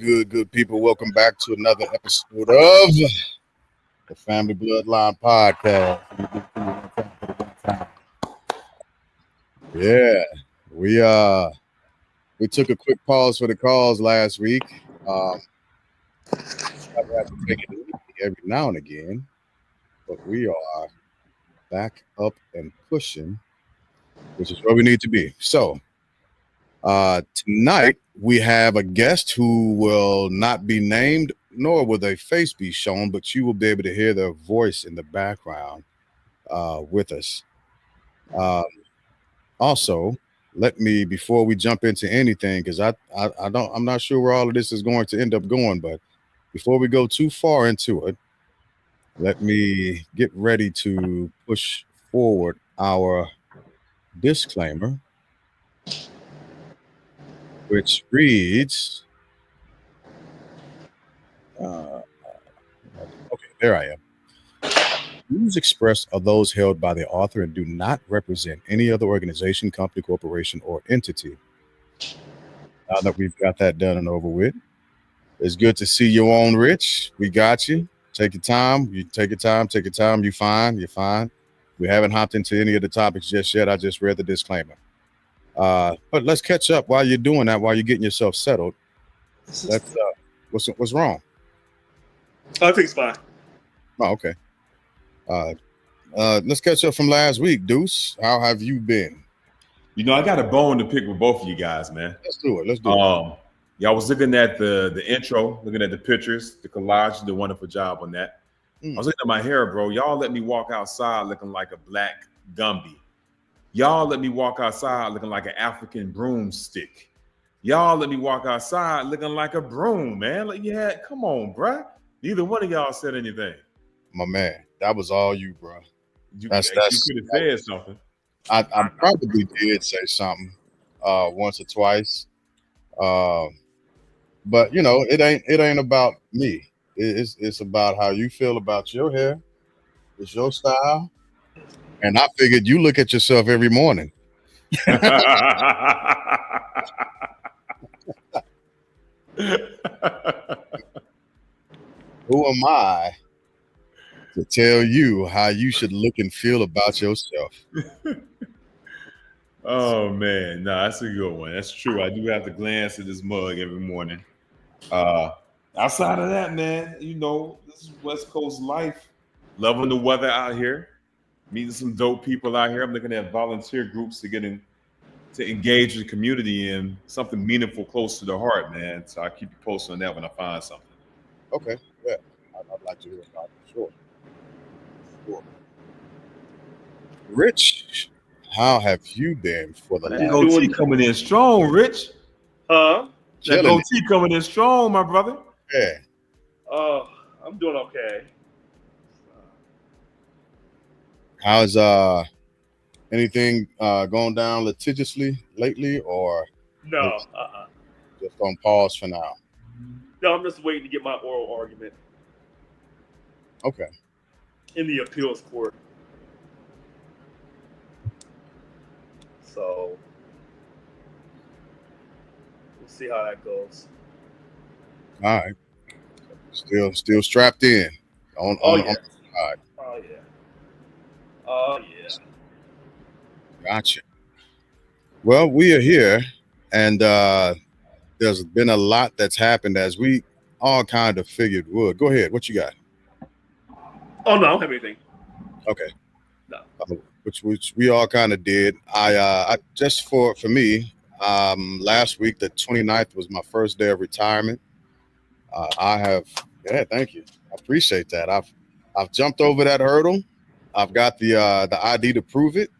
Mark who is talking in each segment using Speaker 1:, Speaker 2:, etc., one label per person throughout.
Speaker 1: good people. Welcome back to another episode of the Family Bloodline Podcast. Yeah, we took a quick pause for the calls last week. I have to take it easy every now and again, but we are back up and pushing, which is where we need to be. So, tonight we have a guest who will not be named, nor will their face be shown, but you will be able to hear their voice in the background with us. Also, let me, before we jump into anything, because I'm not sure where all of this is going to end up going, but before we go too far into it, let me get ready to push forward our disclaimer, which reads, okay, there I am. Views expressed are those held by the author and do not represent any other organization, company, corporation, or entity. Now that we've got that done and over with, it's good to see you on, Rich. We got you. Take your time. You take your time. Take your time. You're fine. You're fine. We haven't hopped into any of the topics just yet. I just read the disclaimer. But let's catch up while you're doing that, while you're getting yourself settled. Let's. What's wrong?
Speaker 2: Everything's fine.
Speaker 1: Oh, okay. Let's catch up from last week, Deuce. How have you been?
Speaker 3: You know, I got a bone to pick with both of you guys, man.
Speaker 1: Let's do it.
Speaker 3: Yeah, I was looking at the intro, looking at the pictures, the collage. You did a wonderful job on that. I was looking at my hair, bro. Y'all let me walk outside looking like a black Gumby. Y'all let me walk outside looking like an African broomstick. Y'all let me walk outside looking like a broom, man. Like, yeah, come on, bruh. Neither one of y'all said anything.
Speaker 1: My man, that was all you, bro.
Speaker 3: You could have said something.
Speaker 1: I probably did say something once or twice. But you know, it ain't about me. It's about how you feel about your hair. It's your style. And I figured you look at yourself every morning. Who am I to tell you how you should look and feel about yourself?
Speaker 3: Oh man, no, that's a good one. That's true. I do have to glance at this mug every morning. Outside of that, man, you know, this is West Coast life. Loving the weather out here, meeting some dope people out here. I'm looking at volunteer groups to engage the community in something meaningful, close to the heart, man. So I keep you posted on that when I find something.
Speaker 1: Okay, yeah, I'd like to hear about it. Sure. Rich, how have you been for the
Speaker 3: last? Goatee coming in strong, Rich.
Speaker 2: Huh?
Speaker 3: That goatee coming in strong, my brother.
Speaker 1: Yeah.
Speaker 2: I'm doing okay.
Speaker 1: How's anything going down litigiously lately, or
Speaker 2: no?
Speaker 1: Just on pause for now.
Speaker 2: No, I'm just waiting to get my oral argument.
Speaker 1: Okay.
Speaker 2: In the appeals court. So we'll see how that goes.
Speaker 1: All right. Still strapped in. On the side.
Speaker 2: Oh yeah.
Speaker 1: Gotcha. Well, we are here, and there's been a lot that's happened as we all kind of figured would. Go ahead. What you got?
Speaker 2: Oh no, I don't have anything.
Speaker 1: Okay.
Speaker 2: No.
Speaker 1: Which we all kind of did. I just for me, last week the 29th was my first day of retirement. Thank you. I appreciate that. I've jumped over that hurdle. I've got the ID to prove it,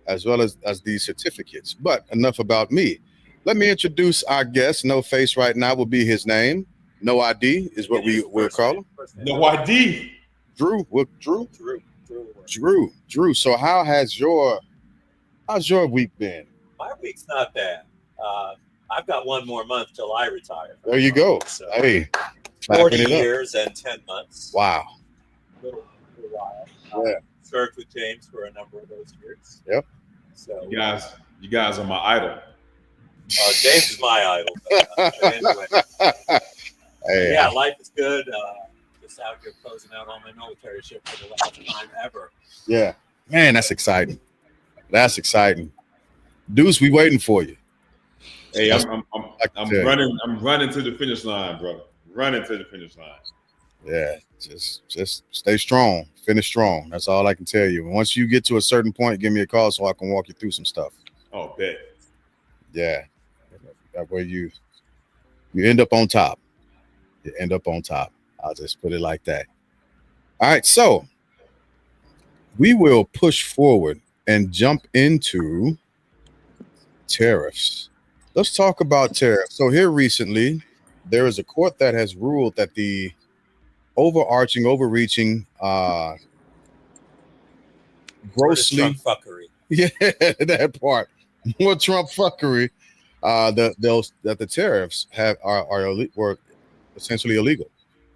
Speaker 1: as well as the certificates. But enough about me. Let me introduce our guest. No face right now will be his name. No ID is what we'll call him.
Speaker 3: No ID.
Speaker 1: Drew. What? Drew. So how's your week been?
Speaker 4: My week's not bad. I've got one more month till I retire.
Speaker 1: There you go. So hey,
Speaker 4: 40 years and 10 months.
Speaker 1: Wow.
Speaker 4: Little while.
Speaker 1: Yeah.
Speaker 4: Served with James for a number of those years.
Speaker 1: Yep.
Speaker 4: So
Speaker 3: you guys are my idol.
Speaker 4: James is my idol. Anyway.
Speaker 1: Hey,
Speaker 4: Yeah, life is good. Just out here closing out on my military ship for the last time ever.
Speaker 1: yeah, man, that's exciting. That's exciting. Deuce, we waiting for you.
Speaker 3: Hey,
Speaker 1: That's
Speaker 3: I'm
Speaker 1: like I said.
Speaker 3: running to the finish line, brother. Running to the finish line.
Speaker 1: Yeah, just stay strong, finish strong. That's all I can tell you. Once you get to a certain point, give me a call so I can walk you through some stuff.
Speaker 3: Oh, bet.
Speaker 1: Yeah, that way you end up on top. You end up on top. I'll just put it like that. All right, so we will push forward and jump into tariffs. Let's talk about tariffs. So here recently, there is a court that has ruled that the overreaching, grossly
Speaker 4: Trump fuckery.
Speaker 1: yeah, that part more Trump fuckery. That the tariffs were essentially illegal,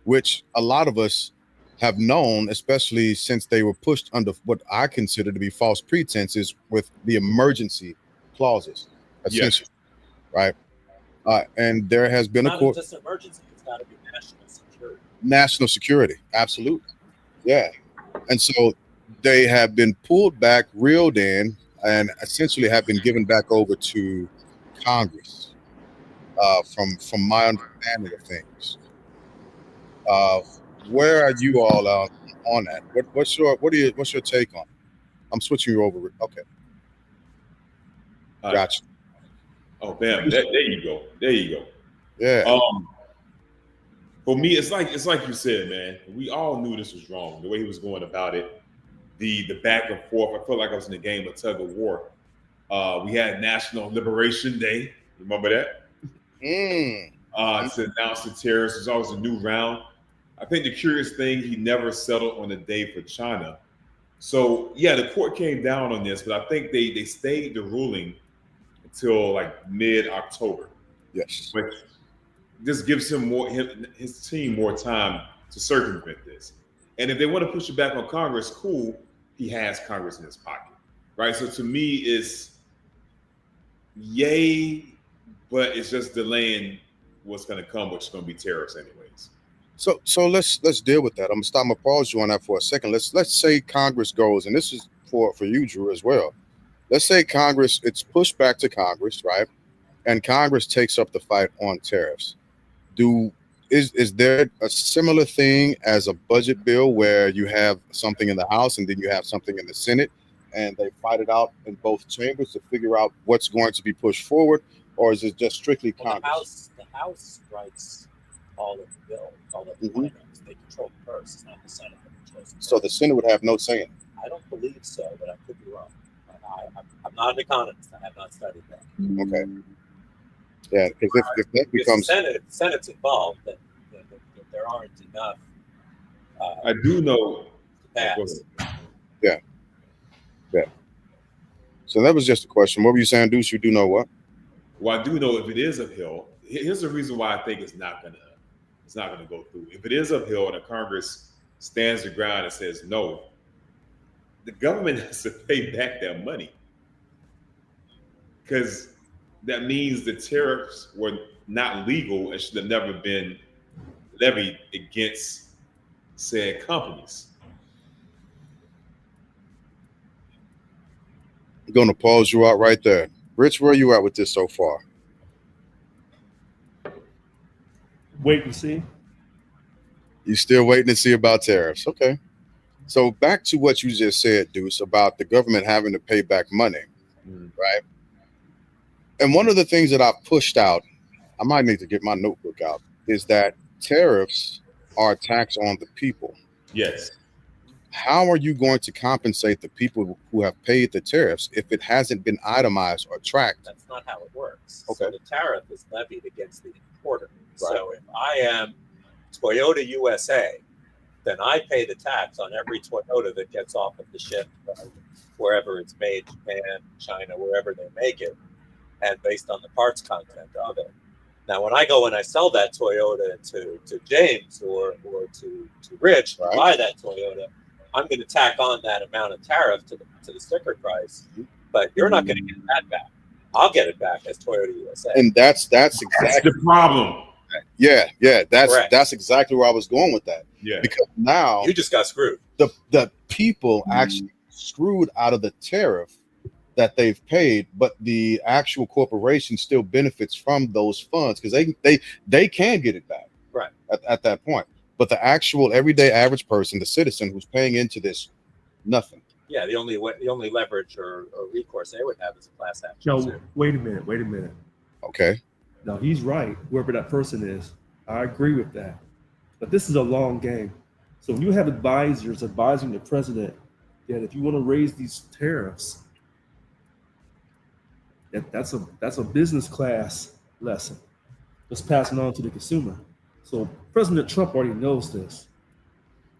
Speaker 1: which a lot of us have known, especially since they were pushed under what I consider to be false pretenses with the emergency clauses, essentially, right? And there has been a court.
Speaker 4: Just emergency; it's got to be national security.
Speaker 1: National security, absolutely, yeah. And so they have been pulled back, reeled in, and essentially have been given back over to Congress. From my understanding of things, where are you all on that? What's your take on it? I'm switching you over. Okay, gotcha.
Speaker 3: Oh, bam! There you go. There you go.
Speaker 1: Yeah.
Speaker 3: For me, it's like you said, man. We all knew this was wrong. The way he was going about it, the back and forth. I felt like I was in a game of tug of war. We had National Liberation Day. Remember that? To announce the tariffs. There's always a new round. I think the curious thing, he never settled on a day for China. So yeah, the court came down on this, but I think they stayed the ruling until like mid-October.
Speaker 1: Yes.
Speaker 3: Which this gives his team more time to circumvent this. And if they want to push it back on Congress, cool. He has Congress in his pocket, right? So to me, it's yay, but it's just delaying what's going to come, which is going to be tariffs anyways.
Speaker 1: So let's deal with that. I'm gonna pause you on that for a second. Let's say Congress goes, and this is for you, Drew, as well. Let's say Congress, it's pushed back to Congress, right? And Congress takes up the fight on tariffs. Is there a similar thing as a budget bill where you have something in the House and then you have something in the Senate, and they fight it out in both chambers to figure out what's going to be pushed forward, or is it just strictly Congress?
Speaker 4: The House writes all of the bills, all of the finance. They control the purse. It's not the Senate that controls the purse.
Speaker 1: So the Senate would have no say in it.
Speaker 4: I don't believe so, but I could be wrong. I'm not an economist. I have not studied that.
Speaker 1: Okay. Yeah, because if that becomes
Speaker 4: the Senate's involved, then there aren't enough.
Speaker 3: I do know.
Speaker 4: To pass.
Speaker 1: Yeah. So that was just a question. What were you saying, Deuce? You do know what?
Speaker 3: Well, I do know if it is uphill. Here's the reason why I think it's not gonna go through. If it is uphill and the Congress stands the ground and says no, the government has to pay back that money, because that means the tariffs were not legal and should have never been levied against said companies.
Speaker 1: I'm going to pause you out right there. Rich, where are you at with this so far?
Speaker 2: Wait and see.
Speaker 1: You still waiting to see about tariffs? Okay. So back to what you just said, Deuce, about the government having to pay back money, right? And one of the things that I've pushed out, I might need to get my notebook out, is that tariffs are a tax on the people.
Speaker 3: Yes.
Speaker 1: How are you going to compensate the people who have paid the tariffs if it hasn't been itemized or tracked?
Speaker 4: That's not how it works.
Speaker 1: Okay.
Speaker 4: So the tariff is levied against the importer.
Speaker 1: Right.
Speaker 4: So if I am Toyota USA, then I pay the tax on every Toyota that gets off of the ship, wherever it's made, Japan, China, wherever they make it, and based on the parts content of it. Now, when I go and I sell that Toyota to James or to Rich,
Speaker 1: Right.
Speaker 4: buy that Toyota, I'm going to tack on that amount of tariff to the sticker price, but you're not going to get that back. I'll get it back as Toyota USA.
Speaker 1: And that's
Speaker 3: That's
Speaker 1: exactly
Speaker 3: the problem.
Speaker 1: Yeah.
Speaker 4: Correct.
Speaker 1: That's exactly where I was going with that.
Speaker 3: Yeah.
Speaker 1: Because now
Speaker 4: You just got screwed.
Speaker 1: the people actually screwed out of the tariff that they've paid, but the actual corporation still benefits from those funds because they can get it back
Speaker 4: Right.
Speaker 1: at that point. But the actual everyday average person, the citizen who's paying into this, nothing.
Speaker 4: Yeah, the only leverage or recourse they would have is a class action
Speaker 2: No,
Speaker 4: suit.
Speaker 2: wait a minute.
Speaker 1: Okay.
Speaker 2: No, he's right. Whoever that person is, I agree with that. But this is a long game. So when you have advisors advising the president that if you want to raise these tariffs, that's a business class lesson. Just passing on to the consumer. So President Trump already knows this.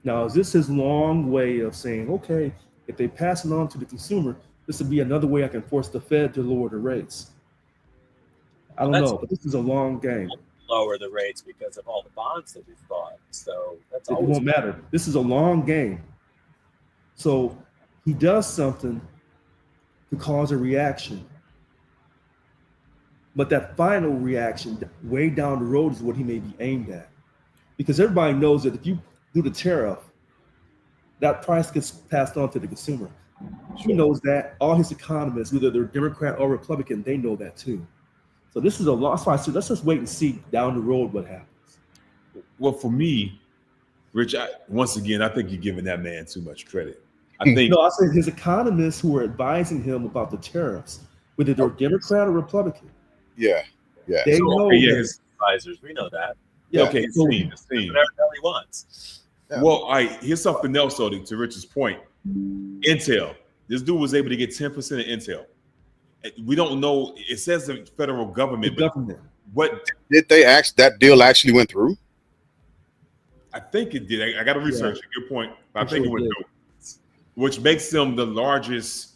Speaker 2: Now, is this his long way of saying, okay, if they pass it on to the consumer, this would be another way I can force the Fed to lower the rates? I don't know, but this is a long game.
Speaker 4: Lower the rates because of all the bonds that we've bought. So that's
Speaker 2: It
Speaker 4: always
Speaker 2: won't matter. This is a long game. So he does something to cause a reaction. But that final reaction way down the road is what he may be aimed at. Because everybody knows that if you do the tariff, that price gets passed on to the consumer. He knows that. All his economists, whether they're Democrat or Republican, they know that too. So this is a loss. So let's just wait and see down the road what happens.
Speaker 3: Well, for me, Rich, once again, I think you're giving that man too much credit. I think
Speaker 2: No, I said his economists who are advising him about the tariffs, whether they're Democrat or Republican,
Speaker 1: Yeah.
Speaker 2: they know that.
Speaker 3: his
Speaker 4: advisors. We know that.
Speaker 2: Yeah,
Speaker 3: okay,
Speaker 2: so-
Speaker 3: the scene.
Speaker 4: Whatever the hell he wants.
Speaker 1: Yeah.
Speaker 3: Well, all right, here's something else, though, to Rich's point. Intel. This dude was able to get 10% of Intel. We don't know. It says the federal
Speaker 2: the
Speaker 3: government, but
Speaker 2: government.
Speaker 3: what
Speaker 1: Did they that deal actually went through?
Speaker 3: I think it did. I got to research it. Good point. But I
Speaker 2: I'm
Speaker 3: think
Speaker 2: sure
Speaker 3: it
Speaker 2: it
Speaker 3: went through, which makes them the largest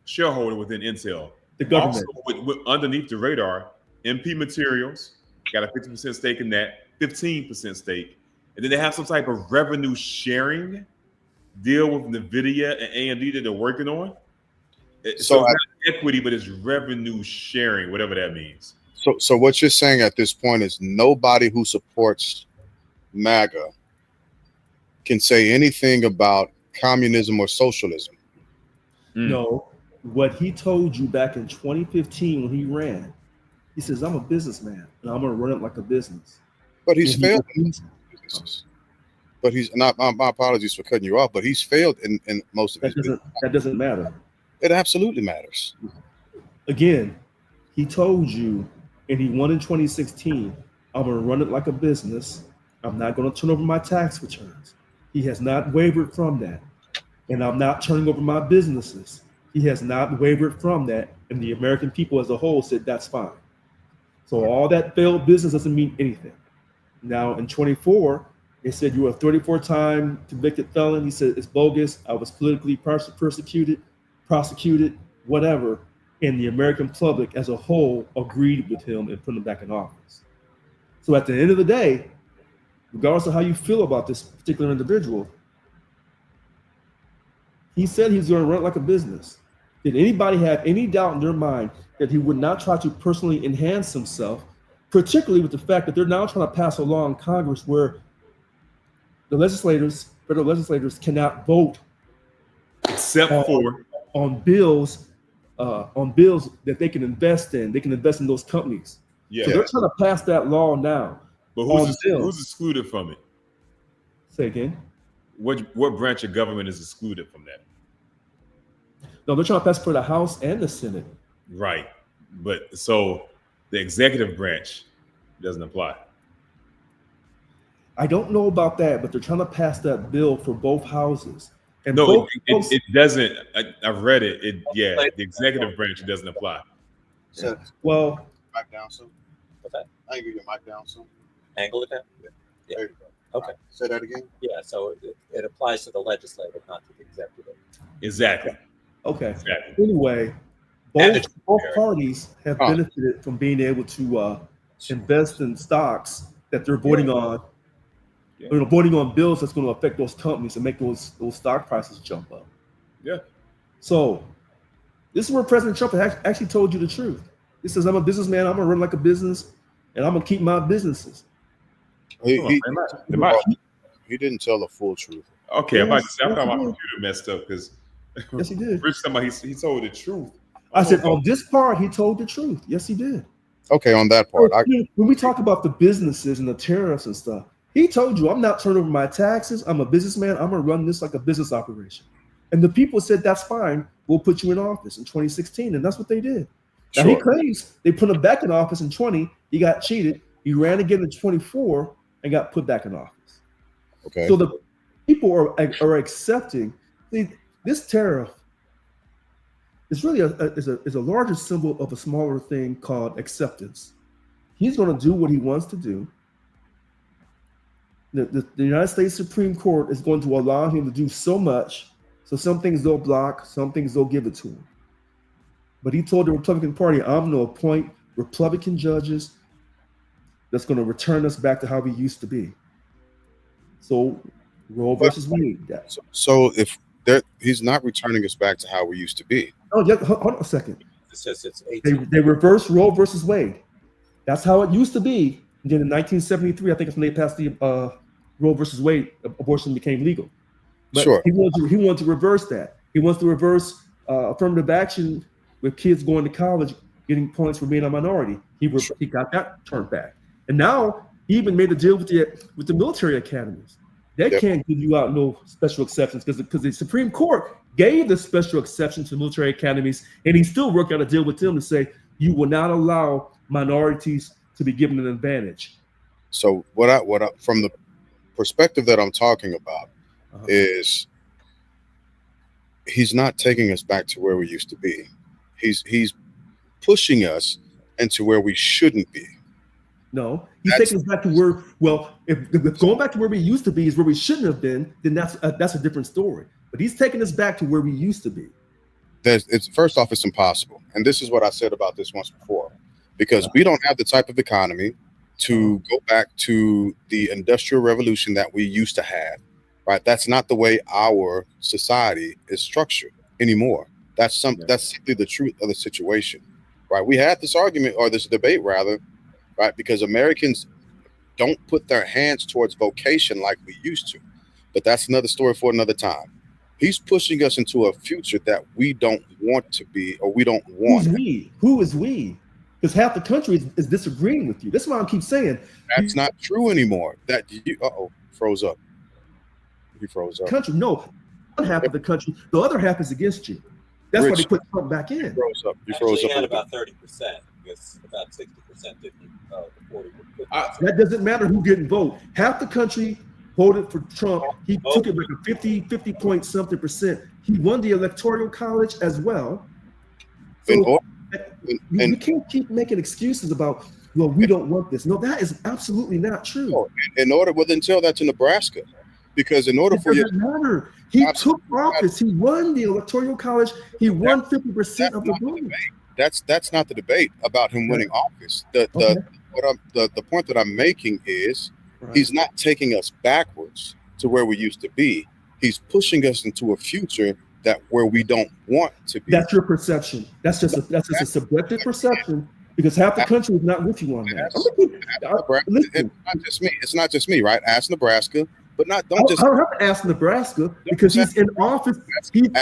Speaker 3: shareholder within Intel.
Speaker 2: The government.
Speaker 3: Also, with underneath the radar, MP Materials got a 50% stake in that, 15% stake, and then they have some type of revenue sharing deal with NVIDIA and AMD that they're working on. So it's not equity, but it's revenue sharing, whatever that means.
Speaker 1: So what you're saying at this point is nobody who supports MAGA can say anything about communism or socialism.
Speaker 2: No, what he told you back in 2015 when he ran, he says, I'm a businessman and I'm going to run it like a business.
Speaker 1: But he's
Speaker 2: And
Speaker 1: failed in businesses. But he's not. My apologies for cutting you off. But he's failed in most of his business.
Speaker 2: That doesn't matter.
Speaker 1: It absolutely matters.
Speaker 2: Again, he told you, and he won in 2016, I'm going to run it like a business. I'm not going to turn over my tax returns. He has not wavered from that. And I'm not turning over my businesses. He has not wavered from that. And the American people as a whole said, that's fine. So all that failed business doesn't mean anything. Now in 24, they said you were a 34-time convicted felon. He said, it's bogus. I was politically persecuted, prosecuted, whatever. And the American public as a whole agreed with him and put him back in office. So at the end of the day, regardless of how you feel about this particular individual, he said he's going to run it like a business. Did anybody have any doubt in their mind that he would not try to personally enhance himself, particularly with the fact that they're now trying to pass a law in Congress where the federal legislators cannot vote
Speaker 3: Except for
Speaker 2: on bills that they can invest in. They can invest in those companies.
Speaker 3: yeah.
Speaker 2: So they're trying to pass that law now.
Speaker 3: But
Speaker 2: on
Speaker 3: who's
Speaker 2: bills.
Speaker 3: excluded from it?
Speaker 2: Say again.
Speaker 3: What branch of government is excluded from that?
Speaker 2: No, they're trying to pass for the House and the Senate.
Speaker 3: Right. But so the executive branch doesn't apply.
Speaker 2: I don't know about that, but they're trying to pass that bill for both houses. And
Speaker 3: No,
Speaker 2: both,
Speaker 3: it doesn't. I've read it. The executive branch doesn't apply.
Speaker 1: So,
Speaker 2: well,
Speaker 1: mic down soon.
Speaker 4: What's that?
Speaker 1: I can get your mic down soon.
Speaker 4: Angle it down?
Speaker 1: There you go.
Speaker 4: Okay.
Speaker 1: Say that again.
Speaker 4: Yeah, so it applies to the legislative, not to the executive.
Speaker 3: Exactly.
Speaker 2: okay.
Speaker 3: Exactly.
Speaker 2: Anyway,
Speaker 4: And the
Speaker 2: both
Speaker 4: judiciary.
Speaker 2: parties have benefited from being able to invest in stocks that they're voting on.
Speaker 3: Yeah.
Speaker 2: You know, voting on bills that's going to affect those companies and make those stock prices jump up.
Speaker 3: Yeah.
Speaker 2: So this is where President Trump actually told you the truth. He says, I'm a businessman. I'm going to run like a business. and I'm gonna keep my businesses.
Speaker 1: He,
Speaker 3: Hold on,
Speaker 1: he,
Speaker 3: am I-
Speaker 1: he didn't tell the full truth.
Speaker 3: okay, I'm about to
Speaker 2: Yes,
Speaker 3: say, I
Speaker 2: yes,
Speaker 3: thought
Speaker 2: he
Speaker 3: my
Speaker 2: did.
Speaker 3: computer messed up because
Speaker 2: Yes, he did.
Speaker 3: Rich somebody he told the truth.
Speaker 2: I said
Speaker 3: Oh,
Speaker 2: on this part, he told the truth. Yes, he did.
Speaker 1: Okay, on that part,
Speaker 2: When we talk about the businesses and the tariffs and stuff, he told you, I'm not turning over my taxes. I'm a businessman. I'm going to run this like a business operation. And the people said, that's fine. We'll put you in office in 2016. And that's what they did. Now, he
Speaker 1: sure.
Speaker 2: claims they put him back in office in 20. He got cheated. He ran again in 24 and got put back in office.
Speaker 1: Okay.
Speaker 2: So the people are accepting. See, this tariff is really is a larger symbol of a smaller thing called acceptance. He's going to do what he wants to do. The United States Supreme Court is going to allow him to do so much. So some things they'll block, some things they'll give it to him. But he told the Republican Party, I'm going to appoint Republican judges that's going to return us back to how we used to be. So Roe versus Wade.
Speaker 1: So if he's not returning us back to how we used to be.
Speaker 2: Oh, yeah, hold on a second.
Speaker 4: It says it's 18.
Speaker 2: They reversed Roe versus Wade. That's how it used to be. And then in 1973, I think it's when they passed the Roe versus Wade, abortion became legal. But
Speaker 1: Sure.
Speaker 2: he wanted to reverse that. He wants to reverse affirmative action with kids going to college, getting points for being a minority. He got that turned back. And now he even made a deal with the military academies. They can't give you out no special exceptions because the Supreme Court gave the special exception to military academies, and he still worked out a deal with them to say you will not allow minorities to be given an advantage.
Speaker 1: So what I from the perspective that I'm talking about is he's not taking us back to where we used to be. He's pushing us into where we shouldn't be.
Speaker 2: No, he's taking us back to where. Well, if going back to where we used to be is where we shouldn't have been, then that's a different story. But he's taking us back to where we used to be.
Speaker 1: First off, it's impossible, and this is what I said about this once before, because we don't have the type of economy to go back to the Industrial Revolution that we used to have. Right? That's not the way our society is structured anymore. That's simply the truth of the situation. Right? We had this argument or this debate rather. Right, because Americans don't put their hands towards vocation like we used to, but that's another story for another time. He's pushing us into a future that we don't want to be, or we don't want.
Speaker 2: Who's we? Who is we? Because half the country is disagreeing with you. That's why I keep saying
Speaker 1: that's not true anymore. That froze up. He froze up.
Speaker 2: Country, no, one half of the country, the other half is against you. That's why they put Trump back in.
Speaker 1: He froze up. He
Speaker 4: Actually,
Speaker 1: froze up.
Speaker 4: had about 30%. Because about 60% didn't vote.
Speaker 2: That doesn't matter who didn't vote. Half the country voted for Trump. He took it like a 50 point something percent. He won the Electoral College as well. So you can't keep making excuses about, well, we don't want this. No, that is absolutely not true.
Speaker 1: Then tell that to Nebraska, because in order for you,
Speaker 2: matter. He took office. He won the Electoral College. He won 50% of the vote.
Speaker 1: That's not the debate about him winning office. The point that I'm making is he's not taking us backwards to where we used to be. He's pushing us into a future where we don't want to be.
Speaker 2: That's your perception. That's just a subjective perception because half the country is not with you on that.
Speaker 1: It's not just me. It's not just me, right? Ask Nebraska. But I don't
Speaker 2: have to ask Nebraska because he's in office. Did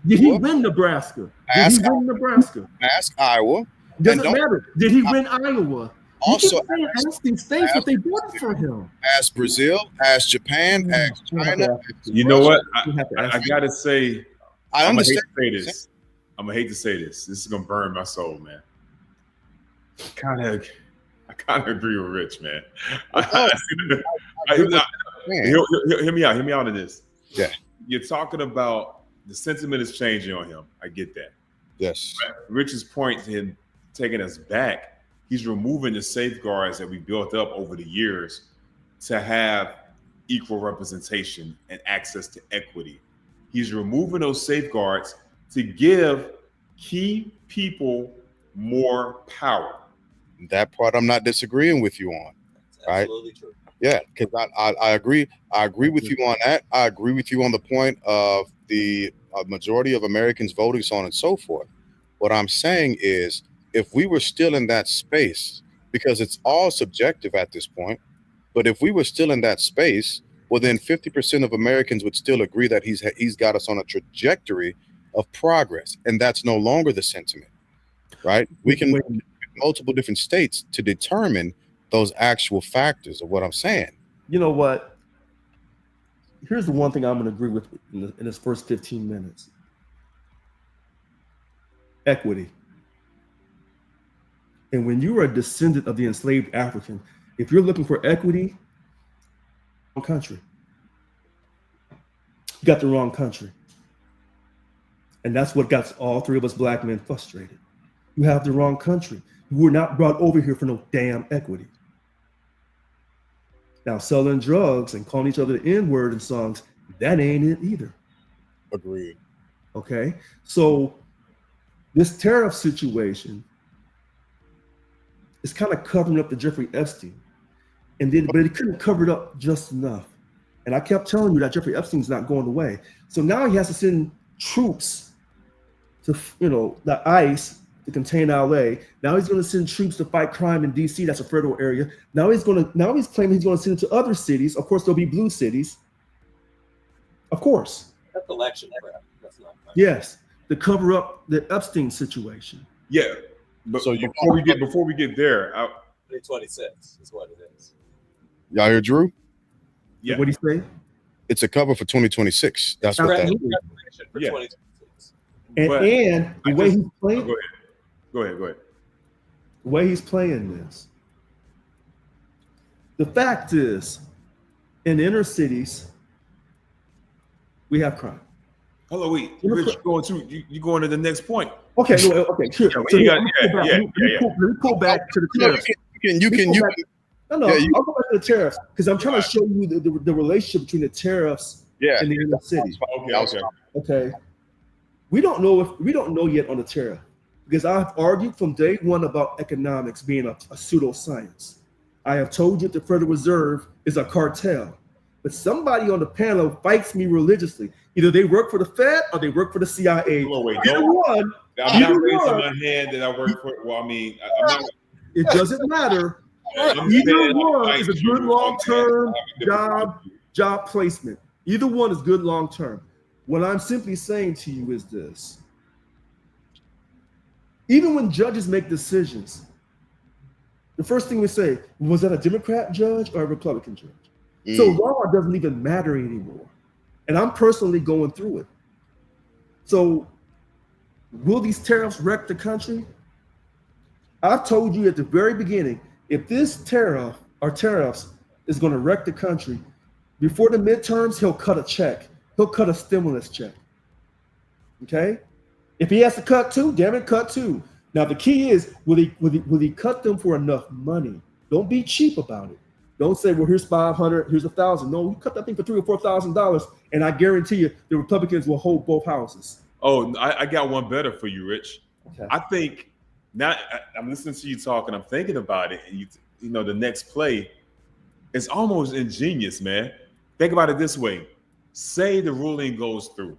Speaker 2: he win Nebraska? Did he win Nebraska?
Speaker 1: Ask Iowa.
Speaker 2: Doesn't matter. Did he win Iowa?
Speaker 1: Also,
Speaker 2: ask these states if they voted for him.
Speaker 1: Ask Brazil. Ask Japan. Ask China.
Speaker 3: You know what? I gotta say,
Speaker 1: I understand.
Speaker 3: I'm gonna hate to say this. This is gonna burn my soul, man. I kind of agree with Rich, man. Hear me out. Hear me out in this.
Speaker 1: Yeah.
Speaker 3: You're talking about the sentiment is changing on him. I get that.
Speaker 1: Yes.
Speaker 3: Rich's point to him taking us back, he's removing the safeguards that we built up over the years to have equal representation and access to equity. He's removing those safeguards to give key people more power.
Speaker 1: That part I'm not disagreeing with you on.
Speaker 4: That's absolutely true.
Speaker 1: Yeah, because I agree. I agree with you on that. I agree with you on the point of the majority of Americans voting, so on and so forth. What I'm saying is, if we were still in that space because it's all subjective at this point. But if we were still in that space, well, then 50% of Americans would still agree that he's got us on a trajectory of progress, and that's no longer the sentiment, right? We can
Speaker 2: Wait,
Speaker 1: multiple different states to determine those actual factors of what I'm saying.
Speaker 2: you know what? Here's the one thing I'm going to agree with in this first 15 minutes. Equity. And when you are a descendant of the enslaved African, if you're looking for equity, wrong country. You got the wrong country. And that's what got all three of us black men frustrated. You have the wrong country. You were not brought over here for no damn equity. Now, selling drugs and calling each other the N-word in songs, that ain't it either.
Speaker 1: Agreed.
Speaker 2: Okay? So this tariff situation is kind of covering up the Jeffrey Epstein. But it couldn't cover it up just enough. And I kept telling you that Jeffrey Epstein's not going away. So now he has to send troops to, the ICE to contain LA. Now he's going to send troops to fight crime in DC. That's a federal area. Now he's claiming he's going to send it to other cities. Of course, there'll be blue cities. Of course.
Speaker 4: That's election prep. That's not right.
Speaker 2: Yes, to cover up the Epstein situation.
Speaker 3: Yeah, but
Speaker 1: So
Speaker 3: before we get there,
Speaker 4: 2026 is what it is.
Speaker 1: Y'all hear Drew?
Speaker 3: yeah,
Speaker 2: What do you say?
Speaker 1: It's a cover for 2026. That's what that.
Speaker 4: Preparation for
Speaker 3: Yeah.
Speaker 4: 2026.
Speaker 2: And the way he's playing,
Speaker 3: go ahead.
Speaker 2: the way he's playing this. The fact is, in inner cities, we have crime.
Speaker 3: Hold on, wait. Rich, you going to the next point?
Speaker 2: Okay, sure.
Speaker 3: Yeah,
Speaker 2: Let me pull back to the tariffs.
Speaker 1: You can.
Speaker 2: No,
Speaker 1: Yeah,
Speaker 2: I'll go back to the tariffs because I'm trying to show you the relationship between the tariffs
Speaker 1: Yeah.
Speaker 2: and the inner city.
Speaker 3: Okay.
Speaker 2: Okay, we don't know yet on the tariff because I've argued from day one about economics being a pseudoscience. I have told you that the Federal Reserve is a cartel, but somebody on the panel fights me religiously. Either they work for the Fed or they work for the CIA.
Speaker 3: Hold on, wait.
Speaker 2: Either one,
Speaker 3: I'm not
Speaker 2: either
Speaker 3: raising
Speaker 2: one.
Speaker 3: my hand that I work for. Well, I mean, I'm not.
Speaker 2: It doesn't matter.
Speaker 3: I'm
Speaker 2: Either
Speaker 3: saying
Speaker 2: one
Speaker 3: I
Speaker 2: is a
Speaker 3: fight
Speaker 2: good
Speaker 3: you.
Speaker 2: long-term
Speaker 3: Okay.
Speaker 2: job placement. Either one is good long-term. What I'm simply saying to you is this. Even when judges make decisions, the first thing we say, was that a Democrat judge or a Republican judge? So law doesn't even matter anymore. And I'm personally going through it. So will these tariffs wreck the country? I've told you at the very beginning, if this tariff or tariffs is going to wreck the country, before the midterms, he'll cut a check. He'll cut a stimulus check. Okay? If he has to cut two, damn it, cut two. Now the key is, will he cut them for enough money? Don't be cheap about it. Don't say, well, here's 500, here's 1,000. No, you cut that thing for $3,000 or $4,000, and I guarantee you, the Republicans will hold both houses.
Speaker 3: Oh, I got one better for you, Rich.
Speaker 2: Okay.
Speaker 3: I think now I'm listening to you talk and I'm thinking about it. And you know, the next play is almost ingenious, man. Think about it this way. Say the ruling goes through.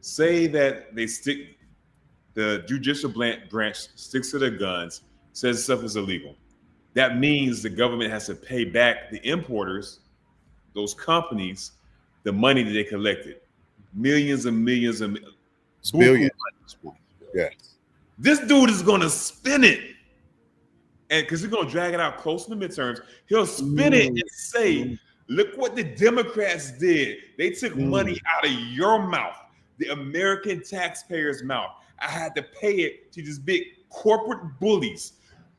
Speaker 3: Say that the judicial branch sticks to their guns, says stuff is illegal. That means the government has to pay back the importers, those companies, the money that they collected. Millions and millions and
Speaker 1: billions. Yeah.
Speaker 3: This dude is gonna spin it, and because he's gonna drag it out close to the midterms, he'll spin it and say, "Look what the Democrats did. They took money out of your mouth, the American taxpayer's mouth. I had to pay it to these big corporate bullies,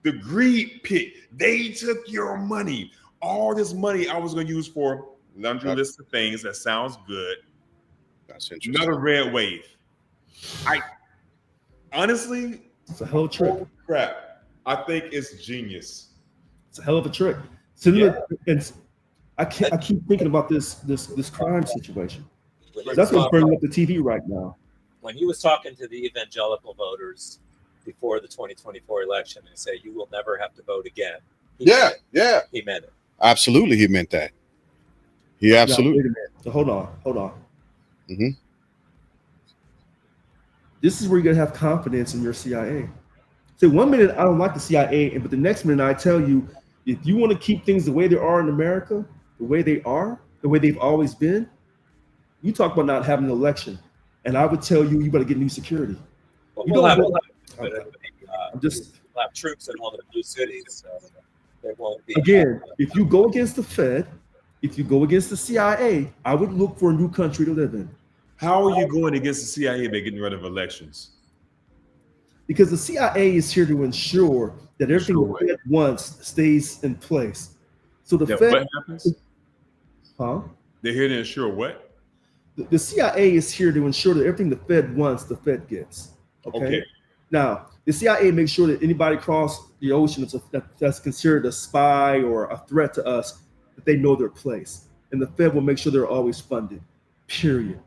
Speaker 3: the greed pit. They took your money. All this money I was gonna use for laundry list of things that sounds good.
Speaker 1: That's interesting.
Speaker 3: Another red wave. Honestly,
Speaker 2: It's a hell of a trick.
Speaker 3: crap. I think it's genius.
Speaker 2: It's a hell of a trick. So and I keep thinking about this crime situation. That's what's burning up the TV right now.
Speaker 4: When he was talking to the evangelical voters before the 2024 election and say, you will never have to vote again. He meant it.
Speaker 1: Absolutely, he meant that. He absolutely.
Speaker 2: Now, wait a minute. So hold on.
Speaker 1: Mm-hmm.
Speaker 2: This is where you're gonna have confidence in your CIA. So 1 minute I don't like the CIA, but the next minute I tell you, if you want to keep things the way they are in America, the way they are, the way they've always been, you talk about not having an election, and I would tell you, you better get new security.
Speaker 4: But
Speaker 2: You
Speaker 4: we'll
Speaker 2: don't
Speaker 4: have,
Speaker 2: go- I'm just
Speaker 4: we'll have troops in all the blue cities, so there won't be.
Speaker 2: again, if you go against the Fed, if you go against the CIA, I would look for a new country to live in.
Speaker 3: How are you going against the CIA by getting rid of elections?
Speaker 2: Because the CIA is here to ensure that everything
Speaker 3: Sure.
Speaker 2: the Fed wants stays in place. So the
Speaker 3: That
Speaker 2: Fed,
Speaker 3: what happens?
Speaker 2: huh?
Speaker 3: They're here to ensure what?
Speaker 2: The CIA is here to ensure that everything the Fed wants, the Fed gets. Okay.
Speaker 3: Okay.
Speaker 2: Now, the CIA makes sure that anybody across the ocean that's considered a spy or a threat to us, that they know their place. And the Fed will make sure they're always funded. Period.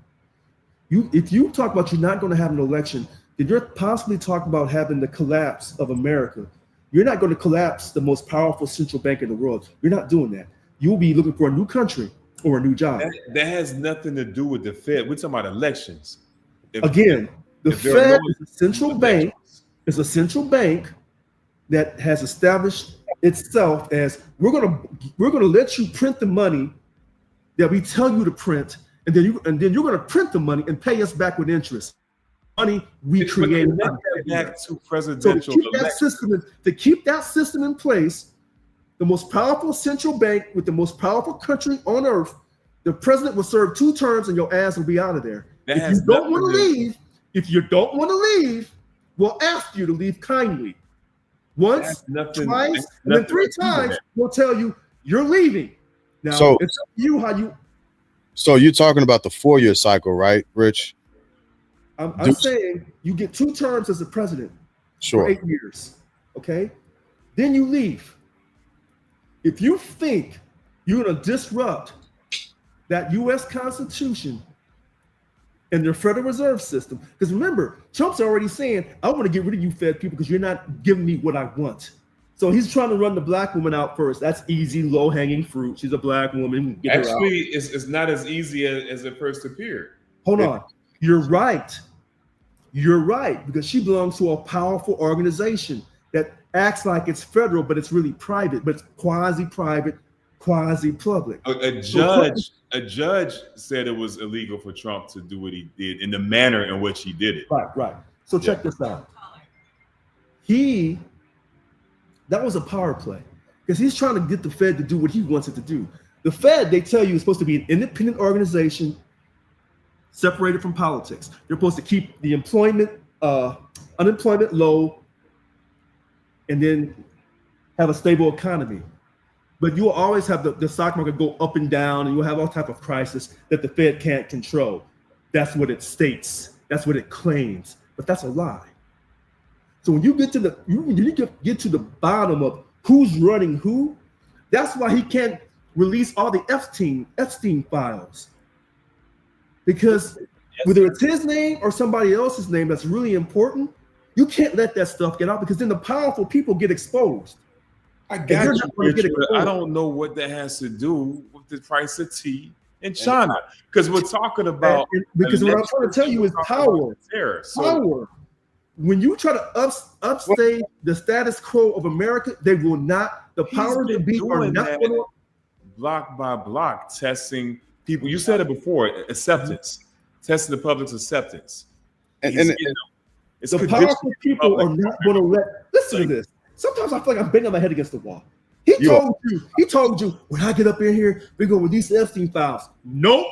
Speaker 2: If you talk about you're not going to have an election, then you're possibly talking about having the collapse of America. You're not going to collapse the most powerful central bank in the world. You're not doing that. You'll be looking for a new country or a new job.
Speaker 3: That has nothing to do with the Fed. We're talking about elections.
Speaker 2: Again, the
Speaker 3: if there are
Speaker 2: Fed
Speaker 3: no
Speaker 2: is a central bank.
Speaker 3: elections.
Speaker 2: It's a central bank that has established itself as we're gonna let you print the money that we tell you to print, and then you're gonna print the money and pay us back with interest. Money we created.
Speaker 3: Back to
Speaker 2: So to
Speaker 3: presidential
Speaker 2: keep that
Speaker 3: elections.
Speaker 2: system in place, the most powerful central bank with the most powerful country on earth, the president will serve 2 terms and your ass will be out of there.
Speaker 3: That
Speaker 2: If
Speaker 3: has
Speaker 2: you don't
Speaker 3: nothing
Speaker 2: want to
Speaker 3: to-
Speaker 2: leave, we'll ask you to leave kindly. Once,
Speaker 3: That's nothing-
Speaker 2: twice,
Speaker 3: that's
Speaker 2: and then
Speaker 3: nothing
Speaker 2: 3
Speaker 3: to do with
Speaker 2: times,
Speaker 3: that.
Speaker 2: we'll tell you you're leaving. Now,
Speaker 1: So-
Speaker 2: it's up to you how you.
Speaker 1: So you're talking about the 4-year cycle, right, Rich?
Speaker 2: I'm saying you get 2 terms as a president for
Speaker 1: Sure.
Speaker 2: 8 years. Okay, then you leave. If you think you're going to disrupt that U.S. Constitution and their Federal Reserve System, because remember, Trump's already saying, I want to get rid of you Fed people because you're not giving me what I want. So he's trying to run the black woman out first. That's easy, low-hanging fruit. She's a black woman. Get her out.
Speaker 3: Actually, it's not as easy as it first appeared.
Speaker 2: Hold on. You're right. You're right, because she belongs to a powerful organization that acts like it's federal, but it's really private, but it's quasi-private, quasi-public.
Speaker 3: A judge said it was illegal for Trump to do what he did in the manner in which he did it.
Speaker 2: Right. So check this out. That was a power play, because he's trying to get the Fed to do what he wants it to do. The Fed, they tell you, is supposed to be an independent organization separated from politics. They're supposed to keep the unemployment low, and then have a stable economy. But you will always have the stock market go up and down, and you'll have all type of crisis that the Fed can't control. That's what it states. That's what it claims. But that's a lie. So when you get to the bottom of who's running who, that's why he can't release all the Epstein files. Because whether it's his name or somebody else's name that's really important, you can't let that stuff get out, because then the powerful people get exposed.
Speaker 3: I
Speaker 2: And
Speaker 3: got
Speaker 2: you're
Speaker 3: you,
Speaker 2: not gonna get
Speaker 3: Richard, but I
Speaker 2: exposed.
Speaker 3: don't know what that has to do with the price of tea in China, because we're talking about
Speaker 2: Because what I'm trying to tell you is power.
Speaker 3: tariffs. So
Speaker 2: Power. When you try to upstage the status quo of America, they will not. The
Speaker 3: he's
Speaker 2: powers
Speaker 3: been
Speaker 2: that be are
Speaker 3: doing
Speaker 2: not
Speaker 3: that
Speaker 2: going to.
Speaker 3: block by block, testing people. You said it before, acceptance, testing the public's acceptance.
Speaker 1: And
Speaker 3: It's
Speaker 2: The
Speaker 3: conditioning
Speaker 2: powerful people
Speaker 3: public.
Speaker 2: are not going to let. Listen to this. Sometimes I feel like I'm banging my head against the wall. He told you, when I get up in here, we're going to release the Epstein files. Nope.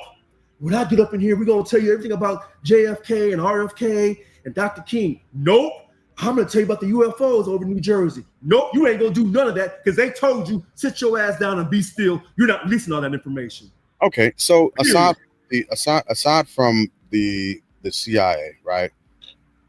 Speaker 2: When I get up in here, we're going to tell you everything about JFK and RFK and Dr. King. Nope. I'm going to tell you about the UFOs over in New Jersey. Nope. You ain't going to do none of that, because they told you, sit your ass down and be still. You're not releasing all that information.
Speaker 1: okay, so aside from the CIA, right?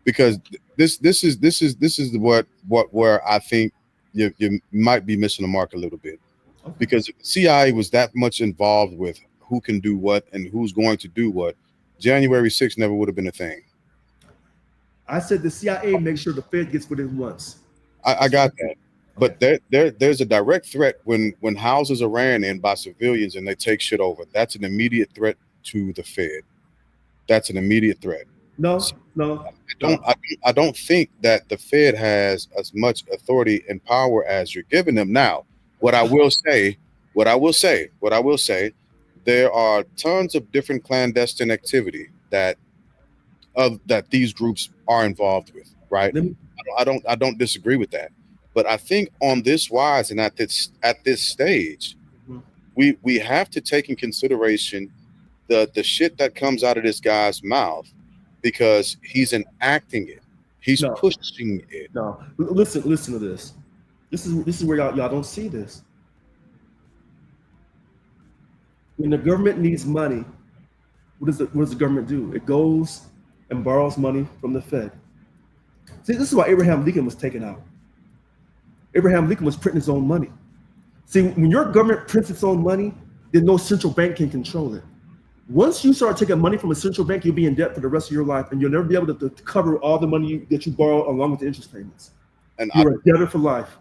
Speaker 1: Because this is where I think you might be missing the mark a little bit.
Speaker 2: Okay.
Speaker 1: Because if the CIA was that much involved with who can do what and who's going to do what, January 6th never would have been a thing.
Speaker 2: I said the CIA makes sure the Fed gets what it wants.
Speaker 1: I got that. But there's a direct threat when houses are ran in by civilians and they take shit over. That's an immediate threat to the Fed. That's an immediate threat.
Speaker 2: No,
Speaker 1: So
Speaker 2: no.
Speaker 1: I don't think that the Fed has as much authority and power as you're giving them now. What I will say, what I will say, there are tons of different clandestine activity that these groups are involved with, right?
Speaker 2: Let me,
Speaker 1: I don't disagree with that, but I think on this wise and at this stage,
Speaker 2: Mhm.
Speaker 1: we have to take in consideration the shit that comes out of this guy's mouth because he's enacting it, he's
Speaker 2: no,
Speaker 1: pushing it.
Speaker 2: no. Listen to this. This is where y'all don't see this. When the government needs money, what does the government do? It goes and borrows money from the Fed. See, this is why Abraham Lincoln was taken out. Abraham Lincoln was printing his own money. See, when your government prints its own money, then no central bank can control it. Once you start taking money from a central bank, you'll be in debt for the rest of your life, and you'll never be able to cover all the money that you borrow along with the interest payments.
Speaker 1: And
Speaker 2: You're a debtor for life.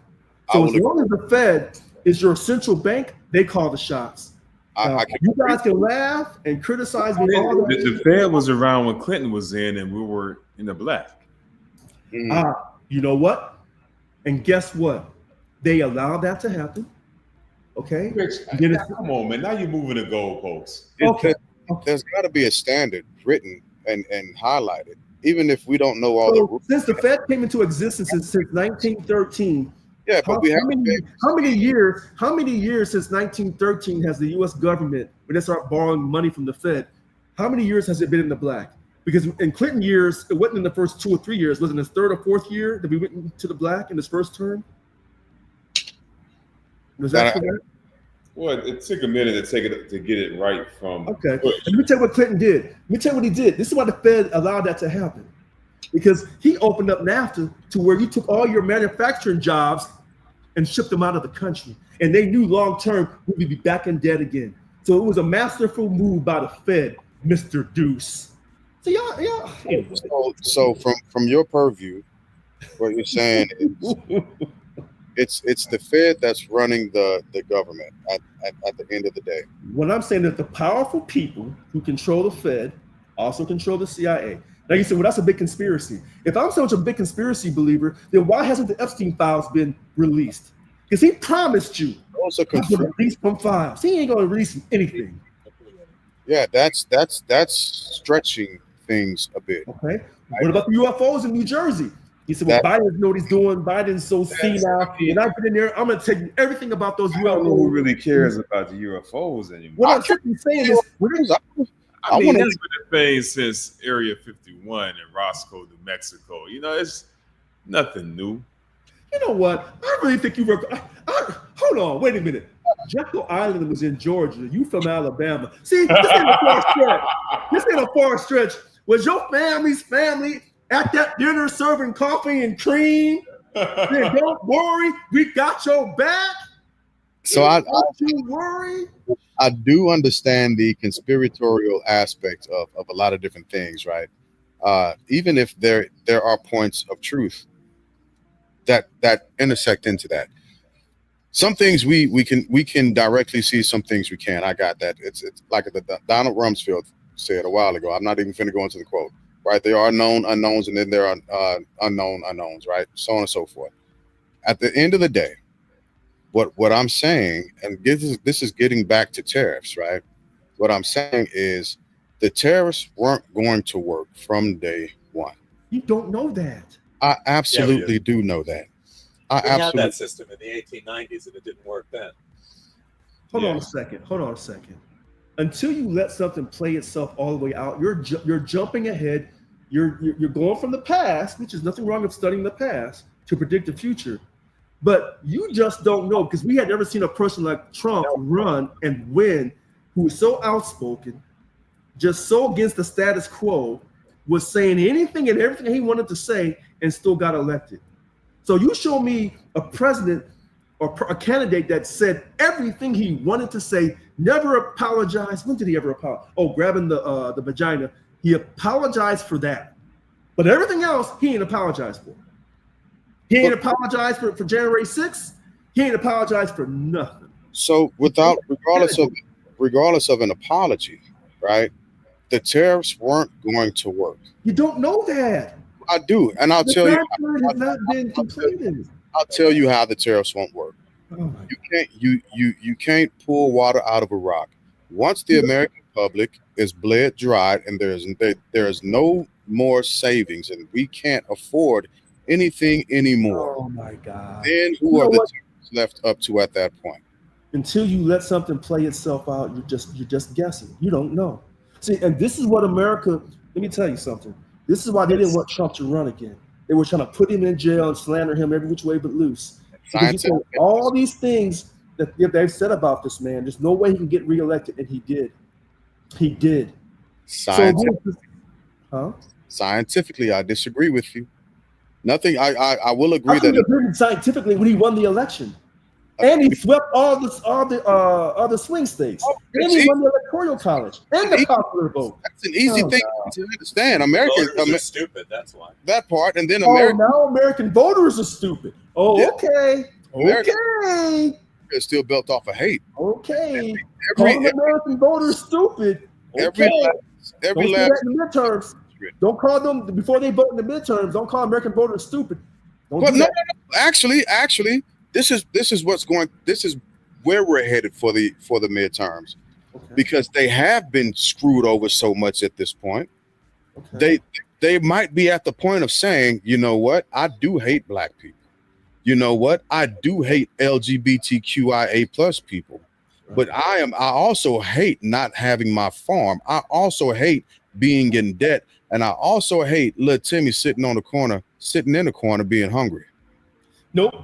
Speaker 2: So as
Speaker 1: will
Speaker 2: long as the Fed is your central bank, they call the shots.
Speaker 1: I can
Speaker 2: You guys can laugh and criticize me all
Speaker 3: The Fed was around when Clinton was in, and we were in the black.
Speaker 2: You know what? And guess what? They allowed that to happen. Okay.
Speaker 3: Rich,
Speaker 2: Then
Speaker 3: now, come on, man. Now you're moving the goalposts.
Speaker 2: Okay.
Speaker 1: There's got to be a standard written and highlighted, even if we don't know all the
Speaker 2: So
Speaker 1: rules.
Speaker 2: since the Fed came into existence since 1913,
Speaker 1: Yeah, but we have
Speaker 2: how many years since 1913 has the U.S. government, when they start borrowing money from the Fed, how many years has it been in the black? Because in Clinton years, it wasn't in the first 2 or 3 years. Was it in his third or fourth year that we went into the black in his first term? Was that correct?
Speaker 3: Well, it took a minute to get it right from.
Speaker 2: Okay.
Speaker 3: Bush.
Speaker 2: Let me tell you what Clinton did. Let me tell you what he did. This is why the Fed allowed that to happen. Because he opened up NAFTA to where you took all your manufacturing jobs and shipped them out of the country. And they knew long term we would be back in debt again. So it was a masterful move by the Fed, Mr. Deuce. So y'all. Anyway.
Speaker 1: So from your purview, what you're saying is it's the Fed that's running the government at the end of the day.
Speaker 2: What I'm saying is the powerful people who control the Fed also control the CIA. Now you say, well, that's a big conspiracy. If I'm such a big conspiracy believer, then why hasn't the Epstein files been released? Because he promised you
Speaker 1: Also,
Speaker 2: he's going to release some files. He ain't going to release anything.
Speaker 1: yeah, that's stretching things a bit.
Speaker 2: Okay. What about the UFOs in New Jersey? He said, well, Biden knows what he's doing. Biden's so senile. When I get in there, I'm going to tell you everything about those
Speaker 3: I don't know who
Speaker 2: UFOs.
Speaker 3: really cares about the UFOs anymore.
Speaker 2: What I'm simply saying is,
Speaker 3: I mean,
Speaker 1: wanna-
Speaker 3: that's been a thing since Area 51 and Roscoe, New Mexico. You know, it's nothing new.
Speaker 2: you know what? I really think you were. Hold on, wait a minute. Jekyll Island was in Georgia. You from Alabama. See, this ain't a far stretch. This ain't a far stretch. Was your family's family at that dinner serving coffee and cream? Then don't worry, we got your back.
Speaker 1: So
Speaker 2: Don't you worry.
Speaker 1: I do understand the conspiratorial aspect of a lot of different things, right? Even if there are points of truth that intersect into that. Some things we can directly see, some things we can't. I got that. It's like the Donald Rumsfeld said a while ago. I'm not even finna go into the quote, right? There are known unknowns, and then there are unknown unknowns, right? So on and so forth. At the end of the day, what I'm saying, and this is getting back to tariffs, right? What I'm saying is the tariffs weren't going to work from day one.
Speaker 2: You don't know that.
Speaker 1: I absolutely do know that. I
Speaker 4: We had
Speaker 1: absolutely
Speaker 4: that system in the 1890s and it didn't work then.
Speaker 2: Hold on a second. Until you let something play itself all the way out, you're jumping ahead. You're going from the past, which is nothing wrong with studying the past to predict the future. But you just don't know, because we had never seen a person like Trump run and win, who was so outspoken, just so against the status quo, was saying anything and everything he wanted to say and still got elected. So you show me a president or a candidate that said everything he wanted to say, never apologized. When did he ever apologize? Oh, grabbing the vagina. He apologized for that. But everything else, he ain't apologized for. He ain't apologized for January 6th. He ain't apologized for nothing.
Speaker 1: So regardless of an apology, right? the tariffs weren't going to work.
Speaker 2: You don't know that.
Speaker 1: I do, and I'll
Speaker 2: The
Speaker 1: tell you.
Speaker 2: time period has not been completed.
Speaker 1: I'll tell you how the tariffs won't work.
Speaker 2: Oh my
Speaker 1: You can't you can't pull water out of a rock. Once the American public is bled dry and there is no more savings and we can't afford anything anymore,
Speaker 2: Oh my God.
Speaker 1: then
Speaker 2: You
Speaker 1: who
Speaker 2: know
Speaker 1: are the
Speaker 2: what?
Speaker 1: tariffs left up to at that point?
Speaker 2: Until you let something play itself out, you're just guessing. You don't know. See, and this is what America. Let me tell you something. This is why they didn't want Trump to run again. They were trying to put him in jail and slander him every which way but loose. Because you know, all these things that they've said about this man, there's no way he can get reelected, and he did. He did.
Speaker 1: Scientifically, I disagree with you. Nothing. I will agree
Speaker 2: I think
Speaker 1: that
Speaker 2: agreed scientifically when he won the election, and he swept all the swing states, and he won the electoral college and the popular vote.
Speaker 1: That's an easy thing to understand. Americans
Speaker 4: are stupid. That's why.
Speaker 1: That part, and then
Speaker 2: now American voters are stupid. Oh, yeah. Okay.
Speaker 1: It's still built off of hate.
Speaker 2: Okay. Every American voters stupid. Okay.
Speaker 1: Every
Speaker 2: last in the midterms. Don't call them before they vote in the midterms. Don't call American voters stupid.
Speaker 1: No. Actually, this is what's going. This is where we're headed for the midterms, because they have been screwed over so much at this point. Okay. They might be at the point of saying, you know what, I do hate black people. You know what, I do hate LGBTQIA plus people. But I also hate not having my farm. I also hate being in debt. And I also hate little Timmy sitting in the corner being hungry.
Speaker 2: Nope.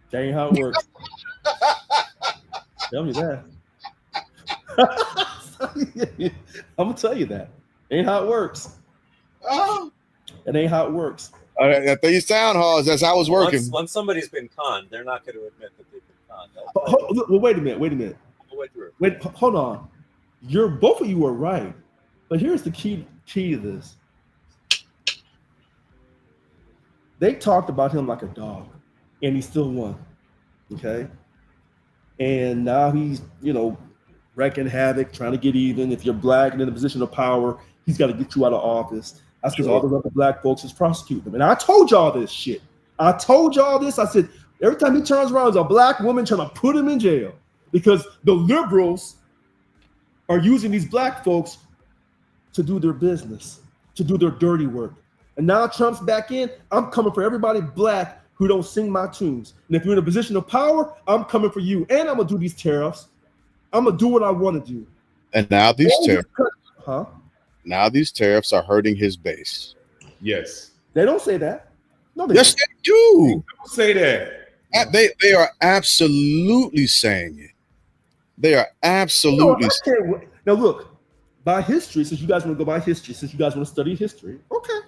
Speaker 2: That ain't how it works. Tell me that. I'm going to tell you that. Ain't how it works. It ain't how it works.
Speaker 1: I think you sound hard. That's how it's working.
Speaker 4: Once somebody's been conned, they're not going to admit that they've been conned.
Speaker 2: Well, wait a minute. Wait, hold on. Both of you are right, but here's the key to this. They talked about him like a dog, and he still won. Okay, and now he's wreaking havoc, trying to get even. If you're black and in a position of power, he's got to get you out of office. That's because all the other black folks is prosecuting them. And I told y'all this shit. I told y'all this. I said every time he turns around, there's a black woman trying to put him in jail. Because the liberals are using these black folks to do their business, to do their dirty work. And now Trump's back in. I'm coming for everybody black who don't sing my tunes. And if you're in a position of power, I'm coming for you. And I'm going to do these tariffs. I'm going to do what I want to do.
Speaker 1: And now these tariffs are hurting his base.
Speaker 3: Yes.
Speaker 2: They don't say that. No, they
Speaker 1: yes,
Speaker 2: don't.
Speaker 1: they do.
Speaker 3: Don't say that.
Speaker 1: They are absolutely saying it. They are absolutely.
Speaker 2: Now look, by history, since you guys want to go by history, since you guys want to study history, okay.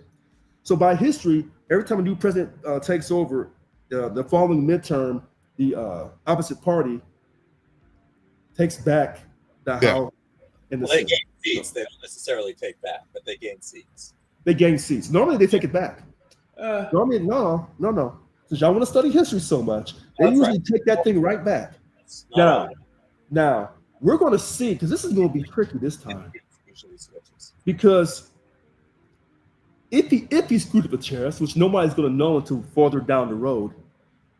Speaker 2: So by history, every time a new president takes over, the following midterm, the opposite party takes back the House and the Senate.
Speaker 4: They gain seats. They don't necessarily take back, but they gain seats.
Speaker 2: They gain seats. Normally they take it back. Normally, no. Since y'all want to study history so much, they usually take that thing right back. Now, we're going to see, because this is going to be tricky this time. Because if he screwed up the tariffs, which nobody's going to know until farther down the road,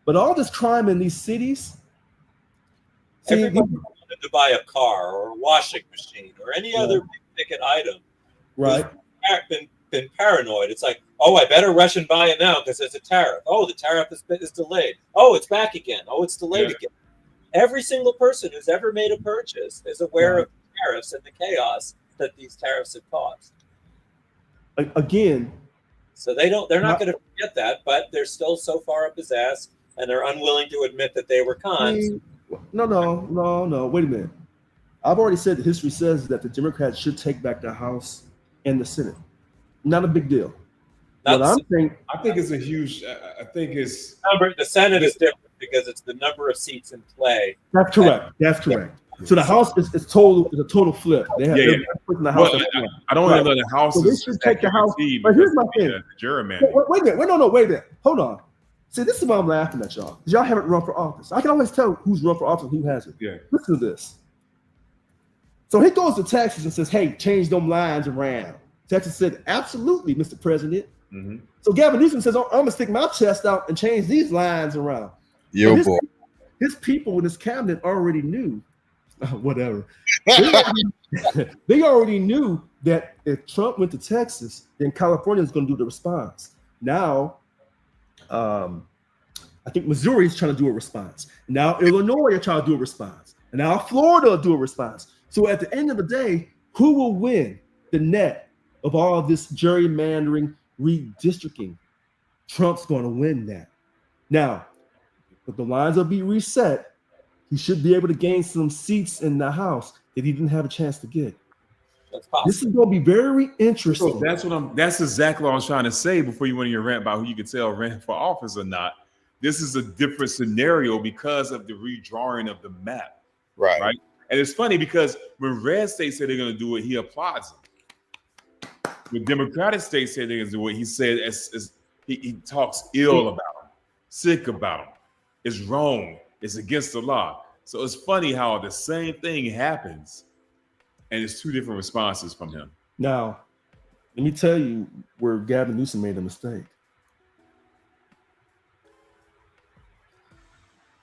Speaker 2: but all this crime in these cities.
Speaker 4: Everybody wanted to buy a car or a washing machine or any other big ticket item.
Speaker 2: Right.
Speaker 4: Been paranoid. It's like, oh, I better rush and buy it now because there's a tariff. Oh, the tariff is delayed. Oh, it's back again. Oh, it's delayed again. Every single person who's ever made a purchase is aware of tariffs and the chaos that these tariffs have caused.
Speaker 2: Again,
Speaker 4: so they're not going to forget that, but they're still so far up his ass, and they're unwilling to admit that they were conned.
Speaker 2: No. Wait a minute. I've already said that history says that the Democrats should take back the House and the Senate. Not a big deal.
Speaker 3: I think it's a huge. I think it's
Speaker 4: the Senate is different because it's the number of seats in play.
Speaker 2: That's correct. So the House is a total flip. They have in the House.
Speaker 3: I don't want to let the House.
Speaker 2: So they should take the House. But here's my thing. Wait a minute. Hold on. See, this is why I'm laughing at y'all. Because y'all haven't run for office. I can always tell who's run for office and who hasn't.
Speaker 3: Yeah.
Speaker 2: Listen to this. So he goes to Texas and says, hey, change them lines around. Texas said, absolutely, Mr. President.
Speaker 3: Mhm.
Speaker 2: So Gavin Newsom says, I'm going to stick my chest out and change these lines around.
Speaker 1: Yo,
Speaker 2: his,
Speaker 1: boy.
Speaker 2: his people in his cabinet already knew, whatever. They already knew that if Trump went to Texas, then California is going to do the response. Now, I think Missouri is trying to do a response. Now Illinois are trying to do a response. And now Florida will do a response. So at the end of the day, who will win the net of all of this gerrymandering, redistricting? Trump's going to win that. Now, if the lines will be reset, he should be able to gain some seats in the House that he didn't have a chance to get. This is going to be very interesting.
Speaker 3: So that's exactly what I was trying to say before you went in your rant about who you could tell ran for office or not. This is a different scenario because of the redrawing of the map.
Speaker 1: Right.
Speaker 3: And it's funny because when red states say they're going to do it, he applauds them. When Democratic states say they're going to do it, he said he talks ill about them, sick about them. It's wrong. It's against the law. So it's funny how the same thing happens, and it's two different responses from him.
Speaker 2: Now, let me tell you where Gavin Newsom made a mistake.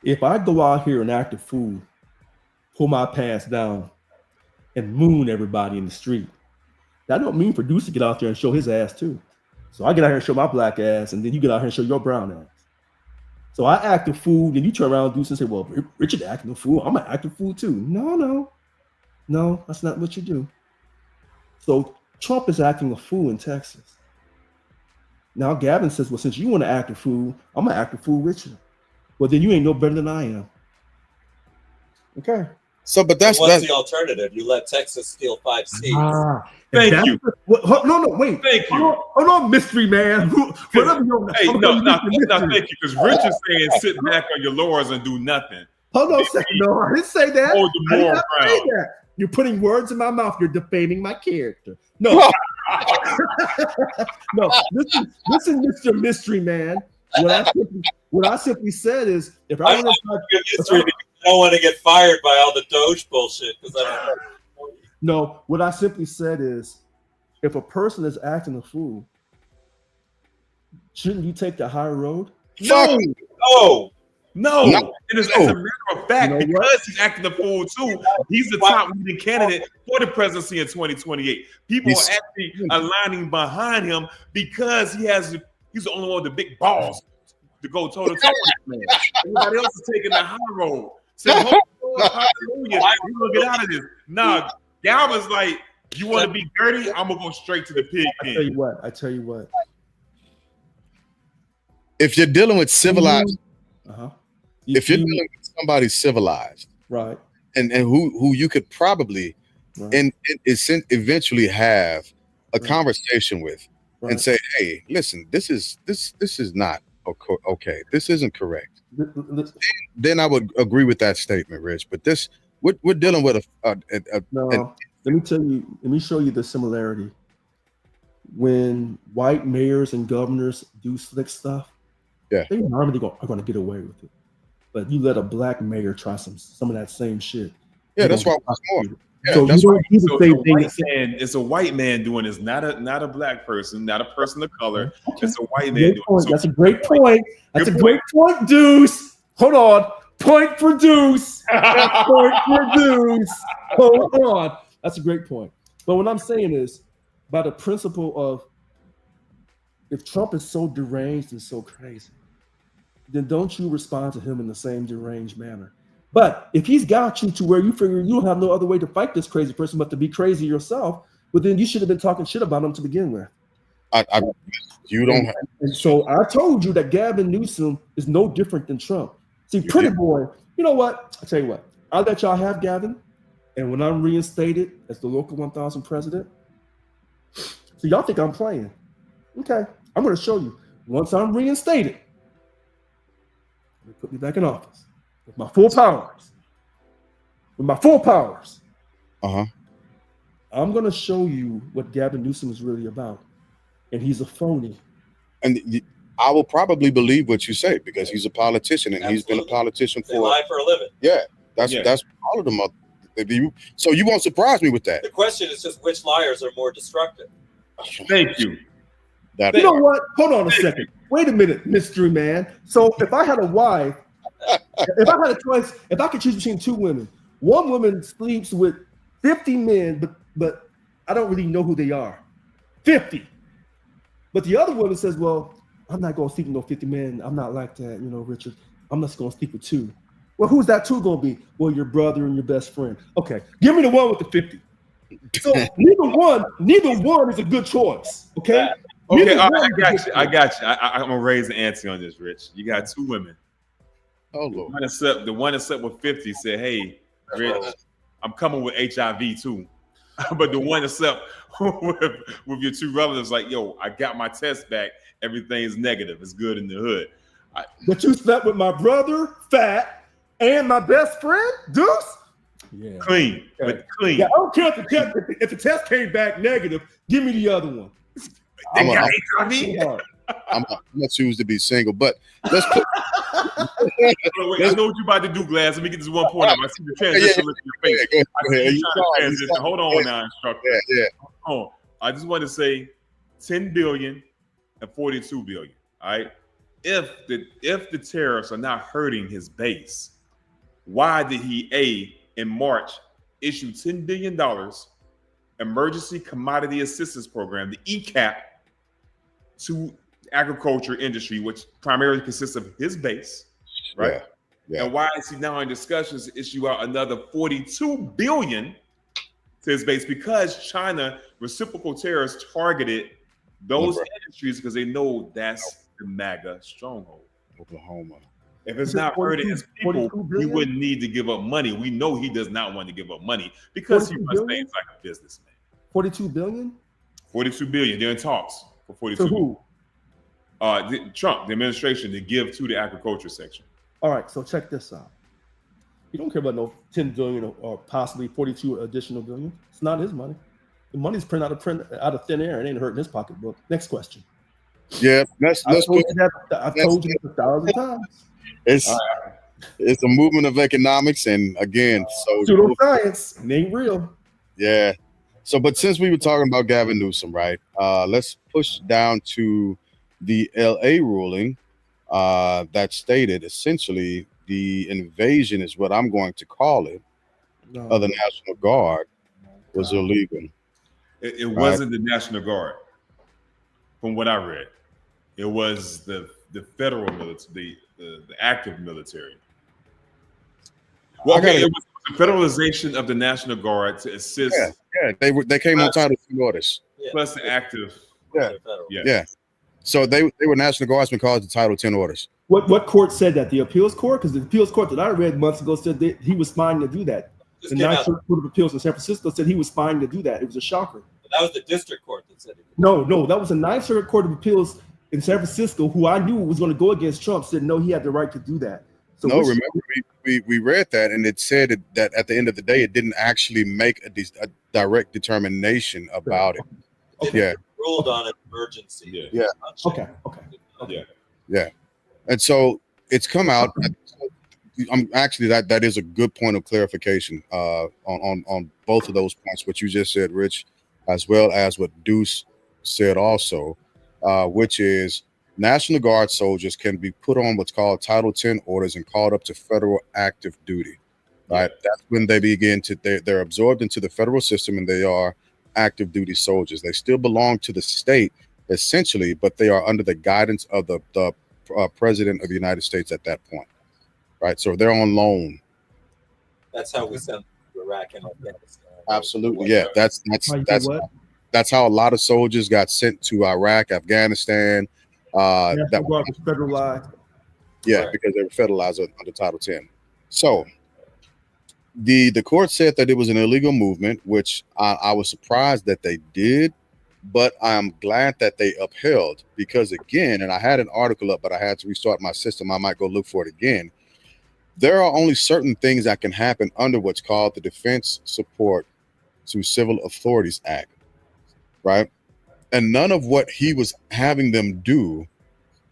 Speaker 2: If I go out here and act a fool, pull my pants down, and moon everybody in the street, that don't mean for Deuce to get out there and show his ass too. So I get out here and show my black ass, and then you get out here and show your brown ass. So I act a fool, then you turn around Deuce and say, well, Richard acting a fool, I'm gonna act a fool too. No, that's not what you do. So Trump is acting a fool in Texas. Now Gavin says, well, since you want to act a fool, I'm gonna act a fool with you. Well, then you ain't no better than I am. Okay.
Speaker 1: So, but
Speaker 4: What's the alternative? You let Texas steal 5 seats.
Speaker 3: Thank you.
Speaker 2: No, wait.
Speaker 3: Thank you.
Speaker 2: Hold on, mystery man.
Speaker 3: Hey, no, thank you. Because Rich is saying sit back on your laurels and do nothing.
Speaker 2: Hold on a second. No, I didn't say that.
Speaker 3: Hold the moral ground.
Speaker 2: You're putting words in my mouth. You're defaming my character. No. No, listen, Mr. Mystery Man. What I simply said is, if I
Speaker 4: don't want to get fired by all the Doge bullshit.
Speaker 2: No, what I simply said is, if a person is acting a fool, shouldn't you take the high road?
Speaker 3: No. And as a matter of fact, because he's acting a fool too, he's the top leading candidate for the presidency in 2028. People are actually aligning behind him because he's the only one with the big balls to go toe to toe with this man. Everybody else is taking the high road. Say, hallelujah, we're gonna get out of this. Nah, Galvin's like, you want to be dirty? I'm gonna go straight to the pig pen.
Speaker 2: I tell you what.
Speaker 1: If you're dealing with civilized, if you're dealing with somebody civilized,
Speaker 2: right,
Speaker 1: and who you could probably and eventually have a conversation with and say, hey, listen, this is not okay. This isn't correct. Then I would agree with that statement, Rich. But we're dealing with
Speaker 2: let me tell you. Let me show you the similarity. When white mayors and governors do slick stuff, they normally are going to get away with it. But you let a black mayor try some of that same shit.
Speaker 1: Yeah, that's why.
Speaker 2: So
Speaker 1: that's
Speaker 2: you don't do the same thing.
Speaker 3: It's a white man doing this, not a black person, not a person of color. Okay. It's a white man doing it.
Speaker 2: That's a great point. That's a great point, Deuce. Hold on. Point for Deuce. Point for Deuce. Hold on. That's a great point. But what I'm saying is, by the principle of, if Trump is so deranged and so crazy, then don't you respond to him in the same deranged manner. But if he's got you to where you figure you don't have no other way to fight this crazy person but to be crazy yourself, well, then you should have been talking shit about him to begin with.
Speaker 1: You don't have.
Speaker 2: And so I told you that Gavin Newsom is no different than Trump. See, pretty boy, you know what? I'll tell you what. I'll let y'all have Gavin. And when I'm reinstated as the local 1000 president, so y'all think I'm playing. Okay, I'm going to show you. Once I'm reinstated, they put me back in office with my full powers. I'm going to show you what Gavin Newsom is really about. And he's a phony.
Speaker 1: And I will probably believe what you say because he's a politician and he's been a politician
Speaker 4: they lie for a living.
Speaker 1: Yeah, that's all of them. So you won't surprise me with that.
Speaker 4: The question is just which liars are more destructive.
Speaker 3: Thank you.
Speaker 1: That
Speaker 2: You know
Speaker 1: part.
Speaker 2: what? Hold on a second. Wait a minute, mystery man. So if I had a wife, if I had a choice, if I could choose between two women, one woman sleeps with 50 men, but I don't really know who they are. 50. But the other woman says, well, I'm not going to sleep with no 50 men. I'm not like that, Richard. I'm just going to sleep with two. Well, who's that two going to be? Well, your brother and your best friend. Okay, give me the one with the 50. So neither one is a good choice. Okay.
Speaker 3: Okay, all right, I got you. I'm gonna raise the ante on this, Rich. You got two women.
Speaker 1: Oh Lord.
Speaker 3: The one that slept with 50 said, "Hey, Rich, I'm coming with HIV too." But the one that slept with your two relatives, like, yo, I got my test back. Everything's negative. It's good in the hood.
Speaker 2: But you slept with my brother, Fat, and my best friend, Deuce? Yeah.
Speaker 3: Clean, but clean.
Speaker 2: Yeah, I don't care if the test came back negative. Give me the other one.
Speaker 3: They got
Speaker 2: HIV.
Speaker 1: I'm gonna choose to be single, but let's put.
Speaker 3: Wait, I know what you're about to do, Glass. Let me get this one point up. I see the transition look in your face.
Speaker 1: Go ahead.
Speaker 3: Hold on now, instructor.
Speaker 1: Yeah.
Speaker 3: Oh, I just want to say 10 billion and 42 billion. All right. If the tariffs are not hurting his base, why did he in March issue $10 billion emergency commodity assistance program, the ECAP, to agriculture industry, which primarily consists of his base, right? Yeah. And why is he now in discussions to issue out another 42 billion to his base? Because China reciprocal tariffs targeted those industries because they know that's the MAGA stronghold.
Speaker 1: Oklahoma.
Speaker 3: If it's not hurting his people, he wouldn't need to give up money. We know he does not want to give up money because he runs things like a businessman.
Speaker 2: 42 billion?
Speaker 3: 42 billion. They're in talks for 42
Speaker 2: to who?
Speaker 3: Trump, the administration, to give to the agriculture section.
Speaker 2: All right, so check this out. You don't care about no 10 billion or possibly 42 additional billion. It's not his money. The money's printed out of thin air. It ain't hurting his pocketbook. Next question.
Speaker 1: Yeah, I've told you
Speaker 2: that 1,000 times.
Speaker 1: It's a movement of economics, and again, so
Speaker 2: pseudoscience. It ain't real.
Speaker 1: Yeah. So, but since we were talking about Gavin Newsom, right? Let's push down to the LA ruling that stated essentially the invasion is what I'm going to call it of the National Guard was illegal.
Speaker 3: It wasn't the National Guard, from what I read. It was the federal military, the active military. Well, okay, it was the federalization of the National Guard to assist.
Speaker 1: Yeah, they came on Title II orders.
Speaker 3: Plus the active.
Speaker 1: Yeah. So they were National Guardsmen caused the Title X orders.
Speaker 2: What court said that? The appeals court? Because the appeals court that I read months ago said that he was fine to do that. The Ninth Circuit Court of Appeals in San Francisco said he was fine to do that. It was a shocker.
Speaker 4: That was the district court that said it.
Speaker 2: No, that was the Ninth Circuit Court of Appeals in San Francisco, who I knew was going to go against Trump, said no, he had the right to do that. So
Speaker 1: no, remember we read that, and it said that at the end of the day, it didn't actually make a direct determination about it.
Speaker 4: Okay. Yeah, ruled on an emergency.
Speaker 1: Yeah.
Speaker 2: Okay.
Speaker 1: Yeah, and so it's come out. I'm actually that is a good point of clarification on both of those points, what you just said, Rich, as well as what Deuce said also, which is National Guard soldiers can be put on what's called Title X orders and called up to federal active duty. Right, that's when they begin to they're absorbed into the federal system and they are active duty soldiers. They still belong to the state essentially, but they are under the guidance of the president of the United States at that point. Right, so they're on loan.
Speaker 4: That's how we sent to Iraq and Afghanistan.
Speaker 1: Absolutely, yeah. That's how a lot of soldiers got sent to Iraq, Afghanistan. That was
Speaker 2: federalized.
Speaker 1: Yeah, because they were federalized under Title X. So the court said that it was an illegal movement, which I was surprised that they did, but I'm glad that they upheld because again, and I had an article up, but I had to restart my system. I might go look for it again. There are only certain things that can happen under what's called the Defense Support to Civil Authorities Act, right? And none of what he was having them do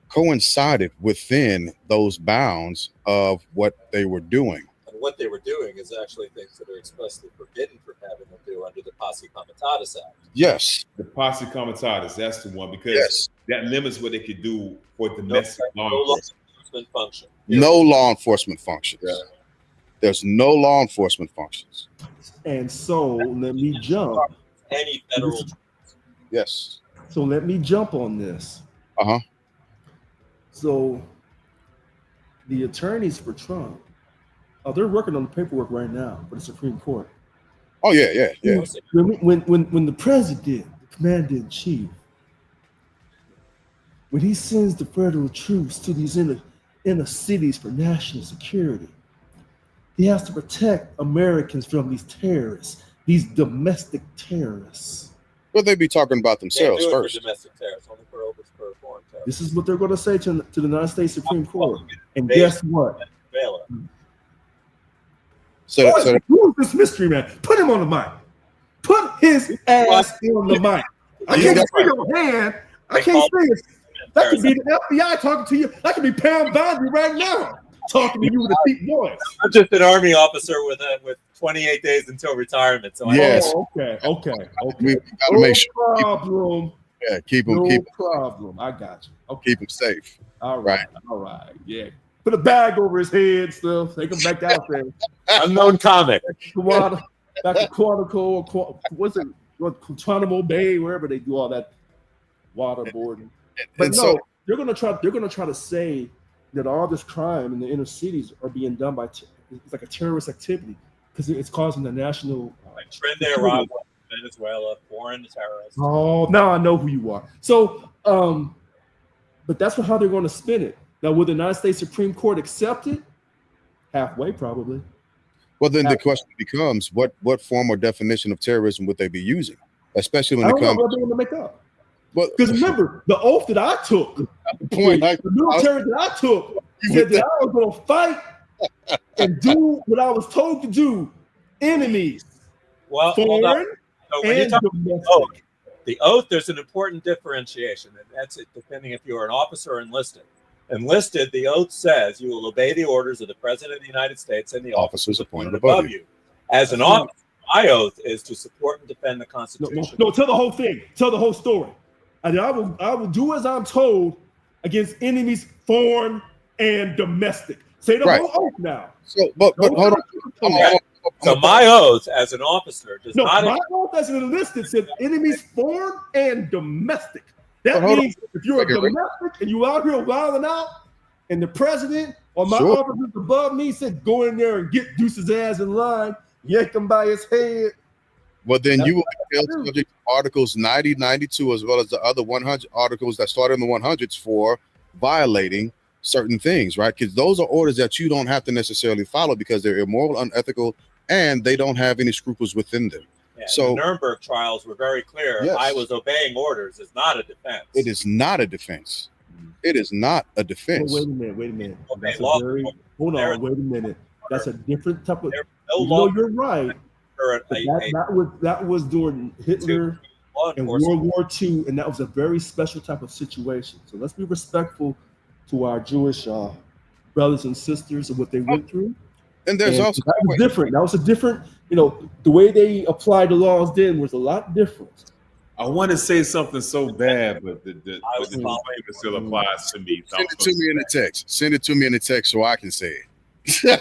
Speaker 1: coincided within those bounds of what they were doing.
Speaker 4: what they were doing is actually things that are expressly forbidden from having them do under the Posse Comitatus Act.
Speaker 1: Yes.
Speaker 3: The Posse Comitatus, that's the one, because
Speaker 1: Yes.
Speaker 3: that limits what they could do for domestic law
Speaker 4: No law
Speaker 3: enforcement.
Speaker 4: enforcement function.
Speaker 1: No law enforcement functions.
Speaker 3: Yeah.
Speaker 1: There's no law enforcement functions.
Speaker 2: And so let me jump.
Speaker 4: Any federal.
Speaker 1: Yes.
Speaker 2: So let me jump on this.
Speaker 1: Uh-huh.
Speaker 2: So the attorneys for Trump, they're working on the paperwork right now for the Supreme Court.
Speaker 1: Oh, yeah.
Speaker 2: When the president, the commander in chief, when he sends the federal troops to these inner cities for national security, he has to protect Americans from these terrorists, these domestic terrorists.
Speaker 1: Well, they be talking about themselves
Speaker 4: Can't do it
Speaker 1: first.
Speaker 4: for domestic terrorists, only for foreign terrorists.
Speaker 2: This is what they're going to say to the United States Supreme Court. And guess what? Who is this mystery man? Put him on the mic. Put his ass on the mic. I can't see your hand. I can't see it. That could be the FBI talking to you. That could be Pam Boundary right now talking to you with a deep voice.
Speaker 4: I'm just an Army officer with 28 days until retirement. So
Speaker 1: Yes.
Speaker 2: Okay.
Speaker 1: We gotta make sure.
Speaker 2: Problem.
Speaker 1: Keep them
Speaker 2: problem. I got you. Okay.
Speaker 1: keep them safe.
Speaker 2: All right. Yeah. Put a bag over his head, stuff. Take him back out there.
Speaker 4: unknown comic.
Speaker 2: Back to Quantico, what's it? Guantanamo Bay, wherever they do all that waterboarding. But
Speaker 1: And
Speaker 2: no,
Speaker 1: so-
Speaker 2: they're gonna try to say that all this crime in the inner cities are being done by it's like a terrorist activity because it's causing the national
Speaker 4: Trend there, Rob. Venezuela, foreign terrorists.
Speaker 2: Oh, now I know who you are. So, but that's how they're going to spin it. Now, will the United States Supreme Court accept it? Halfway, probably.
Speaker 1: Well, then the question becomes, what form or definition of terrorism would they be using, especially when
Speaker 2: I
Speaker 1: it
Speaker 2: don't know
Speaker 1: comes?
Speaker 2: what they're going to make up.
Speaker 1: Well,
Speaker 2: Because remember, the oath that I took, the military that I took, said that I was going to fight and do what I was told to do. Enemies,
Speaker 4: Well, hold on.
Speaker 2: foreign
Speaker 4: So when you
Speaker 2: and
Speaker 4: talk
Speaker 2: domestic.
Speaker 4: the oath, there's an important differentiation, and that's it, depending if you're an officer or enlisted. Enlisted, the oath says you will obey the orders of the President of the United States and the
Speaker 1: Officers
Speaker 4: officers
Speaker 1: appointed
Speaker 4: above
Speaker 1: above
Speaker 4: you. As an officer, my oath is to support and defend the Constitution.
Speaker 2: No, tell the whole thing. Tell the whole story. And I will do as I'm told against enemies, foreign and domestic. Say the
Speaker 1: Right.
Speaker 2: whole oath now.
Speaker 1: So, but hold on.
Speaker 4: So my oath as an officer does
Speaker 2: No,
Speaker 4: not.
Speaker 2: my oath as an enlisted said enemies, foreign and domestic. That
Speaker 1: But hold
Speaker 2: means if you're a
Speaker 1: Second, Rick.
Speaker 2: domestic and you out here wilding out, and the president or my
Speaker 1: Sure.
Speaker 2: officers above me said go in there and get Deuce's ass in line, yank him by his head.
Speaker 1: Well, then
Speaker 2: That's
Speaker 1: you will be held subject to Articles 90, 92, as well as the other 100 articles that start in the 100s for violating certain things, right? Because those are orders that you don't have to necessarily follow because they're immoral, unethical, and they don't have any scruples within them.
Speaker 4: Yeah,
Speaker 1: So-
Speaker 4: the Nuremberg trials were very clear.
Speaker 1: Yes.
Speaker 4: I was obeying orders. It's not a defense.
Speaker 1: It is not a defense. It is not a defense.
Speaker 2: Wait a minute.
Speaker 4: Okay,
Speaker 2: That's a
Speaker 4: law-
Speaker 2: very, hold on, wait a minute. That's a different type of.
Speaker 4: There's no
Speaker 2: You
Speaker 4: law
Speaker 2: know, you're right.
Speaker 4: for
Speaker 2: But
Speaker 4: a
Speaker 2: that was during Hitler
Speaker 4: law
Speaker 2: in
Speaker 4: enforcement.
Speaker 2: World War II, and that was a very special type of situation. So let's be respectful to our Jewish brothers and sisters of what they went through.
Speaker 1: And there's
Speaker 2: And
Speaker 1: also
Speaker 2: that was different. That was a different, the way they applied the laws then was a lot different.
Speaker 3: I want to say something so bad, but the
Speaker 4: was
Speaker 3: disclaimer still applies to me. So
Speaker 1: send it to me in the text. Send it to me in the text so I can say it.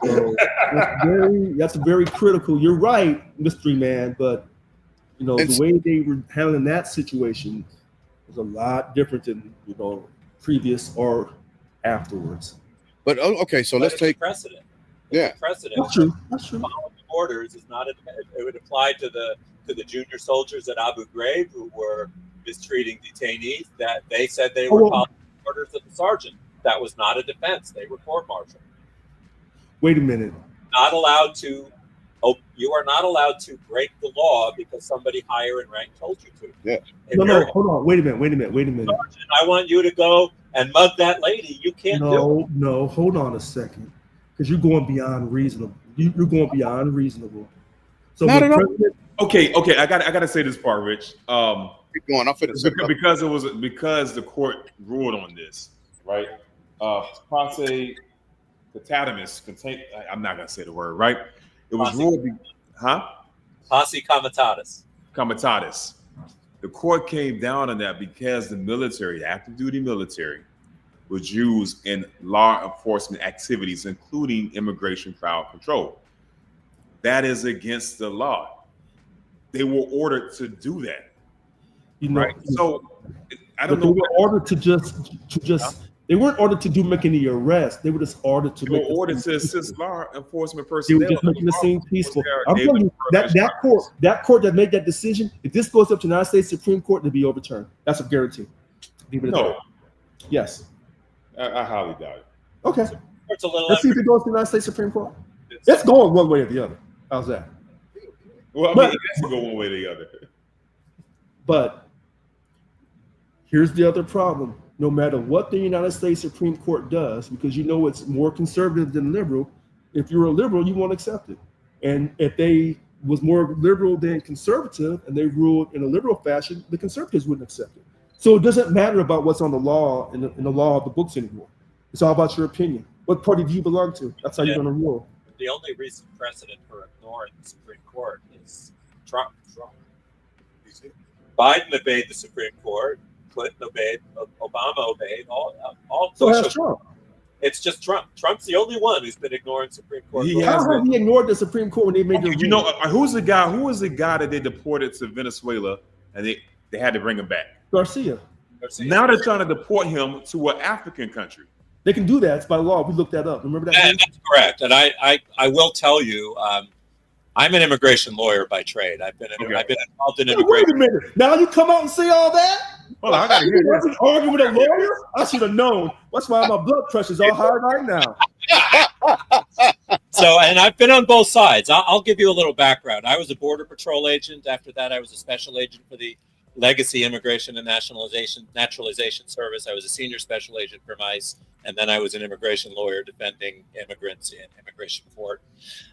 Speaker 2: So that's very critical. You're right, mystery man, but the way they were handling that situation was a lot different than previous or afterwards.
Speaker 1: But okay, so
Speaker 4: But
Speaker 1: let's
Speaker 4: it's a
Speaker 1: take
Speaker 4: precedent.
Speaker 1: Yeah.
Speaker 4: It's a precedent.
Speaker 2: That's true.
Speaker 4: Following orders is not. It would apply to the junior soldiers at Abu Ghraib who were mistreating detainees. That they said they were following orders of the sergeant. That was not a defense. They were court-martialed.
Speaker 2: Wait a minute.
Speaker 4: Not allowed to. You are not allowed to break the law because somebody higher in rank told you to.
Speaker 1: Yeah.
Speaker 4: If
Speaker 2: No,
Speaker 4: you're
Speaker 2: hold on. Wait a minute.
Speaker 4: sergeant, I want you to go and mug that lady. You can't do it.
Speaker 2: No, hold on a second. Because you're going beyond reasonable. You're going beyond reasonable. So
Speaker 1: Not
Speaker 2: when
Speaker 1: at all.
Speaker 2: President-
Speaker 3: Okay. I got to say this part, Rich.
Speaker 1: keep going. I'm finna set it up.
Speaker 3: Because the court ruled on this, right? Passe Catadamus contain. I'm not gonna say the word right. It was ruled,
Speaker 4: Posse comitatus.
Speaker 3: Comitatus. The court came down on that because the military, active duty military, was used in law enforcement activities, including immigration crowd control. That is against the law. They were ordered to do that.
Speaker 2: You know,
Speaker 3: Right. So I don't
Speaker 2: but
Speaker 3: know.
Speaker 2: they were ordered to just. They weren't ordered to make any arrests. They were just ordered to.
Speaker 3: They were ordered to assist law enforcement
Speaker 2: They
Speaker 3: personnel.
Speaker 2: were just making the scene peaceful. I'm
Speaker 3: David
Speaker 2: telling you, that court that made that decision, if this goes up to the United States Supreme Court, it'll be overturned. That's a guarantee.
Speaker 3: No.
Speaker 2: Yes.
Speaker 3: I highly doubt it.
Speaker 2: Okay.
Speaker 4: It's a little.
Speaker 2: Let's see if it goes to the United States Supreme Court. It's going one way or the other. How's that?
Speaker 3: Well, I mean, it has to go one way or the other.
Speaker 2: But here's the other problem. No matter what the United States Supreme Court does, because you know it's more conservative than liberal, if you're a liberal, you won't accept it. And if they was more liberal than conservative and they ruled in a liberal fashion, the conservatives wouldn't accept it. So it doesn't matter about what's on the law in the law of the books anymore. It's all about your opinion. What party do you belong to? That's how you're going to rule.
Speaker 4: The only recent precedent for ignoring the Supreme Court is Trump. Biden obeyed the Supreme Court. Clinton obeyed. Obama obeyed. All.
Speaker 2: So has Trump.
Speaker 4: It's just Trump. Trump's the only one who's been ignoring Supreme Court.
Speaker 2: How have he ignored the Supreme Court when they made the
Speaker 3: You know, who was the guy that they deported to Venezuela and they had to bring him back?
Speaker 2: Garcia.
Speaker 3: Now they're trying to deport him to an African country.
Speaker 2: They can do that. It's by law. We looked that up. Remember that?
Speaker 4: That's correct. And I will tell you, I'm an immigration lawyer by trade. I've been involved in immigration.
Speaker 2: Wait a minute. Now you come out and say all that?
Speaker 3: Well, I gotta hear
Speaker 2: this. Argue with a lawyer? I should have known. That's why my blood pressure's all high right now.
Speaker 4: So, and I've been on both sides. I'll give you a little background. I was a Border Patrol agent. After that, I was a special agent for the Legacy Immigration and Naturalization Service. I was a senior special agent for ICE, and then I was an immigration lawyer defending immigrants in immigration court.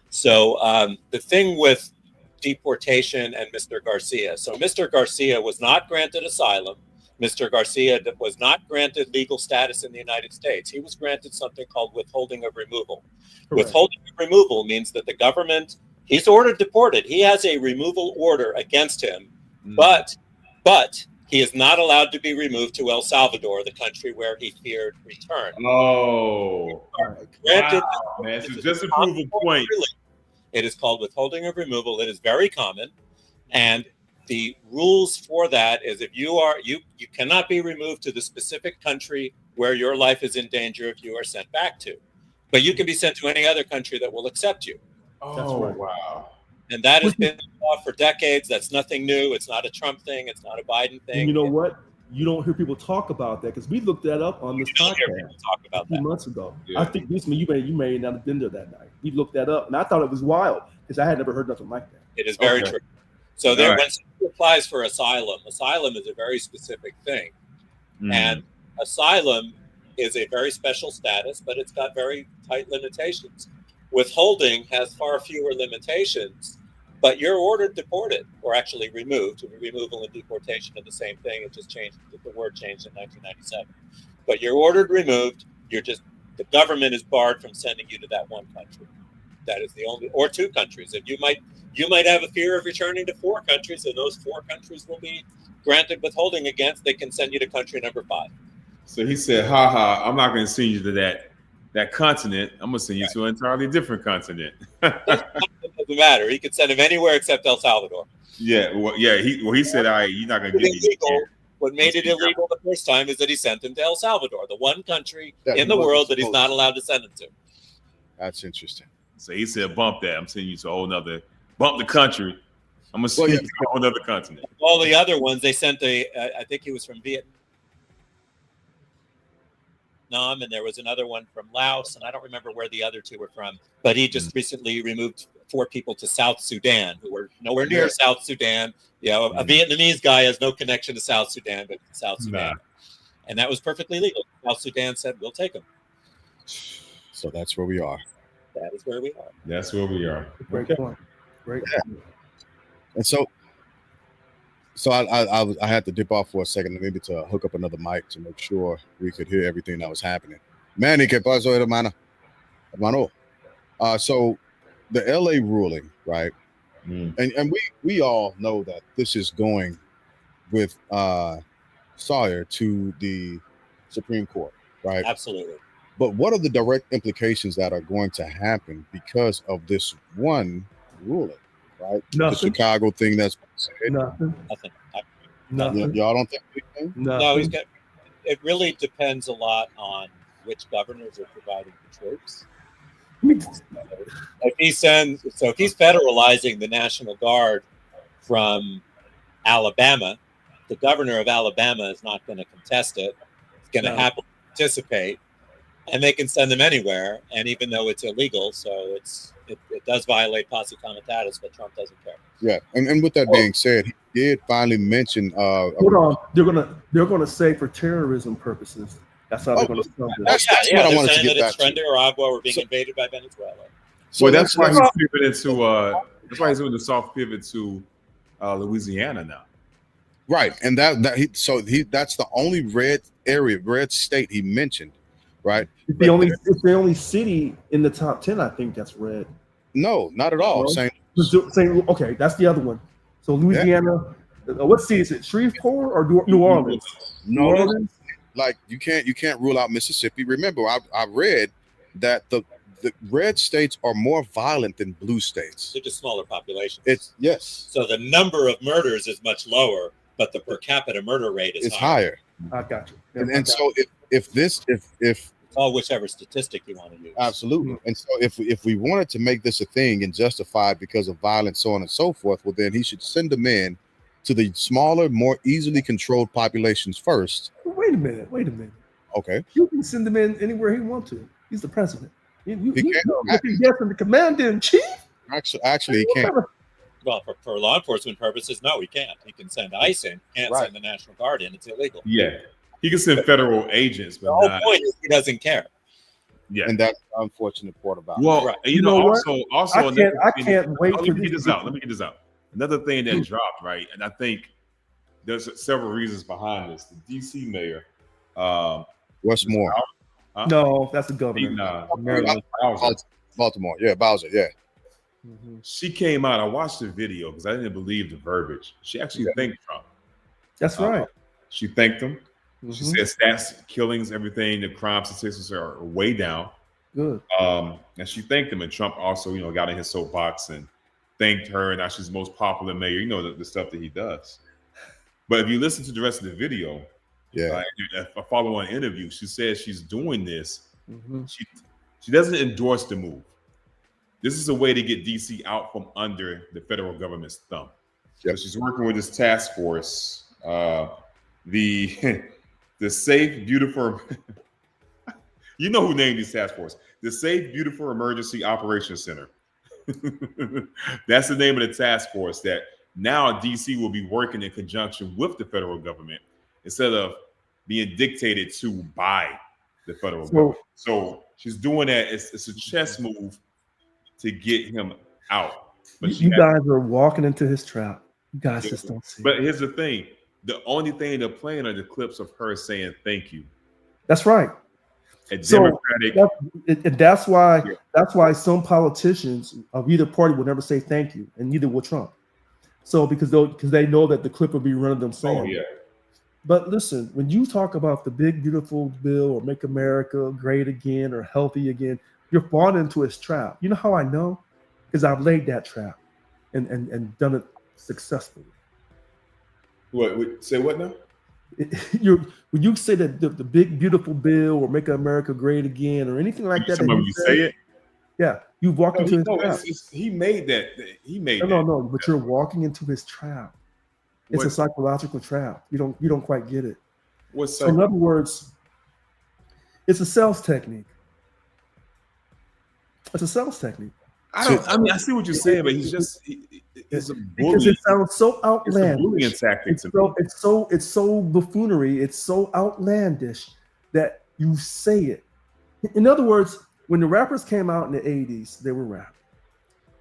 Speaker 4: So the thing with deportation and Mr. Garcia. So Mr. Garcia was not granted asylum. Mr. Garcia was not granted legal status in the United States. He was granted something called withholding of removal. Correct. Withholding of removal means that the government, he's ordered deported. He has a removal order against him, but he is not allowed to be removed to El Salvador, the country where he feared return.
Speaker 3: Oh,
Speaker 4: granted,
Speaker 3: wow, man. So just to prove a point.
Speaker 4: It is called withholding of removal. It is very common. And the rules for that is if you cannot be removed to the specific country where your life is in danger if you are sent back to. But you can be sent to any other country that will accept you.
Speaker 3: Oh, that's right. Wow.
Speaker 4: And that has been the law for decades. That's nothing new. It's not a Trump thing. It's not a Biden thing.
Speaker 2: And you know what? You don't hear people talk about that because we looked that up on this podcast
Speaker 4: talk about
Speaker 2: a few months ago.
Speaker 3: Yeah.
Speaker 2: I think you may not have been there that night. We looked that up, and I thought it was wild because I had never heard nothing like that.
Speaker 4: It is very true. So when someone applies for asylum is a very specific thing. And asylum is a very special status, but it's got very tight limitations. Withholding has far fewer limitations, but you're ordered deported or actually removed. Removal and deportation are the same thing. It just changed. The word changed in 1997. But you're ordered removed. The government is barred from sending you to that one country. That is the only, or two countries. If you might have a fear of returning to 4 countries, and those 4 countries will be granted withholding against. They can send you to country number 5.
Speaker 3: So he said, I'm not going to send you to that continent. I'm going to send you to an entirely different continent.
Speaker 4: It doesn't matter. He could send him anywhere except El Salvador.
Speaker 3: Yeah. He said, all right, you're not going to give me here.
Speaker 4: What made it illegal the first time is that he sent him to El Salvador, the one country in the world that he's not allowed to send him to.
Speaker 1: That's interesting.
Speaker 3: So he said, bump that. I'm sending you to a whole nother, bump the country. I'm going to send you to a whole other continent.
Speaker 4: All the other ones, they sent I think he was from Vietnam, and there was another one from Laos, and I don't remember where the other 2 were from. But he just recently removed 4 people to South Sudan who were nowhere near South Sudan. A Vietnamese guy has no connection to South Sudan, but South Sudan. And that was perfectly legal. South Sudan said, we'll take him.
Speaker 1: So that's where we are.
Speaker 4: That is where we are.
Speaker 3: That's where we are.
Speaker 2: Great point. Great.
Speaker 1: Yeah. And so I had to dip off for a second, maybe to hook up another mic to make sure we could hear everything that was happening. Manny, ¿qué pasó, hermano? Mano. So the LA ruling, right? And we all know that this is going with Sawyer to the Supreme Court, right?
Speaker 4: Absolutely.
Speaker 1: But what are the direct implications that are going to happen because of this one ruling, right? The
Speaker 2: Nothing.
Speaker 1: Chicago thing that's been said.
Speaker 2: Nothing.
Speaker 4: Nothing.
Speaker 2: Nothing.
Speaker 1: Y'all don't think anything?
Speaker 2: Nothing.
Speaker 4: No, he's got. It really depends a lot on which governors are providing the troops. If he's federalizing the National Guard from Alabama, the governor of Alabama is not going to contest it. He's going to happily participate, and they can send them anywhere. And even though it's illegal, so it does violate posse comitatus, but Trump doesn't care.
Speaker 1: Yeah, and with that being said, he did finally mention.
Speaker 2: Hold on, they're gonna say for terrorism purposes. That's how they're gonna sell this.
Speaker 1: That's what I wanted to get back to.
Speaker 4: Trinidad or Agua were being invaded by Venezuela.
Speaker 3: So well, that's why he's pivoted to. That's why he's doing the soft pivot to Louisiana now.
Speaker 1: Right, and that's the only red state he mentioned, right?
Speaker 2: It's the only city in the top 10, I think, that's red.
Speaker 1: No, not at all.
Speaker 2: No? Okay, that's the other one. So Louisiana, what city is it? Shreveport or New Orleans?
Speaker 1: New Orleans. Like you can't rule out Mississippi. Remember, I read that the red states are more violent than blue states.
Speaker 4: They're just smaller populations.
Speaker 1: Yes.
Speaker 4: So the number of murders is much lower, but the per capita murder rate is higher.
Speaker 2: I got you.
Speaker 1: Yeah, and so if
Speaker 4: it's all whichever statistic you want to use.
Speaker 1: Absolutely. And so if we wanted to make this a thing and justify it because of violence, so on and so forth, well, then he should send them in to the smaller, more easily controlled populations first.
Speaker 2: Wait a minute.
Speaker 1: Okay.
Speaker 2: You can send them in anywhere he wants to. He's the president. You can guess him the commander in chief.
Speaker 1: Actually, he can't.
Speaker 4: Well, for law enforcement purposes, no, he can't. He can send ICE in, can't send the National Guard in. It's illegal.
Speaker 3: Yeah. He can send federal agents, but
Speaker 4: the whole point is he doesn't care.
Speaker 3: Yeah,
Speaker 1: and that's the unfortunate part about it.
Speaker 3: Well, you know also
Speaker 2: I can't wait.
Speaker 3: Let me get this out. Another thing that dropped, right? And I think there's several reasons behind this. The DC mayor,
Speaker 1: Westmore.
Speaker 2: No, that's the governor.
Speaker 1: Baltimore. Yeah, Bowser. Yeah.
Speaker 3: Mm-hmm. She came out. I watched the video because I didn't believe the verbiage. She actually thanked Trump.
Speaker 2: That's right.
Speaker 3: She thanked him. Mm-hmm. She said stats, killings, everything, the crime statistics are way down.
Speaker 2: Good.
Speaker 3: And she thanked him. And Trump also, got in his soapbox and thanked her. Now she's the most popular mayor. The stuff that he does. But if you listen to the rest of the video, a follow-on interview, she says she's doing this. Mm-hmm. She doesn't endorse the move. This is a way to get DC out from under the federal government's thumb. Yep. So she's working with this task force, the Safe, Beautiful. You know who named this task force? The Safe, Beautiful Emergency Operations Center. That's the name of the task force that now DC will be working in conjunction with the federal government instead of being dictated to by the federal government. So she's doing that. It's a chess move to get him out. But
Speaker 2: you guys are walking into his trap. You guys just don't see.
Speaker 3: But here's the thing. The only thing they're playing are the clips of her saying thank you.
Speaker 2: That's right. That's why some politicians of either party will never say thank you, and neither will Trump. So because they know that the clip will be running them saying.
Speaker 3: Oh, yeah.
Speaker 2: But listen, when you talk about the big beautiful bill or make America great again or healthy again, you're falling into his trap. You know how I know? Because I've laid that trap and done it successfully.
Speaker 3: What? Say what now?
Speaker 2: When you say that the big beautiful bill or make America great again or anything like that,
Speaker 3: you say it.
Speaker 2: Yeah, you walk into his trap.
Speaker 3: He made that.
Speaker 2: No. But you're walking into his trap. It's a psychological trap. You don't quite get it. So in other words, it's a sales technique. It's a sales technique.
Speaker 3: I see what you're saying, but he's a bully.
Speaker 2: Because it sounds so outlandish.
Speaker 3: It's a bullying tactic
Speaker 2: it's so buffoonery. It's so outlandish that you say it. In other words, when the rappers came out in the 80s, they were rapping.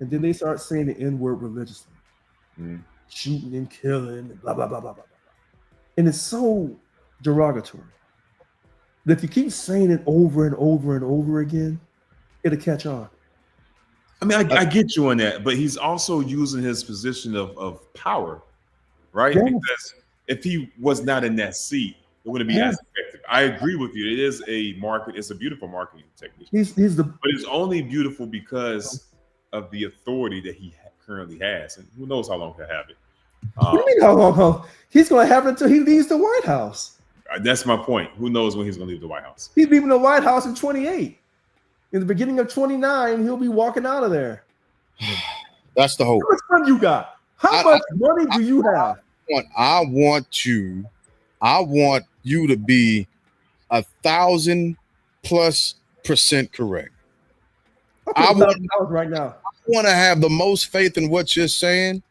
Speaker 2: And then they start saying the N-word religiously. Shooting and killing, and blah, blah, blah, blah, blah, blah. And it's so derogatory that if you keep saying it over and over and over again, it'll catch on.
Speaker 3: I mean, I get you on that, but he's also using his position of power, right?
Speaker 2: Yeah.
Speaker 3: Because if he was not in that seat, it wouldn't be as effective. I agree with you. It is a market. It's a beautiful marketing technique.
Speaker 2: He's the.
Speaker 3: But it's only beautiful because of the authority that he currently has, and who knows how long he'll have it.
Speaker 2: What do you mean how long? He's going to have it until he leaves the White House.
Speaker 3: That's my point. Who knows when he's going to leave the White House?
Speaker 2: He's leaving the White House in 28. In the beginning of 29, he'll be walking out of there.
Speaker 1: That's the hope.
Speaker 2: How much money you got? How much money do you have?
Speaker 1: I want you to be 1,000+% correct.
Speaker 2: I want right now.
Speaker 1: I want to have the most faith in what you're saying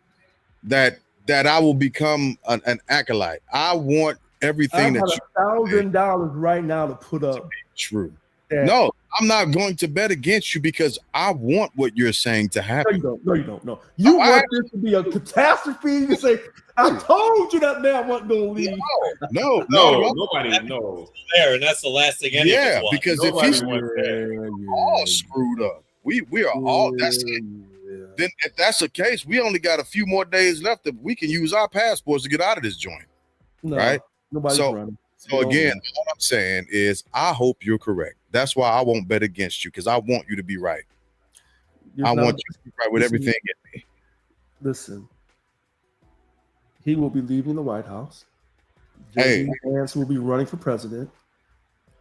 Speaker 1: that I will become an acolyte. I want everything
Speaker 2: I have $1,000 right now to put up.
Speaker 1: To be true. No, I'm not going to bet against you because I want what you're saying to happen.
Speaker 2: No, you don't. No, you want this to be a catastrophe. You say, I told you that man wasn't going to leave.
Speaker 3: No, nobody knows.
Speaker 4: There, and that's the last thing anyone wants.
Speaker 1: Because
Speaker 3: nobody
Speaker 1: if he's all screwed up, we are all. That's it. Then if that's the case, we only got a few more days left that we can use our passports to get out of this joint.
Speaker 2: No,
Speaker 1: right?
Speaker 2: Nobody's running.
Speaker 1: So again, all I'm saying is I hope you're correct. That's why I won't bet against you because I want you to be right. I want you to be right with everything in me.
Speaker 2: Listen, he will be leaving the White House. J.D. Vance will be running for president.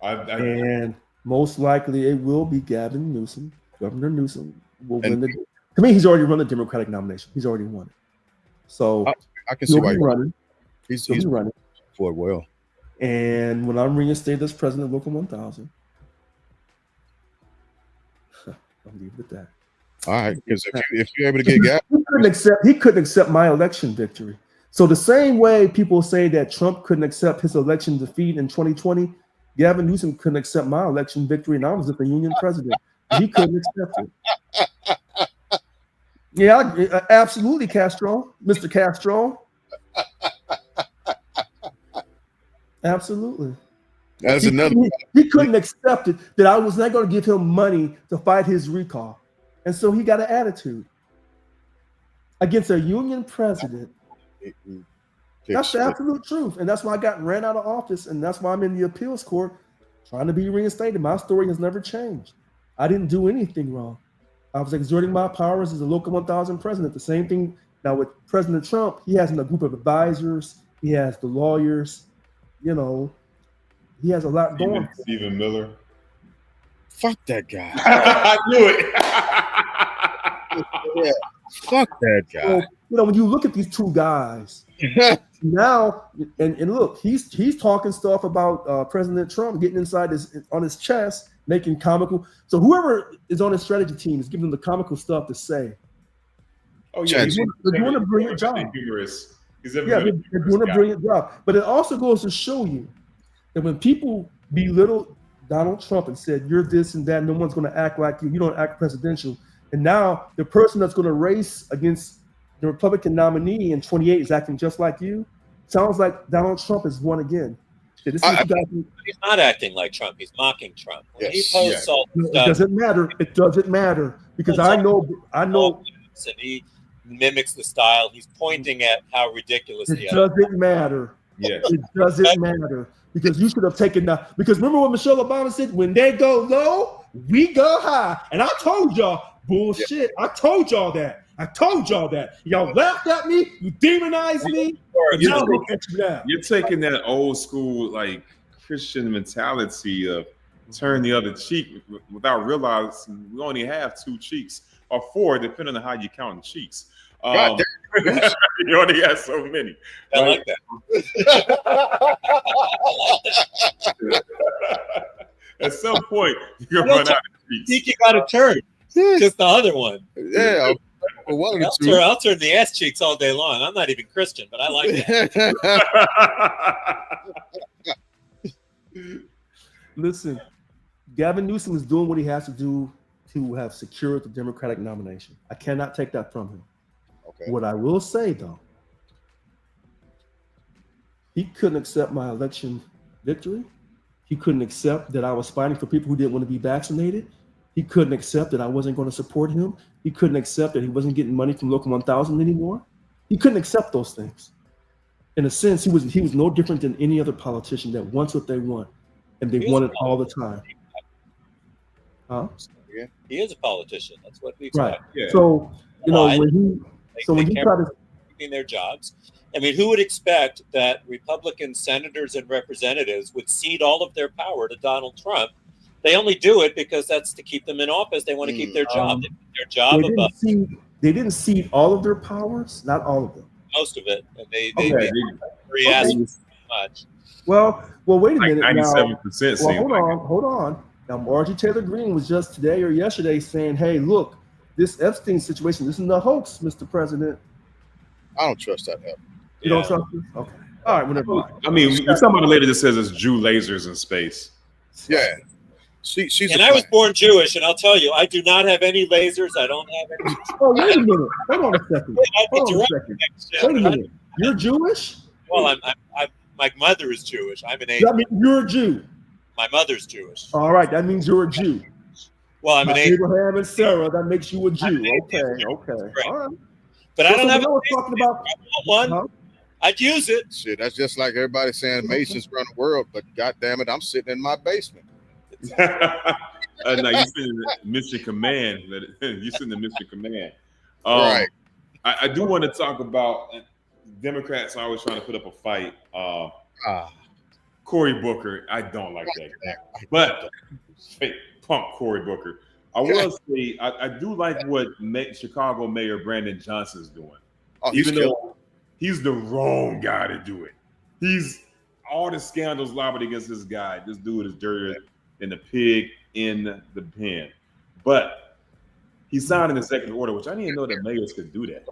Speaker 2: And most likely it will be Gavin Newsom. Governor Newsom will win the. To me, he's already run the Democratic nomination. He's already won it. So
Speaker 1: I can see why
Speaker 2: he's running.
Speaker 1: He's
Speaker 2: running
Speaker 1: for it well.
Speaker 2: And when I'm reinstated as president of Local 1000, I'll leave it at that.
Speaker 1: All right, because if you're able to get Gavin,
Speaker 2: he couldn't accept my election victory. So the same way people say that Trump couldn't accept his election defeat in 2020, Gavin Newsom couldn't accept my election victory, and I was the union president. He couldn't accept it. Yeah, absolutely, Castro, Mr. Castro. Absolutely.
Speaker 1: That's
Speaker 2: he couldn't accept it that I was not going to give him money to fight his recall. And so he got an attitude against a union president. That's the absolute truth. And that's why I got ran out of office. And that's why I'm in the appeals court trying to be reinstated. My story has never changed. I didn't do anything wrong. I was exerting my powers as a Local 1000 president. The same thing now with President Trump. He has a group of advisors. He has the lawyers. You know, he has a lot going.
Speaker 3: Stephen Miller.
Speaker 1: Fuck that guy.
Speaker 3: I knew it.
Speaker 1: Yeah, fuck that guy.
Speaker 2: So, you know, when you look at these two guys now, and look, he's talking stuff about President Trump getting inside on his chest, making comical. So whoever is on his strategy team is giving them the comical stuff to say.
Speaker 3: Oh yeah,
Speaker 2: they're doing a brilliant job. They're doing a brilliant job. But it also goes to show you that when people belittle Donald Trump and said, you're this and that, no one's going to act like you, you don't act presidential. And now the person that's going to race against the Republican nominee in 28 is acting just like you. Sounds like Donald Trump has won again.
Speaker 4: He's not acting like Trump. He's mocking Trump. When he posts all
Speaker 2: it doesn't matter. It doesn't matter because I know.
Speaker 4: And he mimics the style. He's pointing at how ridiculous
Speaker 2: it doesn't matter.
Speaker 3: Yeah,
Speaker 2: it doesn't matter because you should have taken that. Because remember what Michelle Obama said: "When they go low, we go high." And I told y'all, bullshit. I told y'all that. Y'all laughed at me. You demonized me.
Speaker 3: You're taking that old school like Christian mentality of turn the other cheek without realizing we only have two cheeks or four, depending on how you count the cheeks. You only have so many.
Speaker 4: I like that.
Speaker 3: At some point, you're gonna run out of cheeks.
Speaker 4: I think you got to turn. Just the other one.
Speaker 1: Yeah.
Speaker 4: I'll turn the ass cheeks all day long. I'm not even Christian, but I like that.
Speaker 2: Listen, Gavin Newsom is doing what he has to do to have secured the Democratic nomination. I cannot take that from him. Okay. What I will say, though, he couldn't accept my election victory. He couldn't accept that I was fighting for people who didn't want to be vaccinated. He couldn't accept that I wasn't going to support him. He couldn't accept that he wasn't getting money from Local 1000 anymore. He couldn't accept those things. In a sense, he was no different than any other politician that wants what they want, and they want it all the time. Huh?
Speaker 4: He is a politician. That's what we
Speaker 2: Right.
Speaker 4: expect.
Speaker 3: Yeah.
Speaker 2: So when he tried to
Speaker 4: keeping their jobs. I mean, who would expect that Republican senators and representatives would cede all of their power to Donald Trump? They only do it because that's to keep them in office. They want to keep their job. They put their job above
Speaker 2: they didn't cede all of their powers, not all of them.
Speaker 4: most of it. And they much.
Speaker 2: Well, wait a minute.
Speaker 3: 97%.
Speaker 2: Well, hold on. Now, Marjorie Taylor Greene was just today or yesterday saying, "Hey, look, this Epstein situation, this is a hoax, Mr. President."
Speaker 1: I don't trust that.
Speaker 2: You don't trust this? Okay. All right, whatever.
Speaker 3: I mean, somebody later that says it's Jew lasers in space.
Speaker 1: Yeah. She's
Speaker 4: and I was born Jewish, and I'll tell you, I do not have any lasers. I don't have any.
Speaker 2: Oh, wait a minute. Hold on a second. Wait a minute. You're Jewish?
Speaker 4: Well, my mother is Jewish. I'm an Asian.
Speaker 2: That means you're a Jew.
Speaker 4: My mother's Jewish.
Speaker 2: All right, that means you're a Jew.
Speaker 4: Well, I'm an Asian.
Speaker 2: Abraham and Sarah, that makes you a Jew. Okay.
Speaker 4: Right.
Speaker 2: All right.
Speaker 4: But I don't have
Speaker 2: talking about
Speaker 4: one. Huh? I'd use it.
Speaker 1: Shit, that's just like everybody saying Masons run the world, but goddamn it, I'm sitting in my basement.
Speaker 3: No, you sitting in the Mission Command. You sitting in Mission Command.
Speaker 1: Right.
Speaker 3: I do want to talk about Democrats are always trying to put up a fight. Cory Booker, I don't like that guy. But punk Cory Booker. I will say I do like what Chicago Mayor Brandon Johnson is doing. Even though he's the wrong guy to do it. He's all the scandals lobbied against this guy. This dude is dirtier than the pig in the pen. But he signed an executive order, which I didn't know that mayors could do that.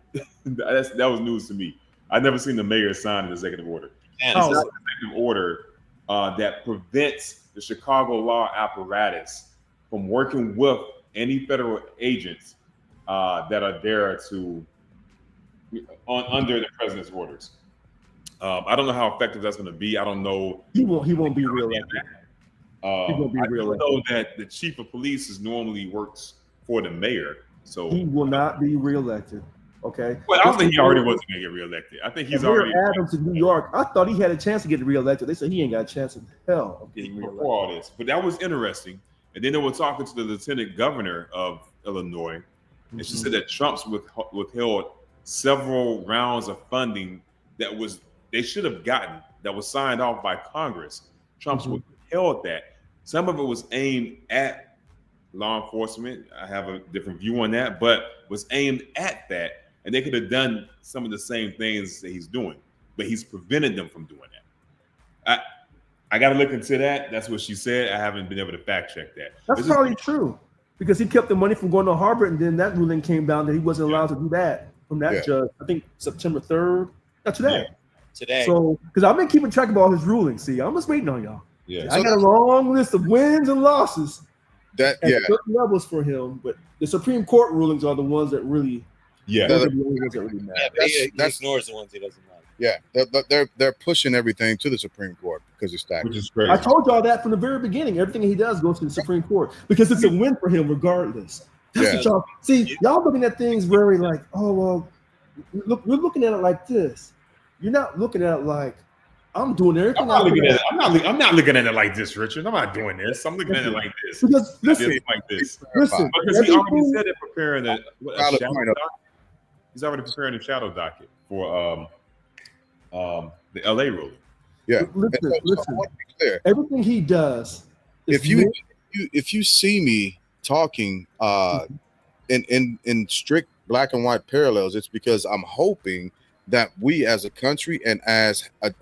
Speaker 3: That was news to me. I've never seen the mayor sign an executive order. It's not an executive order that prevents the Chicago law apparatus from working with any federal agents that are there to under the president's orders. I don't know how effective that's going to be. I don't know.
Speaker 2: He won't be reelected.
Speaker 3: I know that the chief of police normally works for the mayor, so
Speaker 2: he will not be reelected. Okay.
Speaker 3: Well, I don't think he already wasn't going to get reelected. I think he's already.
Speaker 2: Adams in New York. I thought he had a chance to get reelected. They said he ain't got a chance in hell of getting reelected.
Speaker 3: Before all this, but that was interesting. And then they were talking to the lieutenant governor of Illinois, and she said that Trump's withheld several rounds of funding that they should have gotten, that was signed off by Congress. Trump's withheld that. Some of it was aimed at law enforcement. I have a different view on that, but was aimed at that. And they could have done some of the same things that he's doing, but he's prevented them from doing that. I got to look into that. That's what she said. I haven't been able to fact check that.
Speaker 2: That's probably true, because he kept the money from going to Harvard, and then that ruling came down that he wasn't allowed to do that from that judge. I think September 3rd. Not today.
Speaker 4: Today.
Speaker 2: So, because I've been keeping track of all his rulings. See, I'm just waiting on y'all.
Speaker 3: Yeah.
Speaker 2: I got a long list of wins and losses
Speaker 1: at
Speaker 2: certain levels for him, but the Supreme Court rulings are the ones that really.
Speaker 3: Yeah,
Speaker 2: those are the only ones that really matter.
Speaker 4: He ignores the ones he doesn't like.
Speaker 1: Yeah, they're pushing everything to the Supreme Court because it's stacked.
Speaker 3: Which is crazy.
Speaker 2: I told y'all that from the very beginning. Everything he does goes to the Supreme Court because it's a win for him regardless. That's what y'all see. Y'all looking at things very like, oh well, look, you're looking at it like this. You're not looking at it like I'm doing everything.
Speaker 3: I'm not looking at it like this, Richard. I'm not doing this. I'm looking at it like this.
Speaker 2: Because listen,
Speaker 3: because
Speaker 2: he
Speaker 3: already said it preparing a shadow docket. He's already preparing a shadow docket for the LA ruling.
Speaker 1: Yeah.
Speaker 2: Listen. Everything he does.
Speaker 1: If you see me talking in strict black and white parallels, it's because I'm hoping that we as a country and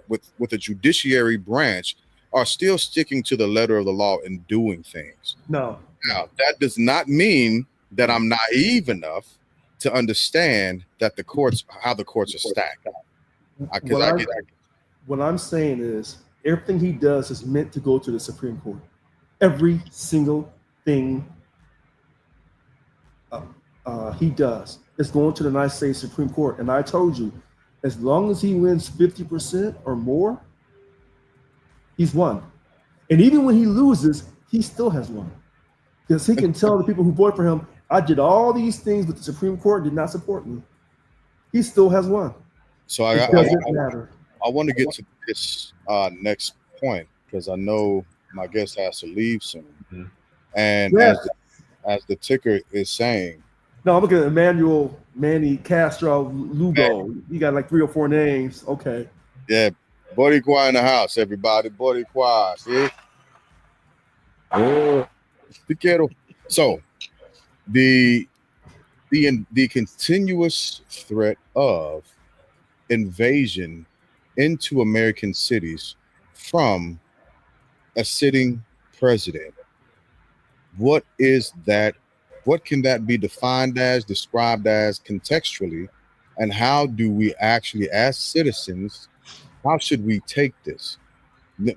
Speaker 1: with a judiciary branch are still sticking to the letter of the law and doing things.
Speaker 2: No.
Speaker 1: Now, that does not mean that I'm naive enough to understand that how the courts are stacked.
Speaker 2: What I'm saying is everything he does is meant to go to the Supreme Court. Every single thing he does is going to the United States Supreme Court. And I told you, as long as he wins 50% or more, he's won. And even when he loses, he still has won. Because he can tell the people who voted for him, I did all these things, but the Supreme Court did not support me. He still has won.
Speaker 1: So
Speaker 2: It doesn't matter.
Speaker 1: I want to get to this next point because I know my guest has to leave soon.
Speaker 3: Mhm.
Speaker 1: And
Speaker 2: Yes.
Speaker 1: as the ticker is saying,
Speaker 2: No, I'm looking at Emmanuel Manny Castro Lugo. He got like 3 or 4 names. Okay.
Speaker 1: yeah, Boricua in the house, everybody. Boricua, see? Oh, te quiero. So the continuous threat of invasion into American cities from a sitting president. What is that? What can that be defined as, described as contextually? And how do we actually, as citizens, how should we take this?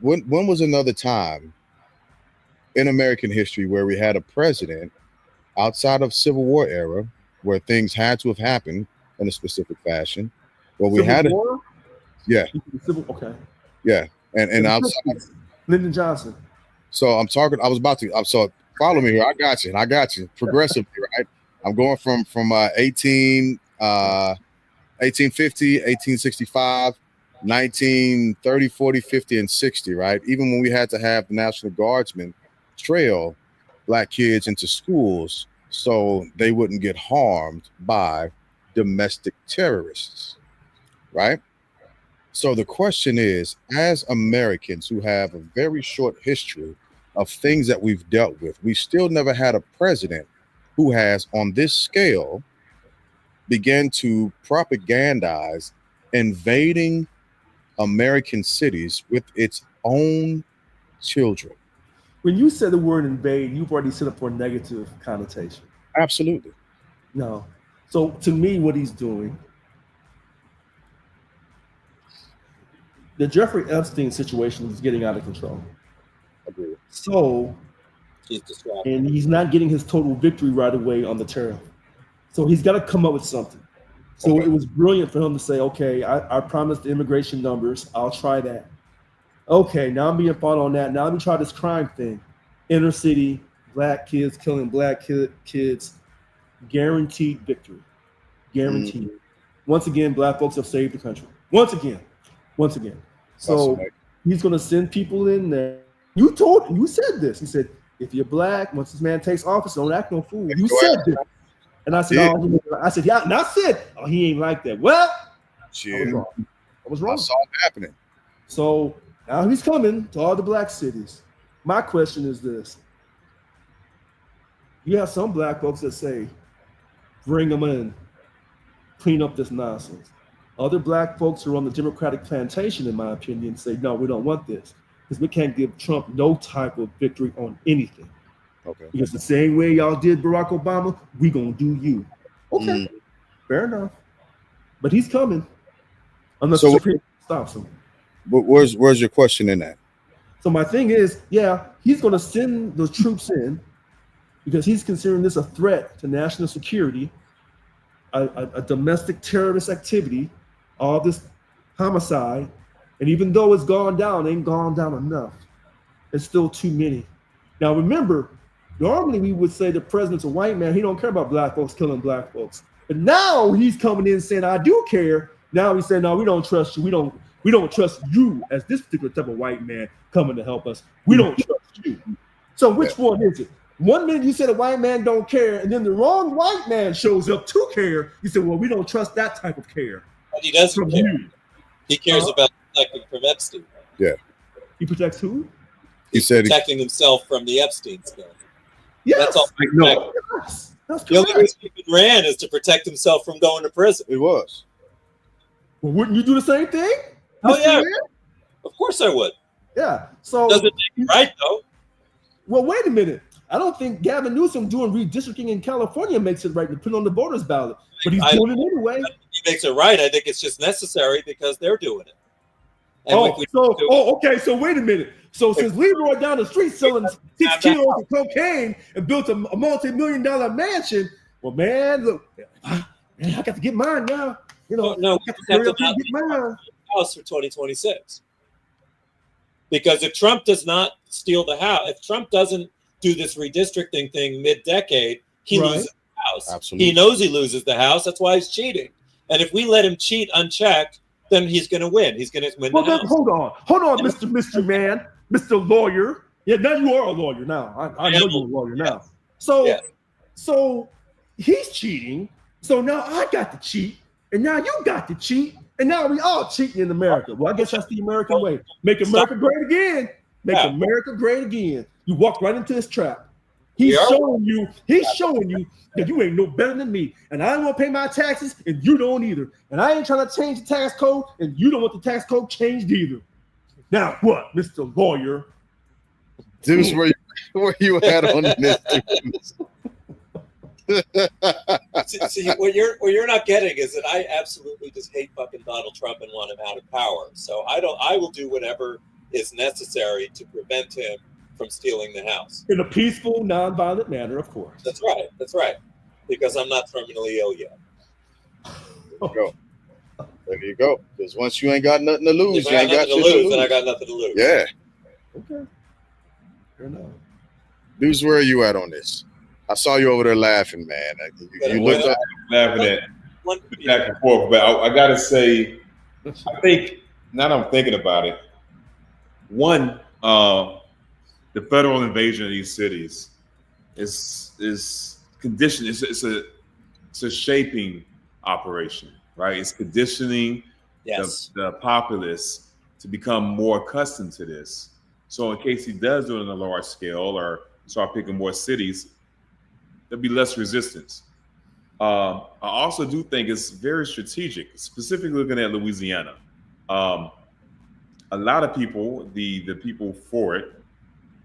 Speaker 1: When was another time in American history where we had a president outside of Civil War era where things had to have happened in a specific fashion? Well, we had
Speaker 2: War?
Speaker 1: Yeah.
Speaker 2: Okay.
Speaker 1: Yeah. And outside,
Speaker 2: Lyndon Johnson.
Speaker 1: so I'm talking, I was about to, so follow me here. I got you. Progressively, right? I'm going from 1850, 1865, 1930, 40, 50, and 60, right? Even when we had to have the National Guardsmen trail black kids into schools so they wouldn't get harmed by domestic terrorists, right? So the question is, as Americans who have a very short history of things that we've dealt with, we still never had a president who has, on this scale, began to propagandize invading American cities with its own children.
Speaker 2: When you said the word invade, you've already set up for a negative connotation.
Speaker 1: Absolutely.
Speaker 2: No. So to me, what he's doing, the Jeffrey Epstein situation is getting out of control.
Speaker 1: Agreed.
Speaker 2: So, and he's not getting his total victory right away on the tariff. So he's got to come up with something. So It was brilliant for him to say, okay, I promised the immigration numbers. I'll try that. Okay, now I'm being fought on that. Now let me try this crime thing. Inner city, black kids killing black kids. Guaranteed victory. Guaranteed. Once again, black folks have saved the country. Once again. So he's going to send people in there. You said this. He said, if you're black, once this man takes office, don't act no fool. You said this. And I said, yeah. And I said, oh, he ain't like that. Well, I was wrong.
Speaker 1: I saw it happening.
Speaker 2: So now he's coming to all the black cities. My question is this. You have some black folks that say, bring them in, clean up this nonsense. Other black folks who are on the Democratic plantation, in my opinion, say, no, we don't want this because we can't give Trump no type of victory on anything.
Speaker 1: Okay.
Speaker 2: Because the same way y'all did Barack Obama, we gonna do you. Okay, fair enough. But he's coming unless the Supreme Court stops him.
Speaker 1: But where's your question in that?
Speaker 2: So my thing is, yeah, he's gonna send the troops in because he's considering this a threat to national security, a domestic terrorist activity, all this homicide, and even though it's gone down, it ain't gone down enough. It's still too many. Now remember, normally we would say the president's a white man. He don't care about black folks killing black folks. But now he's coming in saying, I do care. Now he's saying, no, we don't trust you. We don't trust you as this particular type of white man coming to help us. We don't trust you. So which one is it? One minute you said a white man don't care, and then the wrong white man shows up to care. You said, well, we don't trust that type of care.
Speaker 4: But he doesn't care. He cares about protecting from Epstein.
Speaker 1: Yeah.
Speaker 2: He protects who?
Speaker 1: He said
Speaker 4: protecting himself from the Epstein scandal.
Speaker 2: Yes.
Speaker 4: That's all.
Speaker 2: No. That's
Speaker 4: the only reason he ran is to protect himself from going to prison.
Speaker 1: It was.
Speaker 2: Well, wouldn't you do the same thing?
Speaker 4: Oh, yeah. Of course I would.
Speaker 2: Yeah. So
Speaker 4: doesn't make it right, though.
Speaker 2: Well, wait a minute. I don't think Gavin Newsom doing redistricting in California makes it right to put it on the voters ballot, but he's doing it anyway.
Speaker 4: He makes it right. I think it's just necessary because they're doing it. And
Speaker 2: okay. So wait a minute. So since Leroy down the street selling 6 kilos of cocaine and built a multi-million-dollar mansion, well, man, look, man, I got to get mine now. You know,
Speaker 4: no,
Speaker 2: I got to get mine.
Speaker 4: House for 2026. Because if Trump does not steal the House, if Trump doesn't do this redistricting thing mid-decade, he
Speaker 2: Right.
Speaker 4: loses the House.
Speaker 1: Absolutely.
Speaker 4: He knows he loses the House. That's why he's cheating. And if we let him cheat unchecked, then he's going to win. He's going to win
Speaker 2: Well,
Speaker 4: the
Speaker 2: then,
Speaker 4: House.
Speaker 2: hold on, Mr. Man, Mr. Lawyer. Yeah, now you are a lawyer now. I know you're a lawyer now. So,
Speaker 4: Yeah.
Speaker 2: so he's cheating. So now I got to cheat, and now you got to cheat, and now we all cheating in America. Well, I guess that's the American way. Make America great again. Make
Speaker 4: Yeah.
Speaker 2: America great again. You walk right into his trap. He's
Speaker 4: Yeah.
Speaker 2: showing you that you ain't no better than me. And I don't want to pay my taxes, and you don't either. And I ain't trying to change the tax code, and you don't want the tax code changed either. Now what, Mr. Lawyer?
Speaker 1: Deuce, where you at on this?
Speaker 4: See, what you're not getting is that I absolutely just hate fucking Donald Trump and want him out of power. So I will do whatever is necessary to prevent him from stealing the House.
Speaker 2: In a peaceful, nonviolent manner, of course.
Speaker 4: That's right. Because I'm not terminally ill yet.
Speaker 1: There you go. Because once you ain't got nothing to lose,
Speaker 4: If
Speaker 1: you
Speaker 4: I
Speaker 1: ain't
Speaker 4: got
Speaker 1: got
Speaker 4: nothing
Speaker 1: shit
Speaker 4: to
Speaker 1: to
Speaker 4: lose, then I
Speaker 1: lose.
Speaker 4: got nothing to lose.
Speaker 1: Yeah.
Speaker 2: Okay. Fair enough.
Speaker 1: Deuce, where are you at on this? I saw you over there laughing, man. You looked up.
Speaker 3: Laughing at
Speaker 4: One,
Speaker 3: back and forth, but I gotta say, I think now that I'm thinking about it, one, the federal invasion of these cities is conditioned. It's a shaping operation, right? It's conditioning
Speaker 4: yes.
Speaker 3: the populace to become more accustomed to this. So in case he does do it on a large scale or start picking more cities, there'll be less resistance. I also do think it's very strategic, specifically looking at Louisiana. A lot of people, the people for it,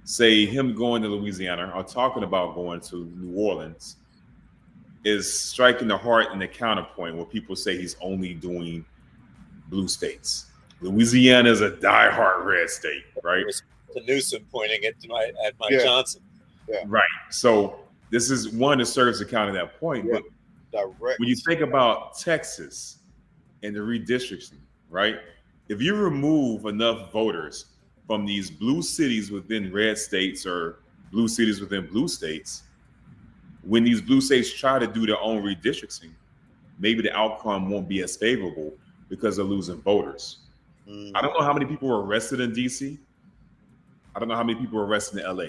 Speaker 3: say him going to Louisiana or talking about going to New Orleans is striking the heart and the counterpoint where people say he's only doing blue states. Louisiana is a diehard red state, right?
Speaker 4: The Newsom pointing it at Mike
Speaker 1: Yeah.
Speaker 4: Johnson.
Speaker 3: Right. So this is one that serves to counter that point.
Speaker 1: Yeah.
Speaker 3: But
Speaker 1: Direct.
Speaker 3: when you think about Texas and the redistricting, right? If you remove enough voters from these blue cities within red states or blue cities within blue states, when these blue states try to do their own redistricting, maybe the outcome won't be as favorable because they're losing voters. I don't know how many people were arrested in DC. I don't know how many people were arrested in LA.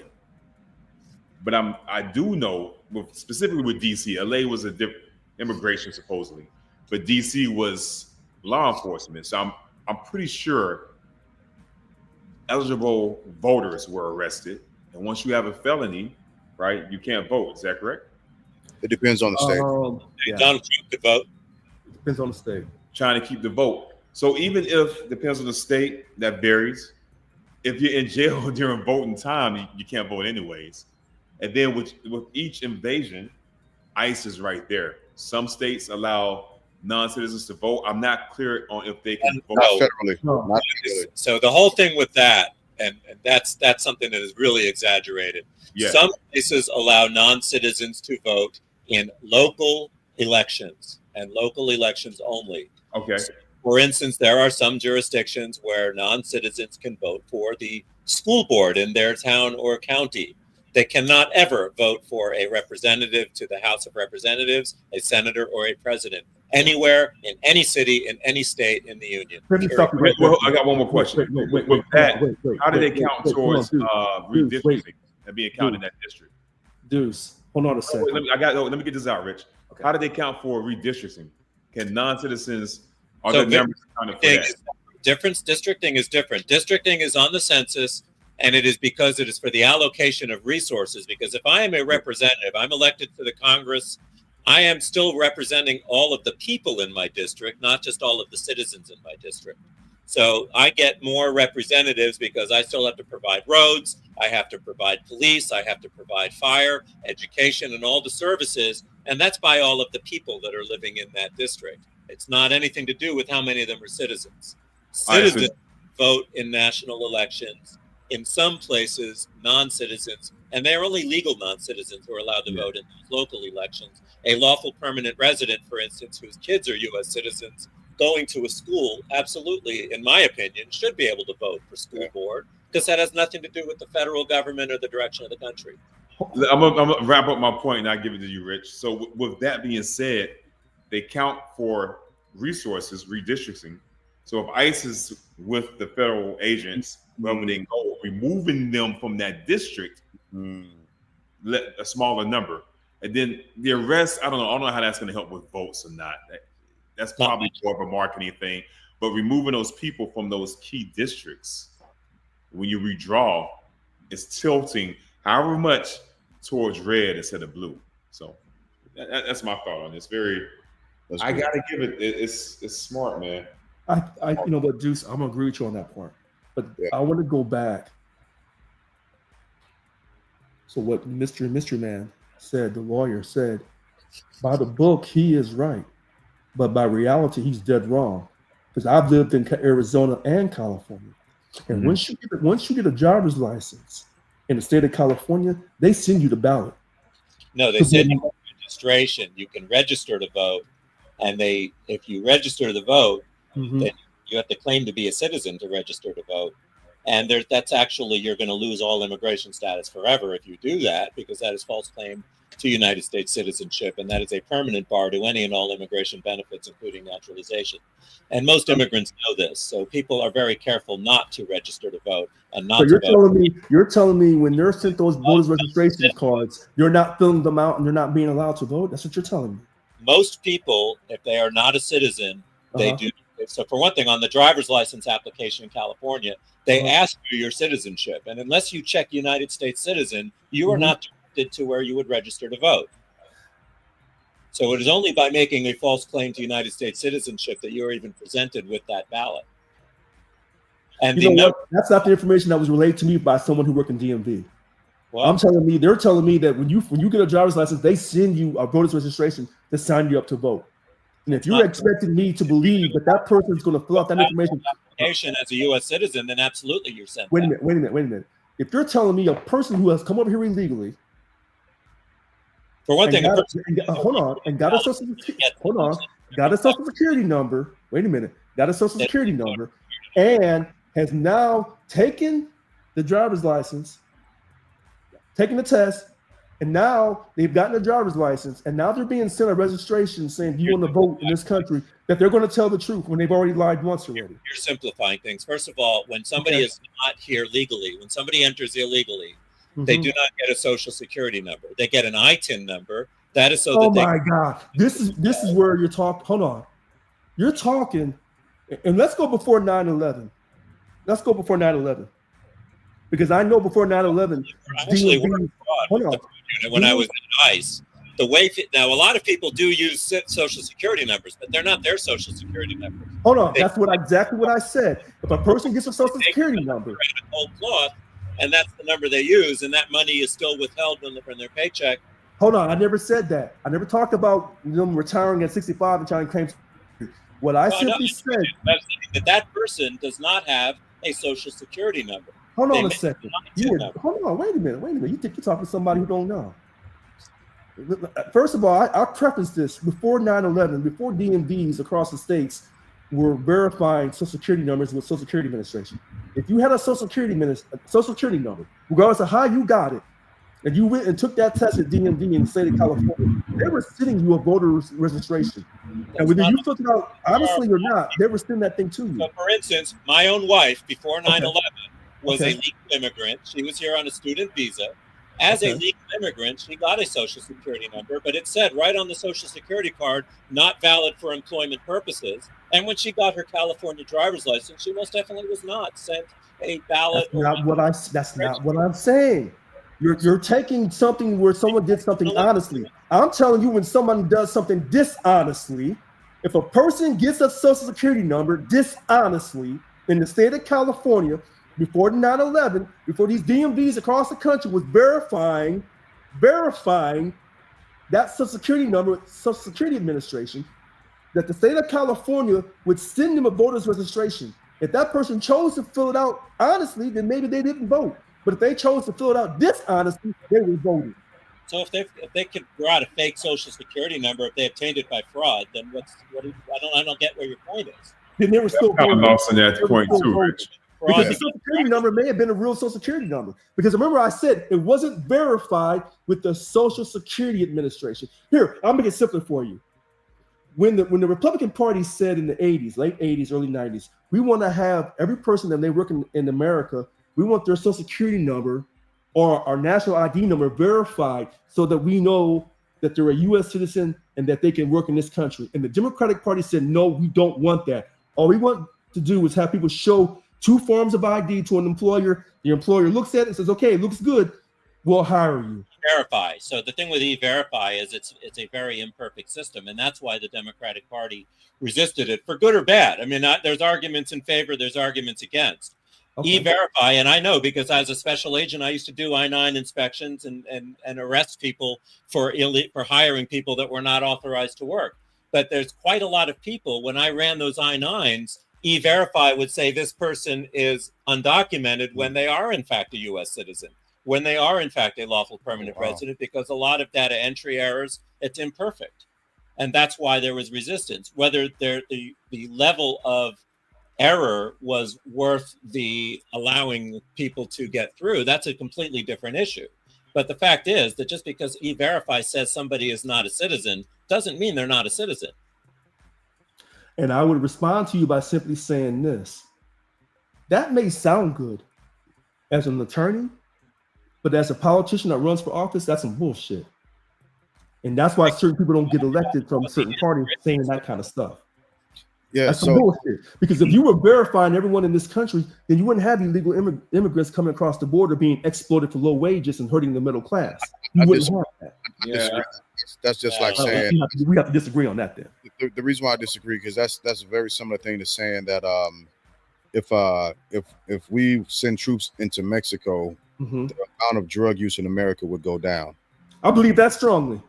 Speaker 3: But I do know, specifically with DC, LA was a different immigration supposedly, but DC was law enforcement. So I'm pretty sure eligible voters were arrested, and once you have a felony, right, you can't vote. Is that correct?
Speaker 1: It depends on the state.
Speaker 2: Yeah.
Speaker 4: Donald Trump could vote.
Speaker 2: Depends on the state.
Speaker 3: Trying to keep the vote. So even if depends on the state, that varies. If you're in jail during voting time, you can't vote anyways. And then with each invasion, ICE is right there. Some states allow non-citizens to vote. I'm not clear on if they can vote.
Speaker 1: Not
Speaker 4: No.
Speaker 1: federally.
Speaker 2: No.
Speaker 1: Not federally.
Speaker 4: So the whole thing with that, and that's something that is really exaggerated.
Speaker 3: Yeah.
Speaker 4: Some places allow non-citizens to vote in local elections and local elections only.
Speaker 3: Okay.
Speaker 4: For instance, there are some jurisdictions where non-citizens can vote for the school board in their town or county. They cannot ever vote for a representative to the House of Representatives, a senator, or a president anywhere in any city, in any state in the union.
Speaker 2: Let me stop you right
Speaker 3: Well,
Speaker 2: there.
Speaker 3: I got one more question.
Speaker 2: Wait,
Speaker 3: With that, how do they
Speaker 2: wait,
Speaker 3: count
Speaker 2: wait,
Speaker 3: towards
Speaker 2: hold on, Deuce,
Speaker 3: redistricting and being counted in that district?
Speaker 2: Deuce, hold on a second.
Speaker 3: Let me get this out, Rich.
Speaker 2: Okay.
Speaker 3: How do they count for redistricting? Can non-citizens are
Speaker 4: So
Speaker 3: the members counted for that?
Speaker 4: Districting is different. Districting is on the census, and it is because it is for the allocation of resources. Because if I am a representative, I'm elected to the Congress, I am still representing all of the people in my district, not just all of the citizens in my district. So I get more representatives because I still have to provide roads, I have to provide police, I have to provide fire, education, and all the services. And that's by all of the people that are living in that district. It's not anything to do with how many of them are citizens. Citizens vote in national elections. In some places, non-citizens, and they're only legal non-citizens who are allowed to vote in local elections. A lawful permanent resident, for instance, whose kids are U.S. citizens, going to a school, absolutely, in my opinion, should be able to vote for school board because that has nothing to do with the federal government or the direction of the country.
Speaker 3: I'm gonna wrap up my point and I'll give it to you, Rich. So with that being said, they count for resources redistricting. So if ICE is with the federal agents, wherever they go, removing them from that district, let a smaller number, and then the rest. I don't know how that's going to help with votes or not. That's probably more of a marketing thing. But removing those people from those key districts, when you redraw, it's tilting however much towards red instead of blue. So that's my thought on this. I gotta give it. It's smart, man.
Speaker 2: You know what, Deuce? I'm gonna agree with you on that part, but I want to go back. So what Mystery Man said, the lawyer said, by the book he is right, but by reality he's dead wrong. Because I've lived in Arizona and California, and once you get a driver's license in the state of California, they send you the ballot.
Speaker 4: No, they send you registration. You can register to vote, and if you register to vote, then you have to claim to be a citizen to register to vote. And that's actually, you're going to lose all immigration status forever if you do that, because that is false claim to United States citizenship, and that is a permanent bar to any and all immigration benefits, including naturalization. And most immigrants know this, so people are very careful not to register to vote and not to vote.
Speaker 2: You're telling me when they're sent those voters registration cards, you're not filling them out and they're not being allowed to vote? That's what you're telling me.
Speaker 4: Most people, if they are not a citizen, they do. So for one thing, on the driver's license application in California, they ask you your citizenship. And unless you check United States citizen, you are not directed to where you would register to vote. So it is only by making a false claim to United States citizenship that you are even presented with that ballot. And
Speaker 2: that's not the information that was relayed to me by someone who worked in DMV.
Speaker 4: Well,
Speaker 2: they're telling me that when you get a driver's license, they send you a voter's registration to sign you up to vote. And if you're expecting me to believe that person is going to fill out that information
Speaker 4: as a U.S. citizen, then absolutely you're sent.
Speaker 2: Wait a minute. If you're telling me a person who has come over here illegally,
Speaker 4: for one thing,
Speaker 2: got a social security number. Wait a minute, got a social security number, and has now taken the driver's license, taken the test. And now they've gotten a driver's license, and now they're being sent a registration saying, "Do you want to vote in this country?" That they're going to tell the truth when they've already lied once already.
Speaker 4: You're simplifying things. First of all, when somebody is not here legally, when somebody enters illegally, they do not get a social security number. They get an ITIN number. That is so.
Speaker 2: God! This is where you're talking. Hold on, you're talking, and let's go before 9/11. Let's go before 9/11, because I know before 9/11. Hold on.
Speaker 4: When I was in ICE, now a lot of people do use social security numbers, but they're not their social security numbers.
Speaker 2: Hold on, that's exactly what I said. If a person gets a social security number,
Speaker 4: whole cloth, and that's the number they use, and that money is still withheld from their paycheck.
Speaker 2: Hold on, I never said that. I never talked about them retiring at 65 and trying to claim. What I simply said
Speaker 4: that person does not have a social security number.
Speaker 2: Hold on a second. Hold on, wait a minute. You think you're talking to somebody who don't know. First of all, I'll preface this. Before 9/11, before DMVs across the states were verifying social security numbers with Social Security Administration. If you had a social security number, regardless of how you got it, and you went and took that test at DMV in the state of California, they were sending you a voter's registration. And whether you filled it out honestly or not, they were sending that thing to you.
Speaker 4: So for instance, my own wife, before 9/11, was a legal immigrant. She was here on a student visa. As a legal immigrant, she got a social security number, but it said right on the social security card, not valid for employment purposes. And when she got her California driver's license, she most definitely was not sent a ballot.
Speaker 2: That's not what I'm saying. You're taking something where someone did something honestly. I'm telling you, when someone does something dishonestly, if a person gets a social security number dishonestly in the state of California, before 9/11, before these DMVs across the country was verifying that social security number, Social Security Administration, that the state of California would send them a voter's registration. If that person chose to fill it out honestly, then maybe they didn't vote. But if they chose to fill it out dishonestly, they were voting.
Speaker 4: So if they could grow out a fake social security number, if they obtained it by fraud, then I don't get where your point is.
Speaker 2: Then they were still
Speaker 3: voting. I'm lost on that point too, Rich.
Speaker 2: Because the Social Security number may have been a real Social Security number. Because remember, I said it wasn't verified with the Social Security Administration. Here, I'll make it simpler for you. When the Republican Party said in the 80s, late 80s, early 90s, we want to have every person that they work in America, we want their Social Security number or our national ID number verified so that we know that they're a U.S. citizen and that they can work in this country. And the Democratic Party said, no, we don't want that. All we want to do is have people show 2 forms of ID to an employer. The employer looks at it and says, okay, it looks good. We'll hire you.
Speaker 5: Verify. So the thing with e-verify is it's a very imperfect system, and that's why the Democratic Party resisted it for good or bad. I mean, there's arguments in favor, there's arguments against. Okay. E-verify, and I know because as a special agent, I used to do I-9 inspections and arrest people for hiring people that were not authorized to work. But there's quite a lot of people, when I ran those I-9s, e-verify would say this person is undocumented when they are in fact a U.S. citizen, when they are in fact a lawful permanent resident, because a lot of data entry errors, it's imperfect. And that's why there was resistance. Whether the level of error was worth the allowing people to get through, that's a completely different issue. But the fact is that just because e-verify says somebody is not a citizen doesn't mean they're not a citizen.
Speaker 2: And I would respond to you by simply saying this. That may sound good as an attorney, but as a politician that runs for office, that's some bullshit. And that's why certain people don't get elected from certain parties saying that kind of stuff.
Speaker 1: Yeah,
Speaker 2: that's some bullshit. Because if you were verifying everyone in this country, then you wouldn't have illegal immigrants coming across the border being exploited for low wages and hurting the middle class. You wouldn't have that.
Speaker 1: Yeah, that's just like saying
Speaker 2: we have to disagree on that. Then
Speaker 1: the reason why I disagree, because that's a very similar thing to saying that if we send troops into Mexico, the amount of drug use in America would go down.
Speaker 2: I believe that strongly.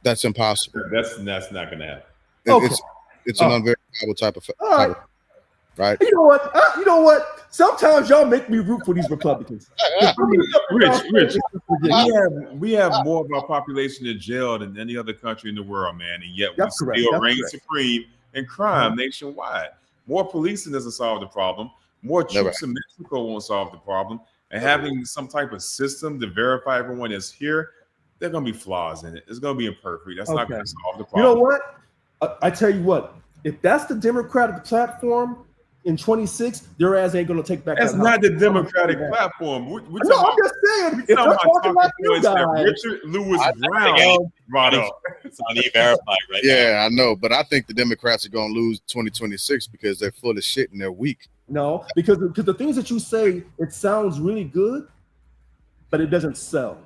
Speaker 3: That's impossible. That's not going to happen.
Speaker 1: Okay. It's an unverifiable type of right?
Speaker 2: You know what? Sometimes y'all make me root for these Republicans.
Speaker 3: Rich. We have more of our population in jail than any other country in the world, man, and yet we still reign supreme in crime nationwide. More policing doesn't solve the problem. More troops in Mexico won't solve the problem. And having some type of system to verify everyone that's here, there are going to be flaws in it. It's going to be imperfect. That's not going to solve the problem.
Speaker 2: You know what? I tell you what. If that's the Democratic platform in 26, their ass ain't going to take back.
Speaker 3: That's not the Democratic platform.
Speaker 2: I'm just saying. If I'm talking about you guys,
Speaker 3: Richard Lewis Brown brought up.
Speaker 5: It's on e-verify right now.
Speaker 1: Yeah, I know. But I think the Democrats are going to lose 2026 because they're full of shit and they're weak.
Speaker 2: No, because the things that you say, it sounds really good, but it doesn't sell.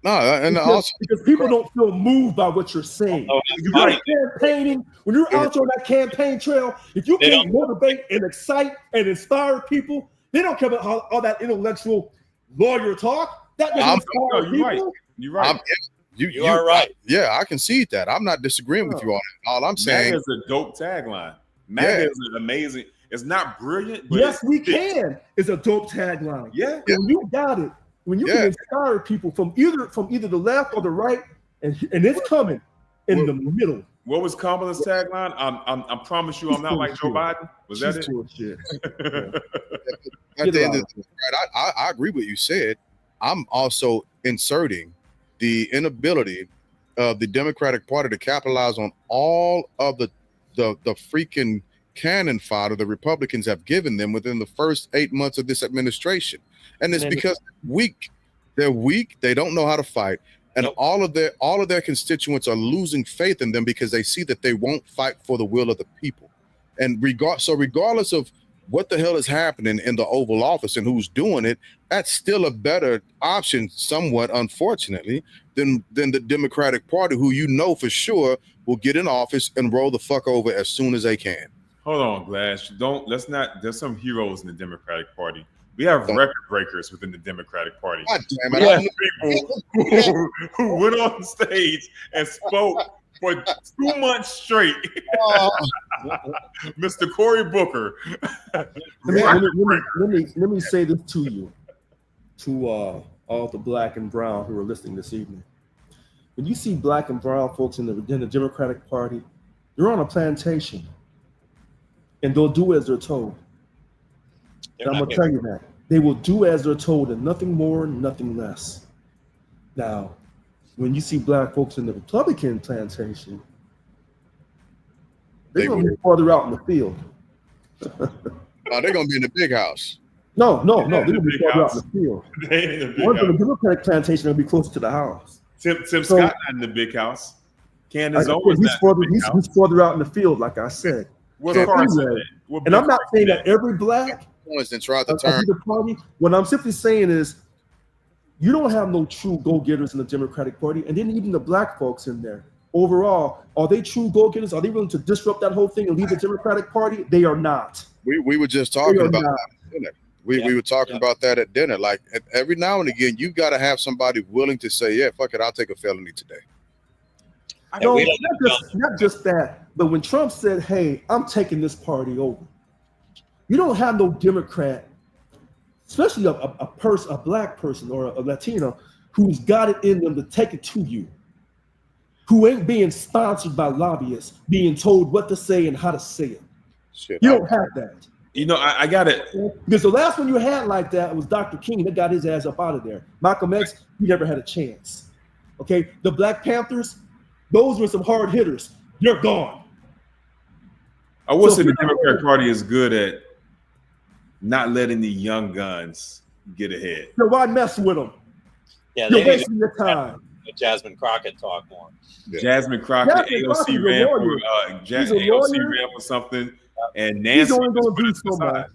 Speaker 1: No, and also
Speaker 2: because people don't feel moved by what you're saying. When you're campaigning, when you're out on that campaign trail, if you can't motivate and excite and inspire people, they don't care about all that intellectual lawyer talk. That doesn't inspire people.
Speaker 3: You're right.
Speaker 5: You are right.
Speaker 1: Yeah, I concede that. I'm not disagreeing with you on it. All I'm saying
Speaker 3: is a dope tagline. MAGA is an amazing. It's not brilliant. But
Speaker 2: yes, we can. It's a dope tagline.
Speaker 3: Yeah,
Speaker 2: and you got it. When you can inspire people from either the left or the right, and it's coming in the middle.
Speaker 3: What was Kamala's tagline? I promise you, I'm not like Joe Biden. Was that it?
Speaker 1: At the end of the day, I agree with you said. I'm also inserting the inability of the Democratic Party to capitalize on all of the freaking cannon fodder the Republicans have given them within the first 8 months of this administration. And it's because they're weak. They don't know how to fight. And all of their constituents are losing faith in them because they see that they won't fight for the will of the people. And regardless of what the hell is happening in the Oval Office and who's doing it, that's still a better option, somewhat unfortunately, than the Democratic Party, who you know for sure will get in office and roll the fuck over as soon as they can.
Speaker 3: Hold on, Glass. There's some heroes in the Democratic Party. We have record breakers within the Democratic Party.
Speaker 1: God damn it.
Speaker 3: We have people who went on stage and spoke for 2 months straight. Mr. Cory Booker.
Speaker 2: Let me say this to you, to all the black and brown who are listening this evening. When you see black and brown folks in the Democratic Party, you're on a plantation, and they'll do as they're told. I'm going to tell you that. They will do as they're told and nothing more, nothing less. Now, when you see black folks in the Republican plantation, they're going to be farther out in the field.
Speaker 1: They're going to be in the big house.
Speaker 2: No. They're going to be farther out in the field. Ones in the Democratic plantation will be closer to the house.
Speaker 3: Tim Scott not in the big house. Candace Owens
Speaker 2: he's further out in the field, like I said. And I'm not saying that every black party. What I'm simply saying is, you don't have no true go-getters in the Democratic Party, and then even the black folks in there. Overall, are they true go-getters? Are they willing to disrupt that whole thing and leave the Democratic Party? They are not.
Speaker 1: We were just talking about that at dinner. We were talking about that at dinner. Like every now and again, you got to have somebody willing to say, "Yeah, fuck it, I'll take a felony today."
Speaker 2: Not just that, but when Trump said, "Hey, I'm taking this party over," you don't have no Democrat, especially a black person or a Latino, who's got it in them to take it to you, who ain't being sponsored by lobbyists, being told what to say and how to say it. You don't have that.
Speaker 3: I got it.
Speaker 2: Because the last one you had like that was Dr. King that got his ass up out of there. Malcolm X, he never had a chance. Okay, the Black Panthers, those were some hard hitters. You're gone.
Speaker 3: I would say the Democratic Party is good at not letting the young guns get ahead.
Speaker 2: So why mess with them?
Speaker 5: Yeah,
Speaker 2: you're wasting your time.
Speaker 5: Jasmine Crockett talk more.
Speaker 3: Yeah. Jasmine Crockett, AOC ran for something, and Nancy
Speaker 2: only going to do so much.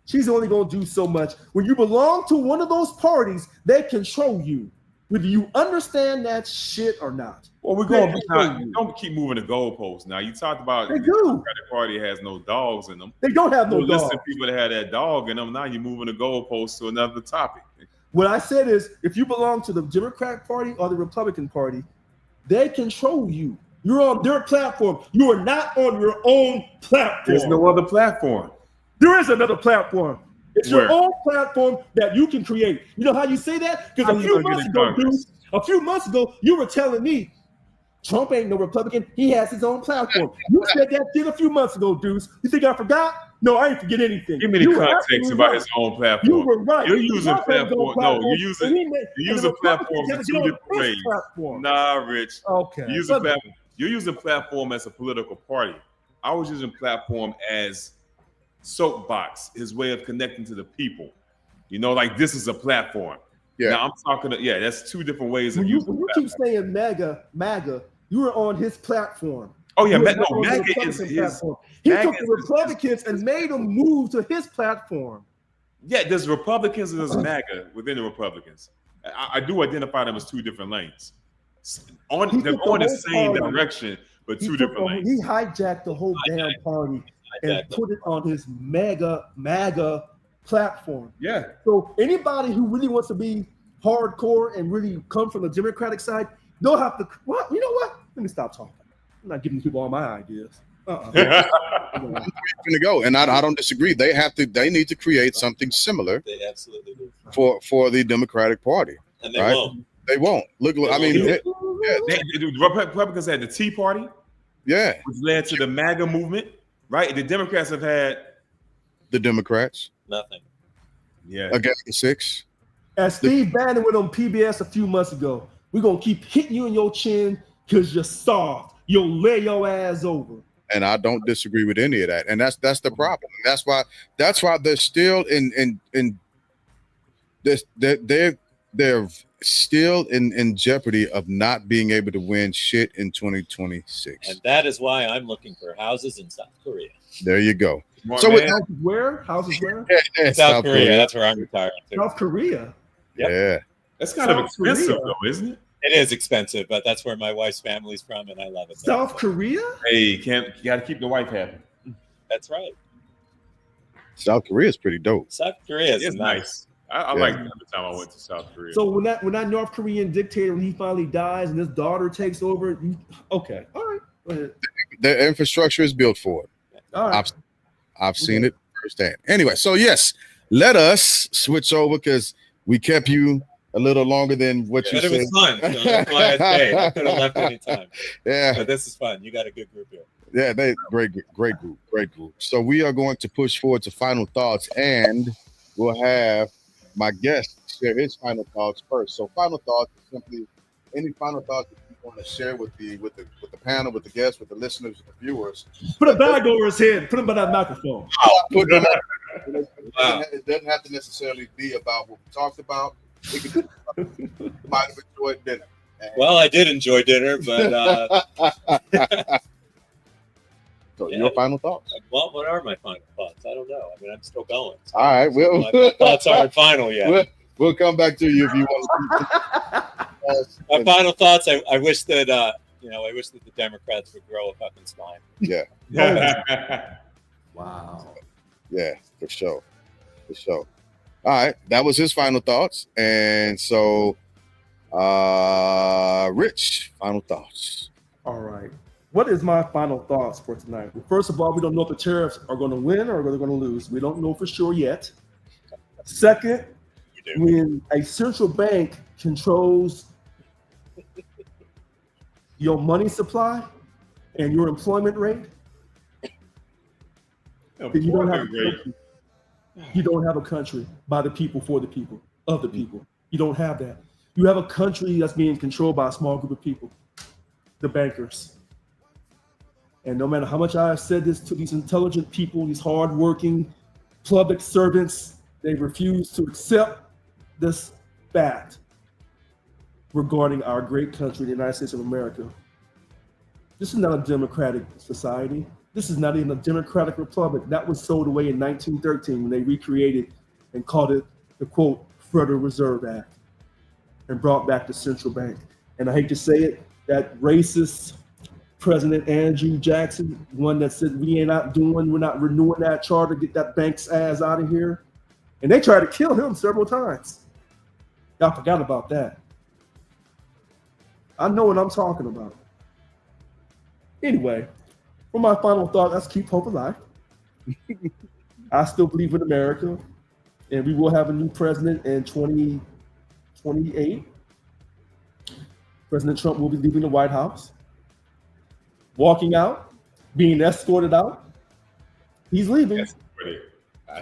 Speaker 2: She's only going to do so much. When you belong to one of those parties, they control you, whether you understand that shit or not.
Speaker 3: Well, we're going to don't keep moving the goalposts. Now, you talked about the Democratic Party has no dogs in them.
Speaker 2: They don't have no dogs.
Speaker 3: Listen to people that had that dog in them. Now you're moving the goalposts to another topic.
Speaker 2: What I said is, if you belong to the Democratic Party or the Republican Party, they control you. You're on their platform. You are not on your own platform.
Speaker 3: There's no other platform.
Speaker 2: There is another platform. It's your own platform that you can create. You know how you say that? Because a few months ago, you were telling me Trump ain't no Republican. He has his own platform. You said that shit a few months ago, Deuce. You think I forgot? No, I ain't forget anything.
Speaker 3: Give me the context about his own platform.
Speaker 2: You were right.
Speaker 3: You're using platform. No, you're using platform in two different ways. Nah, Rich.
Speaker 2: Okay.
Speaker 3: You're using platform as a political party. I was using platform as soapbox, his way of connecting to the people. Like this is a platform. Yeah. Now I'm talking that's two different ways of using.
Speaker 2: When you keep saying MAGA, you were on his platform.
Speaker 3: Oh yeah, MAGA is his
Speaker 2: platform. He took the Republicans and made them move to his platform.
Speaker 3: Yeah, there's Republicans and there's MAGA within the Republicans. I do identify them as two different lanes. They're going the same direction, but two different lanes.
Speaker 2: He hijacked the whole damn party and put it on his MAGA platform.
Speaker 3: Yeah.
Speaker 2: So anybody who really wants to be hardcore and really come from the Democratic side, they'll have to. Well, you know what? Let me stop talking. I'm not giving people all my ideas.
Speaker 1: Going to go, and I don't disagree. They need to create something similar.
Speaker 5: They absolutely do
Speaker 1: for the Democratic Party,
Speaker 5: and they won't.
Speaker 1: They won't. Look, I mean,
Speaker 3: the Republicans had the Tea Party, which led to the MAGA movement, right? The Democrats have had
Speaker 1: the Democrats
Speaker 5: nothing.
Speaker 3: Yeah,
Speaker 1: against the six.
Speaker 2: As Steve Bannon went on PBS a few months ago, we're gonna keep hitting you in your chin because you're soft. You'll lay your ass over.
Speaker 1: And I don't disagree with any of that. And that's the problem. That's why they're still in this. They're still in jeopardy of not being able to win shit in 2026.
Speaker 5: And that is why I'm looking for houses in South Korea.
Speaker 1: There you go.
Speaker 2: So where? Houses where?
Speaker 5: South Korea. That's where I'm retiring to.
Speaker 2: South Korea.
Speaker 5: Yep.
Speaker 1: Yeah.
Speaker 3: That's kind of expensive though, isn't it?
Speaker 5: It is expensive, but that's where my wife's family's from, and I love it.
Speaker 2: South Korea?
Speaker 3: Hey, you got to keep the wife happy.
Speaker 5: That's right.
Speaker 1: South Korea is pretty dope.
Speaker 5: South Korea is nice.
Speaker 3: I liked it every time I went to South Korea.
Speaker 2: So when that North Korean dictator, when he finally dies and his daughter takes over, okay, all right, go ahead.
Speaker 1: The infrastructure is built for it.
Speaker 2: All right.
Speaker 1: I've seen it firsthand. Anyway, so yes, let us switch over because we kept you a little longer than what you said.
Speaker 5: But it was fun. So that's why I stayed. I could have left any time.
Speaker 1: Yeah.
Speaker 5: But this is fun. You got a good group here.
Speaker 1: Yeah, they great group. So we are going to push forward to final thoughts, and we'll have my guest share his final thoughts first. So final thoughts is simply any final thoughts that you want to share with the panel, with the guests, with the listeners, with the viewers.
Speaker 2: Put a bag over his head. Put him by that microphone.
Speaker 1: Put them on. It doesn't have to necessarily be about what we talked about. It could be you might have enjoyed dinner.
Speaker 5: Well, I did enjoy dinner, but
Speaker 1: so your final thoughts.
Speaker 5: Well, what are my final thoughts? I don't know. I mean, I'm still going. So
Speaker 1: All right,
Speaker 5: my thoughts aren't final yet.
Speaker 1: We'll come back to you if you want.
Speaker 5: My final thoughts. I wish that I wish that the Democrats would grow a fucking spine.
Speaker 1: Yeah.
Speaker 2: Wow.
Speaker 1: Yeah, for sure. All right, that was his final thoughts, and so, Rich, final thoughts.
Speaker 2: All right. What is my final thoughts for tonight? Well, first of all, we don't know if the tariffs are going to win or they're going to lose. We don't know for sure yet. Second, when a central bank controls your money supply and your employment rate, then you don't have a country. You don't have a country by the people, for the people, of the people. You don't have that. You have a country that's being controlled by a small group of people, the bankers. And no matter how much I have said this to these intelligent people, these hardworking public servants, they refuse to accept this fact regarding our great country, the United States of America. This is not a democratic society. This is not even a democratic republic. That was sold away in 1913 when they recreated and called it the, quote, Federal Reserve Act and brought back the central bank. And I hate to say it, that racist President Andrew Jackson, one that said we're not renewing that charter, get that bank's ass out of here. And they tried to kill him several times. Y'all forgot about that. I know what I'm talking about. Anyway, for my final thought, let's keep hope alive. I still believe in America, and we will have a new president in 2028. President Trump will be leaving the White House, walking out, being escorted out. He's leaving.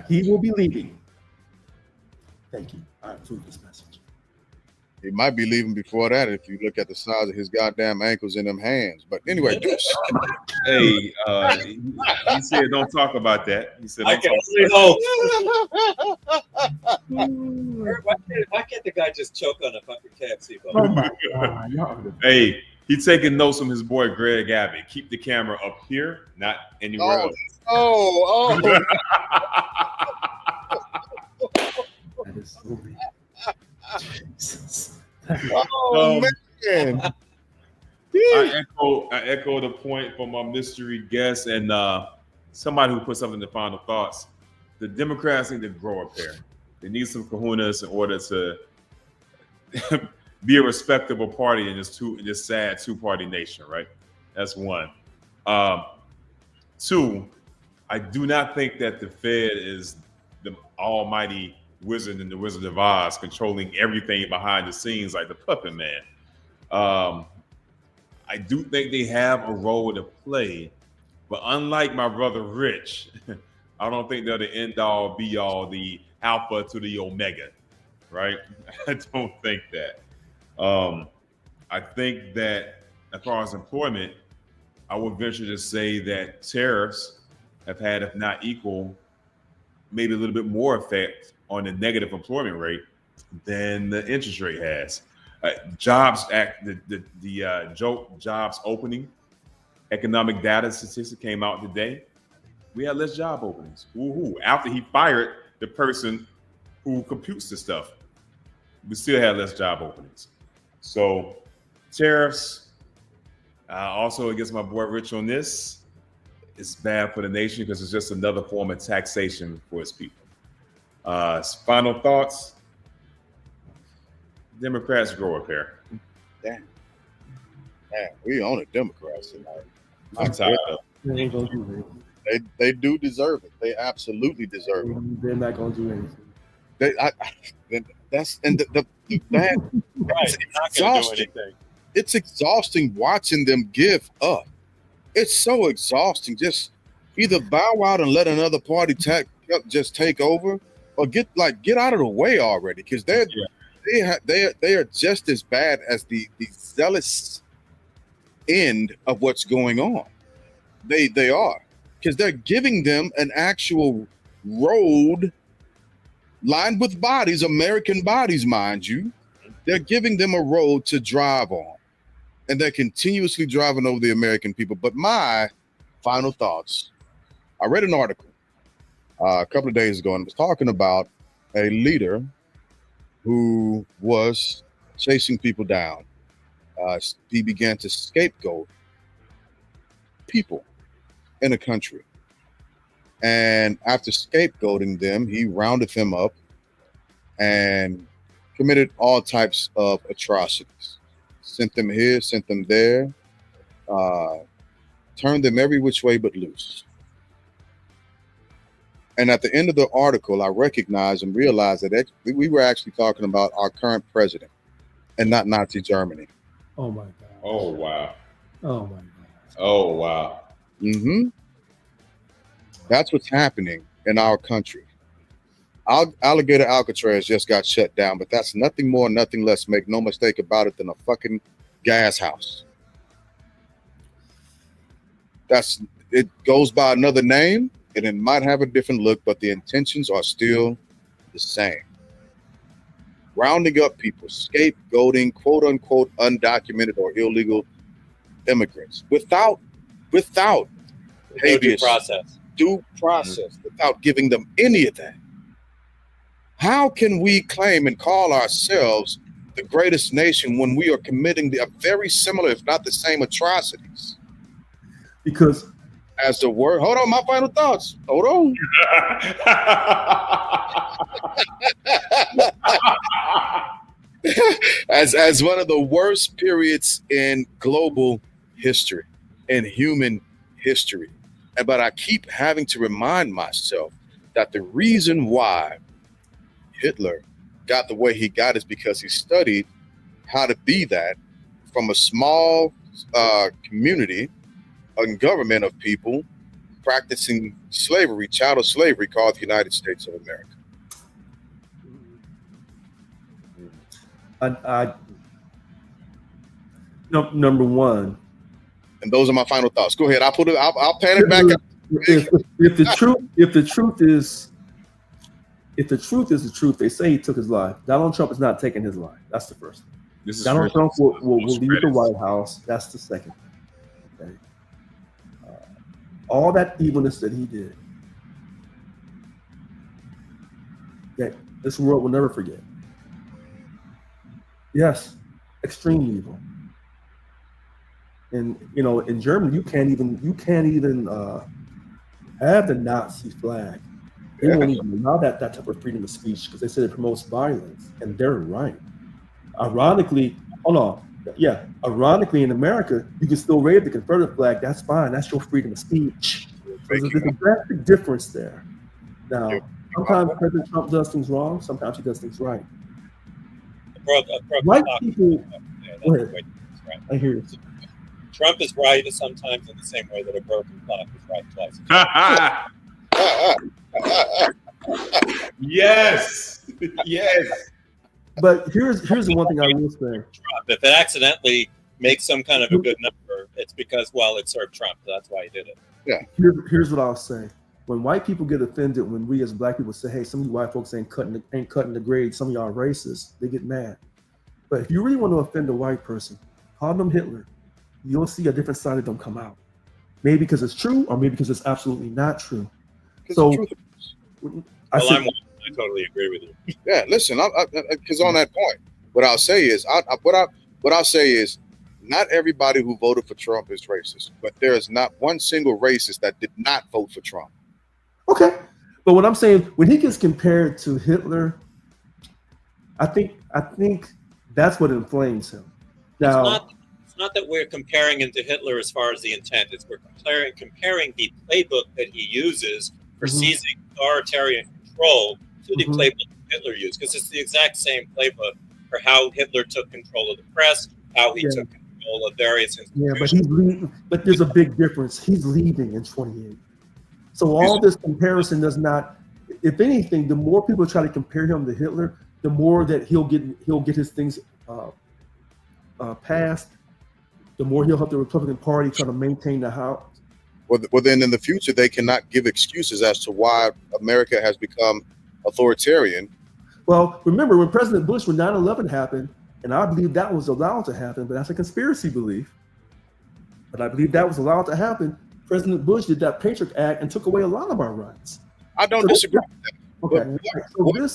Speaker 2: He will be leaving. Thank you. I approve this message.
Speaker 1: He might be leaving before that if you look at the size of his goddamn ankles in them hands. But anyway,
Speaker 3: hey, he said don't talk about that. He said
Speaker 5: I can only hope. Why can't the guy just choke on a fucking KFC bone?
Speaker 2: Oh my God.
Speaker 3: Hey, he's taking notes from his boy Greg Abbott. Keep the camera up here, not anywhere else.
Speaker 1: Oh.
Speaker 2: That is so big. Jesus.
Speaker 1: Oh man.
Speaker 3: I echo the point from our mystery guest and somebody who put something in the final thoughts. The Democrats need to grow a pair. They need some kahunas in order to be a respectable party in this sad two-party nation, right? That's one. Two, I do not think that the Fed is the almighty wizard in the Wizard of Oz controlling everything behind the scenes like the puppet man. I do think they have a role to play, but unlike my brother Rich, I don't think they're the end all be all, the alpha to the omega, right? I don't think that. I think that as far as employment, I would venture to say that tariffs have had, if not equal, maybe a little bit more effect on the negative employment rate than the interest rate has. Jobs Act, the jobs opening economic data statistic came out today. We had less job openings. Woo-hoo. After he fired the person who computes the stuff, we still had less job openings. So tariffs, also against my boy Rich on this, it's bad for the nation because it's just another form of taxation for its people. Final thoughts. Democrats grow a pair.
Speaker 1: Damn. Man, we own the Democrats tonight.
Speaker 3: I'm tired of
Speaker 2: They ain't gonna do anything.
Speaker 1: They do deserve it. They absolutely deserve it.
Speaker 2: They're not gonna do anything.
Speaker 1: That's exhausting.
Speaker 5: Right, you're not going to do anything.
Speaker 1: It's exhausting watching them give up. It's so exhausting. Just either bow out and let another party just take over, or get out of the way already, because they are just as bad as the zealous end of what's going on. They are, because they're giving them an actual road lined with bodies, American bodies, mind you. They're giving them a road to drive on, and they're continuously driving over the American people. But my final thoughts, I read an article a couple of days ago, and it was talking about a leader who was chasing people down. He began to scapegoat people in a country. And after scapegoating them, he rounded them up and committed all types of atrocities. Sent them here, sent them there, turned them every which way but loose. And at the end of the article, I recognized and realized that we were actually talking about our current president and not Nazi Germany.
Speaker 2: Oh my God.
Speaker 3: Oh wow.
Speaker 2: Oh my God.
Speaker 3: Oh wow.
Speaker 1: Mm-hmm. That's what's happening in our country. Alligator Alcatraz just got shut down, but that's nothing more, nothing less, make no mistake about it, than a fucking gas house. It goes by another name, and it might have a different look, but the intentions are still the same. Rounding up people, scapegoating, quote unquote, undocumented or illegal immigrants without habeas due process, without giving them any of that. How can we claim and call ourselves the greatest nation when we are committing a very similar, if not the same, atrocities?
Speaker 2: Because
Speaker 1: as the word, hold on, my final thoughts. Hold on. as one of the worst periods in global history, in human history. But I keep having to remind myself that the reason why Hitler got the way he got is because he studied how to be that from a small community and government of people practicing slavery, chattel slavery, called the United States of America.
Speaker 2: Number one.
Speaker 1: And those are my final thoughts. Go ahead. I'll pan it back up.
Speaker 2: If the truth is the truth, they say he took his life. Donald Trump is not taking his life. That's the first thing. Donald Trump will leave the White House. That's the second. Okay. All that evilness that he did, that this world will never forget. Yes, extreme evil. And in Germany, you can't even have the Nazi flag. They won't even allow that type of freedom of speech because they said it promotes violence, and they're right. Ironically, in America, you can still wave the Confederate flag. That's fine. That's your freedom of speech. So there's a drastic difference there. Now, sometimes President Trump does things wrong. Sometimes he does things right. White people. Go ahead. I hear you.
Speaker 4: Trump is right sometimes in the same way that a broken clock is right twice.
Speaker 3: Yes.
Speaker 2: But here's the one thing I will say.
Speaker 4: Trump, if it accidentally makes some kind of a good number, it's because, well, it served Trump. That's why he did it.
Speaker 1: Yeah.
Speaker 2: Here's what I'll say. When white people get offended, when we as black people say, hey, some of you white folks ain't cutting the grade, some of y'all are racist, they get mad. But if you really want to offend a white person, call them Hitler. You'll see a different side of them come out. Maybe because it's true, or maybe because it's absolutely not true. So,
Speaker 4: I totally agree with you.
Speaker 1: Yeah, listen, because on that point, what I'll say is, not everybody who voted for Trump is racist, but there is not one single racist that did not vote for Trump.
Speaker 2: Okay, but what I'm saying, when he gets compared to Hitler, I think that's what inflames him. Now,
Speaker 4: it's not that we're comparing him to Hitler as far as the intent. It's we're comparing the playbook that he uses for seizing authoritarian control to the playbook Hitler used, because it's the exact same playbook for how Hitler took control of the press, how he took control
Speaker 5: control of various
Speaker 2: Yeah,
Speaker 5: institutions.
Speaker 2: but he's leaving. But there's a big difference. He's leaving in 28. So all this comparison does not. If anything, the more people try to compare him to Hitler, the more that he'll get his things passed. The more he'll help the Republican Party try to maintain the House.
Speaker 1: Well, then in the future, they cannot give excuses as to why America has become authoritarian.
Speaker 2: Well, remember when President Bush, when 9/11 happened, and I believe that was allowed to happen, but that's a conspiracy belief. But I believe that was allowed to happen. President Bush did that Patriot Act and took away a lot of our rights.
Speaker 1: I don't disagree with that.
Speaker 2: Okay.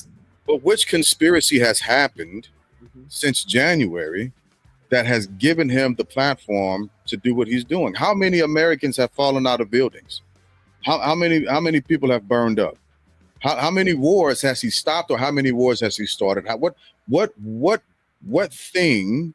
Speaker 1: But which conspiracy has happened since January that has given him the platform to do what he's doing? How many Americans have fallen out of buildings? How many people have burned up? How many wars has he stopped, or how many wars has he started? What thing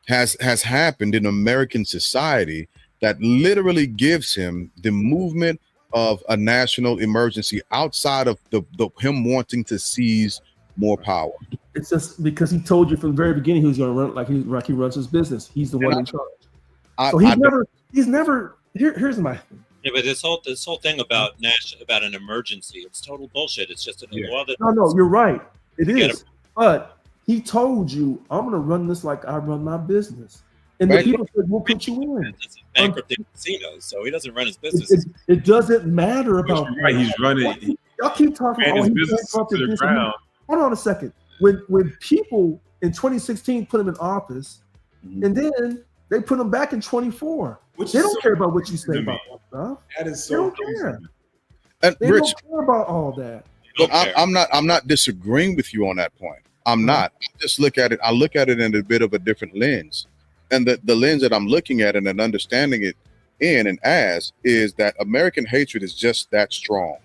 Speaker 1: has happened in American society that literally gives him the movement of a national emergency outside of the him wanting to seize more power?
Speaker 2: It's just because he told you from the very beginning he was going to run it like he runs his business. He's the one in charge. So he's never. Here's my thing.
Speaker 5: Yeah, but this whole thing about an emergency, it's total bullshit. It's just
Speaker 2: No, you're right. It is. But he told you, I'm going to run this like I run my business. And the people said, we'll put you in.
Speaker 5: It's bankrupted casinos, so he doesn't run his business.
Speaker 2: It doesn't matter about
Speaker 3: right. He's running.
Speaker 2: Y'all keep talking about
Speaker 3: his business to the ground.
Speaker 2: Hold on a second. When people in 2016 put him in office, and then they put him back in 24. They don't care about what you say about that stuff.
Speaker 3: That is
Speaker 2: They
Speaker 3: so
Speaker 2: don't care.
Speaker 1: And Rich,
Speaker 2: don't care about all that.
Speaker 1: look, I'm not disagreeing with you on that point. I'm not. I just look at it. I look at it in a bit of a different lens, and the lens that I'm looking at it and understanding it in and as is that American hatred is just that strong.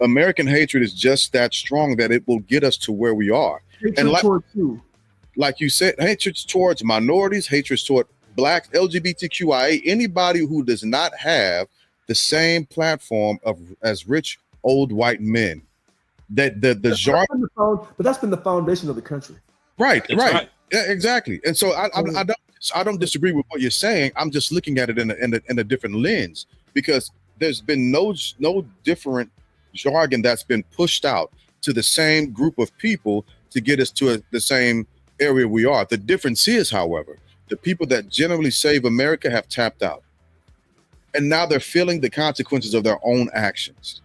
Speaker 1: American hatred is just that strong that it will get us to where we are.
Speaker 2: And
Speaker 1: like you said, hatred towards minorities, hatred toward blacks, LGBTQIA, anybody who does not have the same platform as rich old white men. That the jargon,
Speaker 2: but that's been the foundation of the country.
Speaker 1: Right. Yeah, exactly. And so I don't disagree with what you're saying. I'm just looking at it in a different lens, because there's been no different jargon that's been pushed out to the same group of people to get us to the same area we are. The difference is, however, the people that generally save America have tapped out, and now they're feeling the consequences of their own actions.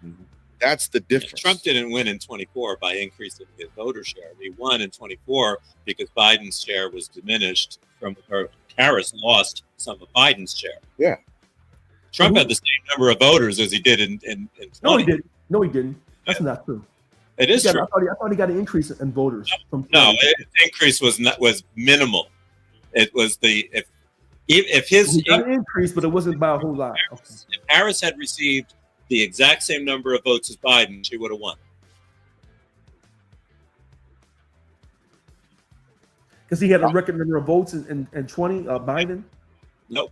Speaker 1: That's the difference.
Speaker 5: Trump didn't win in 24 by increasing his voter share. He won in 24 because Biden's share was diminished Harris lost some of Biden's share.
Speaker 1: Yeah.
Speaker 5: Trump had the same number of voters as he did in 20.
Speaker 2: No, he didn't. That's not true.
Speaker 5: It is true.
Speaker 2: I thought he got an increase in voters.
Speaker 5: No, the increase was minimal. It was if his
Speaker 2: got an increase, but it wasn't by a whole lot.
Speaker 5: If Harris had received the exact same number of votes as Biden, she would have won.
Speaker 2: Because he had a record number of votes in 20, Biden?
Speaker 5: Nope.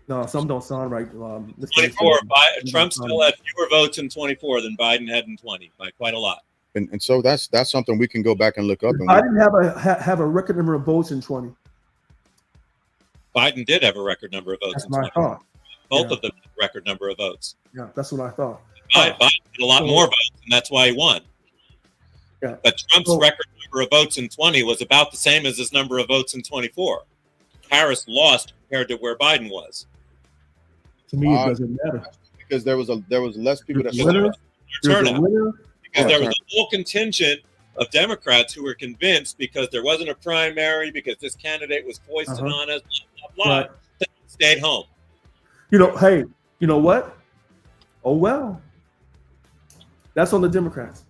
Speaker 2: No, some don't sound right.
Speaker 5: 24, Trump still had fewer votes in 24 than Biden had in 20 by quite a lot.
Speaker 1: And so that's something we can go back and look up. And
Speaker 2: Biden have a record number of votes in 20.
Speaker 5: Biden did have a record number of votes.
Speaker 2: That's what I thought.
Speaker 5: Both of them had a record number of votes.
Speaker 2: Yeah, that's what I thought.
Speaker 5: Biden had a lot more votes, and that's why he won.
Speaker 2: Yeah.
Speaker 5: But Trump's record number of votes in 20 was about the same as his number of votes in 24. Harris lost compared to where Biden was.
Speaker 2: To me, it doesn't matter,
Speaker 1: because there was less people that
Speaker 5: turnout. Because there was a whole contingent of Democrats who were convinced, because there wasn't a primary, because this candidate was foisted on us, blah, blah, blah, they stayed home.
Speaker 2: Hey, you know what? Oh well, that's on the Democrats.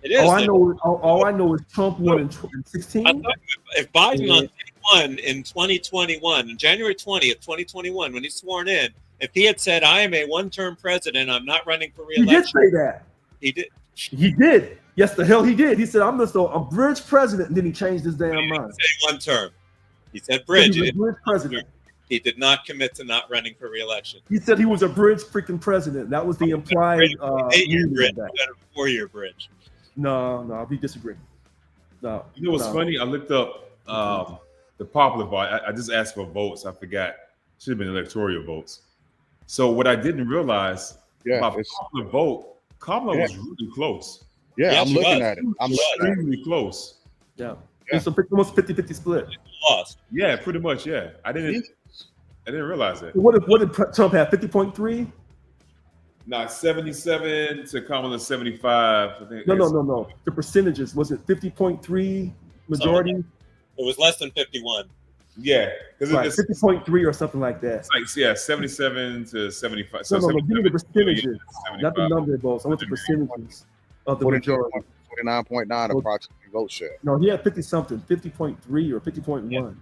Speaker 5: It is.
Speaker 2: All I know is Trump won in 16.
Speaker 5: If Biden won in 2021, on January 20th, 2021, when he's sworn in, if he had said, "I am a one-term president, I'm not running for re-election,"
Speaker 2: he did say that.
Speaker 5: He did.
Speaker 2: He did. Yes, the hell he did. He said, "I'm just a bridge president," and then he changed his damn mind.
Speaker 5: He didn't say one term. He said bridge.
Speaker 2: He was a bridge president.
Speaker 5: He did not commit to not running for re-election.
Speaker 2: He said he was a bridge freaking president. That was the implied.
Speaker 5: 8-year bridge, not a 4-year bridge.
Speaker 2: No, we disagree. No.
Speaker 3: You know what's funny? I looked up the popular vote. I just asked for votes. I forgot. Should have been electoral votes. So what I didn't realize about the popular vote, Kamala was really close.
Speaker 1: Yeah, I'm looking at it. I'm
Speaker 3: extremely close.
Speaker 2: Yeah. It's almost 50-50 split.
Speaker 5: Lost.
Speaker 3: Yeah, pretty much. Yeah, I didn't realize that.
Speaker 2: What did Trump have? 50.3?
Speaker 3: Nah, 77 to Kamala 75. I think
Speaker 2: No. The percentages, was it 50.3 majority?
Speaker 5: It was less than 51.
Speaker 3: Yeah, because
Speaker 2: right, 50.3 or something like that.
Speaker 3: It's like 77 to 75.
Speaker 2: So no, give me the percentages, not the number of votes. I want the percentages of the majority.
Speaker 1: 49.9 approximately vote share.
Speaker 2: No, he had 50 something, 50.3 or 50.1.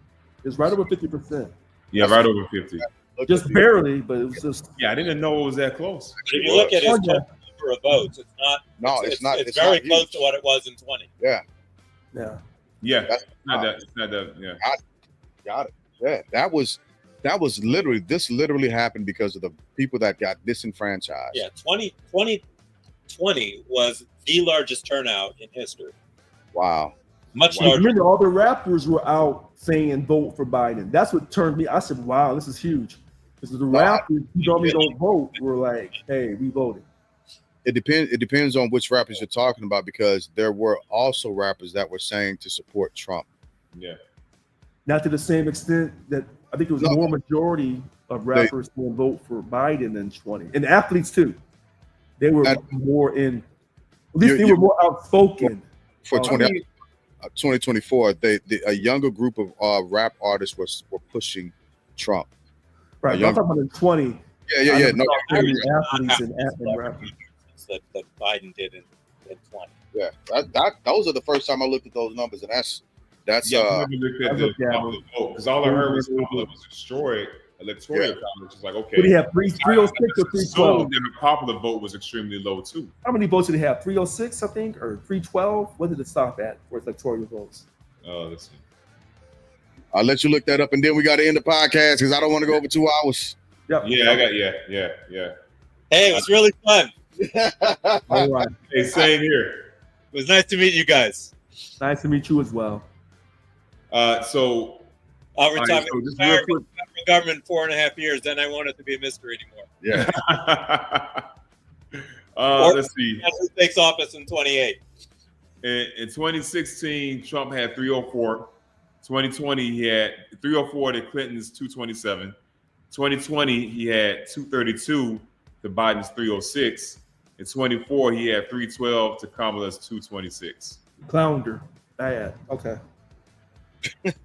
Speaker 2: It's right over 50%.
Speaker 3: Yeah, right over 50.
Speaker 2: Just barely, but it was just.
Speaker 3: Yeah, I didn't know it was that close.
Speaker 5: If you look at his total number of votes, it's not.
Speaker 1: No, it's not.
Speaker 5: It's very close to what it was in 20.
Speaker 1: Yeah.
Speaker 3: Yeah. It's not that. Yeah.
Speaker 1: Got it. Yeah, that was literally. This literally happened because of the people that got disenfranchised.
Speaker 5: Yeah, 2020 was the largest turnout in history.
Speaker 1: Wow.
Speaker 5: Much larger.
Speaker 2: Remember, all the rappers were out saying vote for Biden. That's what turned me. I said, "Wow, this is huge." Because the rappers who normally don't vote were like, "Hey, we voted."
Speaker 1: It depends on which rappers you're talking about, because there were also rappers that were saying to support Trump.
Speaker 3: Yeah.
Speaker 2: Not to the same extent that I think it was more majority of rappers who vote for Biden than 20, and athletes too. They were more in. At least they were more outspoken.
Speaker 1: For 2024, a younger group of rap artists were pushing Trump.
Speaker 2: Right. I'm talking about in 20.
Speaker 1: Yeah. No,
Speaker 2: athletes and rappers
Speaker 5: that Biden did in 20.
Speaker 1: Yeah, those are the first time I looked at those numbers, and that's
Speaker 3: I never looked at the popular vote, because all I heard was Kamala was destroyed. Electoral college is like, okay.
Speaker 2: But he had 306 or 312.
Speaker 3: So then the popular vote was extremely low too.
Speaker 2: How many votes did he have? 306, I think, or 312? What did it stop at for electoral votes?
Speaker 3: Let's see.
Speaker 1: I'll let you look that up, and then we got to end the podcast because I don't want to go over 2 hours.
Speaker 2: Yep.
Speaker 3: Yeah, I got yeah.
Speaker 5: Hey, it was really fun.
Speaker 2: All right.
Speaker 3: Hey, same here.
Speaker 5: It was nice to meet you guys.
Speaker 2: Nice to meet you as well.
Speaker 3: So
Speaker 5: I'll retire
Speaker 3: from
Speaker 5: government 4.5 years, then I won't have to be a mystery anymore.
Speaker 1: Yeah.
Speaker 3: Let's see.
Speaker 5: Who takes office in 28?
Speaker 3: In 2016, Trump had 304. 2020, he had 304 to Clinton's 227. 2020, he had 232 to Biden's 306. In 24, he had 312 to Kamala's 226.
Speaker 2: Clownder. Bad. Okay.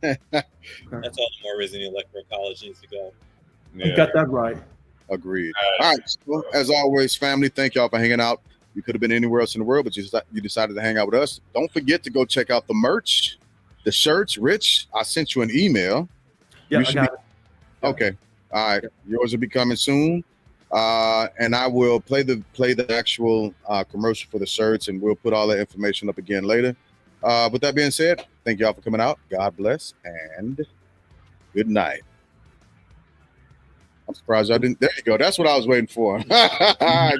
Speaker 5: That's all the more reason the electoral college needs to go.
Speaker 2: Yeah. You got that right.
Speaker 1: Agreed. All right. Well, as always, family, thank y'all for hanging out. You could have been anywhere else in the world, but you decided to hang out with us. Don't forget to go check out the merch, the shirts. Rich, I sent you an email.
Speaker 2: Yeah, I got it.
Speaker 1: Okay. All right. Yours will be coming soon. And I will play the actual commercial for the shirts, and we'll put all that information up again later. With that being said, thank y'all for coming out. God bless and good night. I'm surprised I didn't. There you go. That's what I was waiting for. Good night.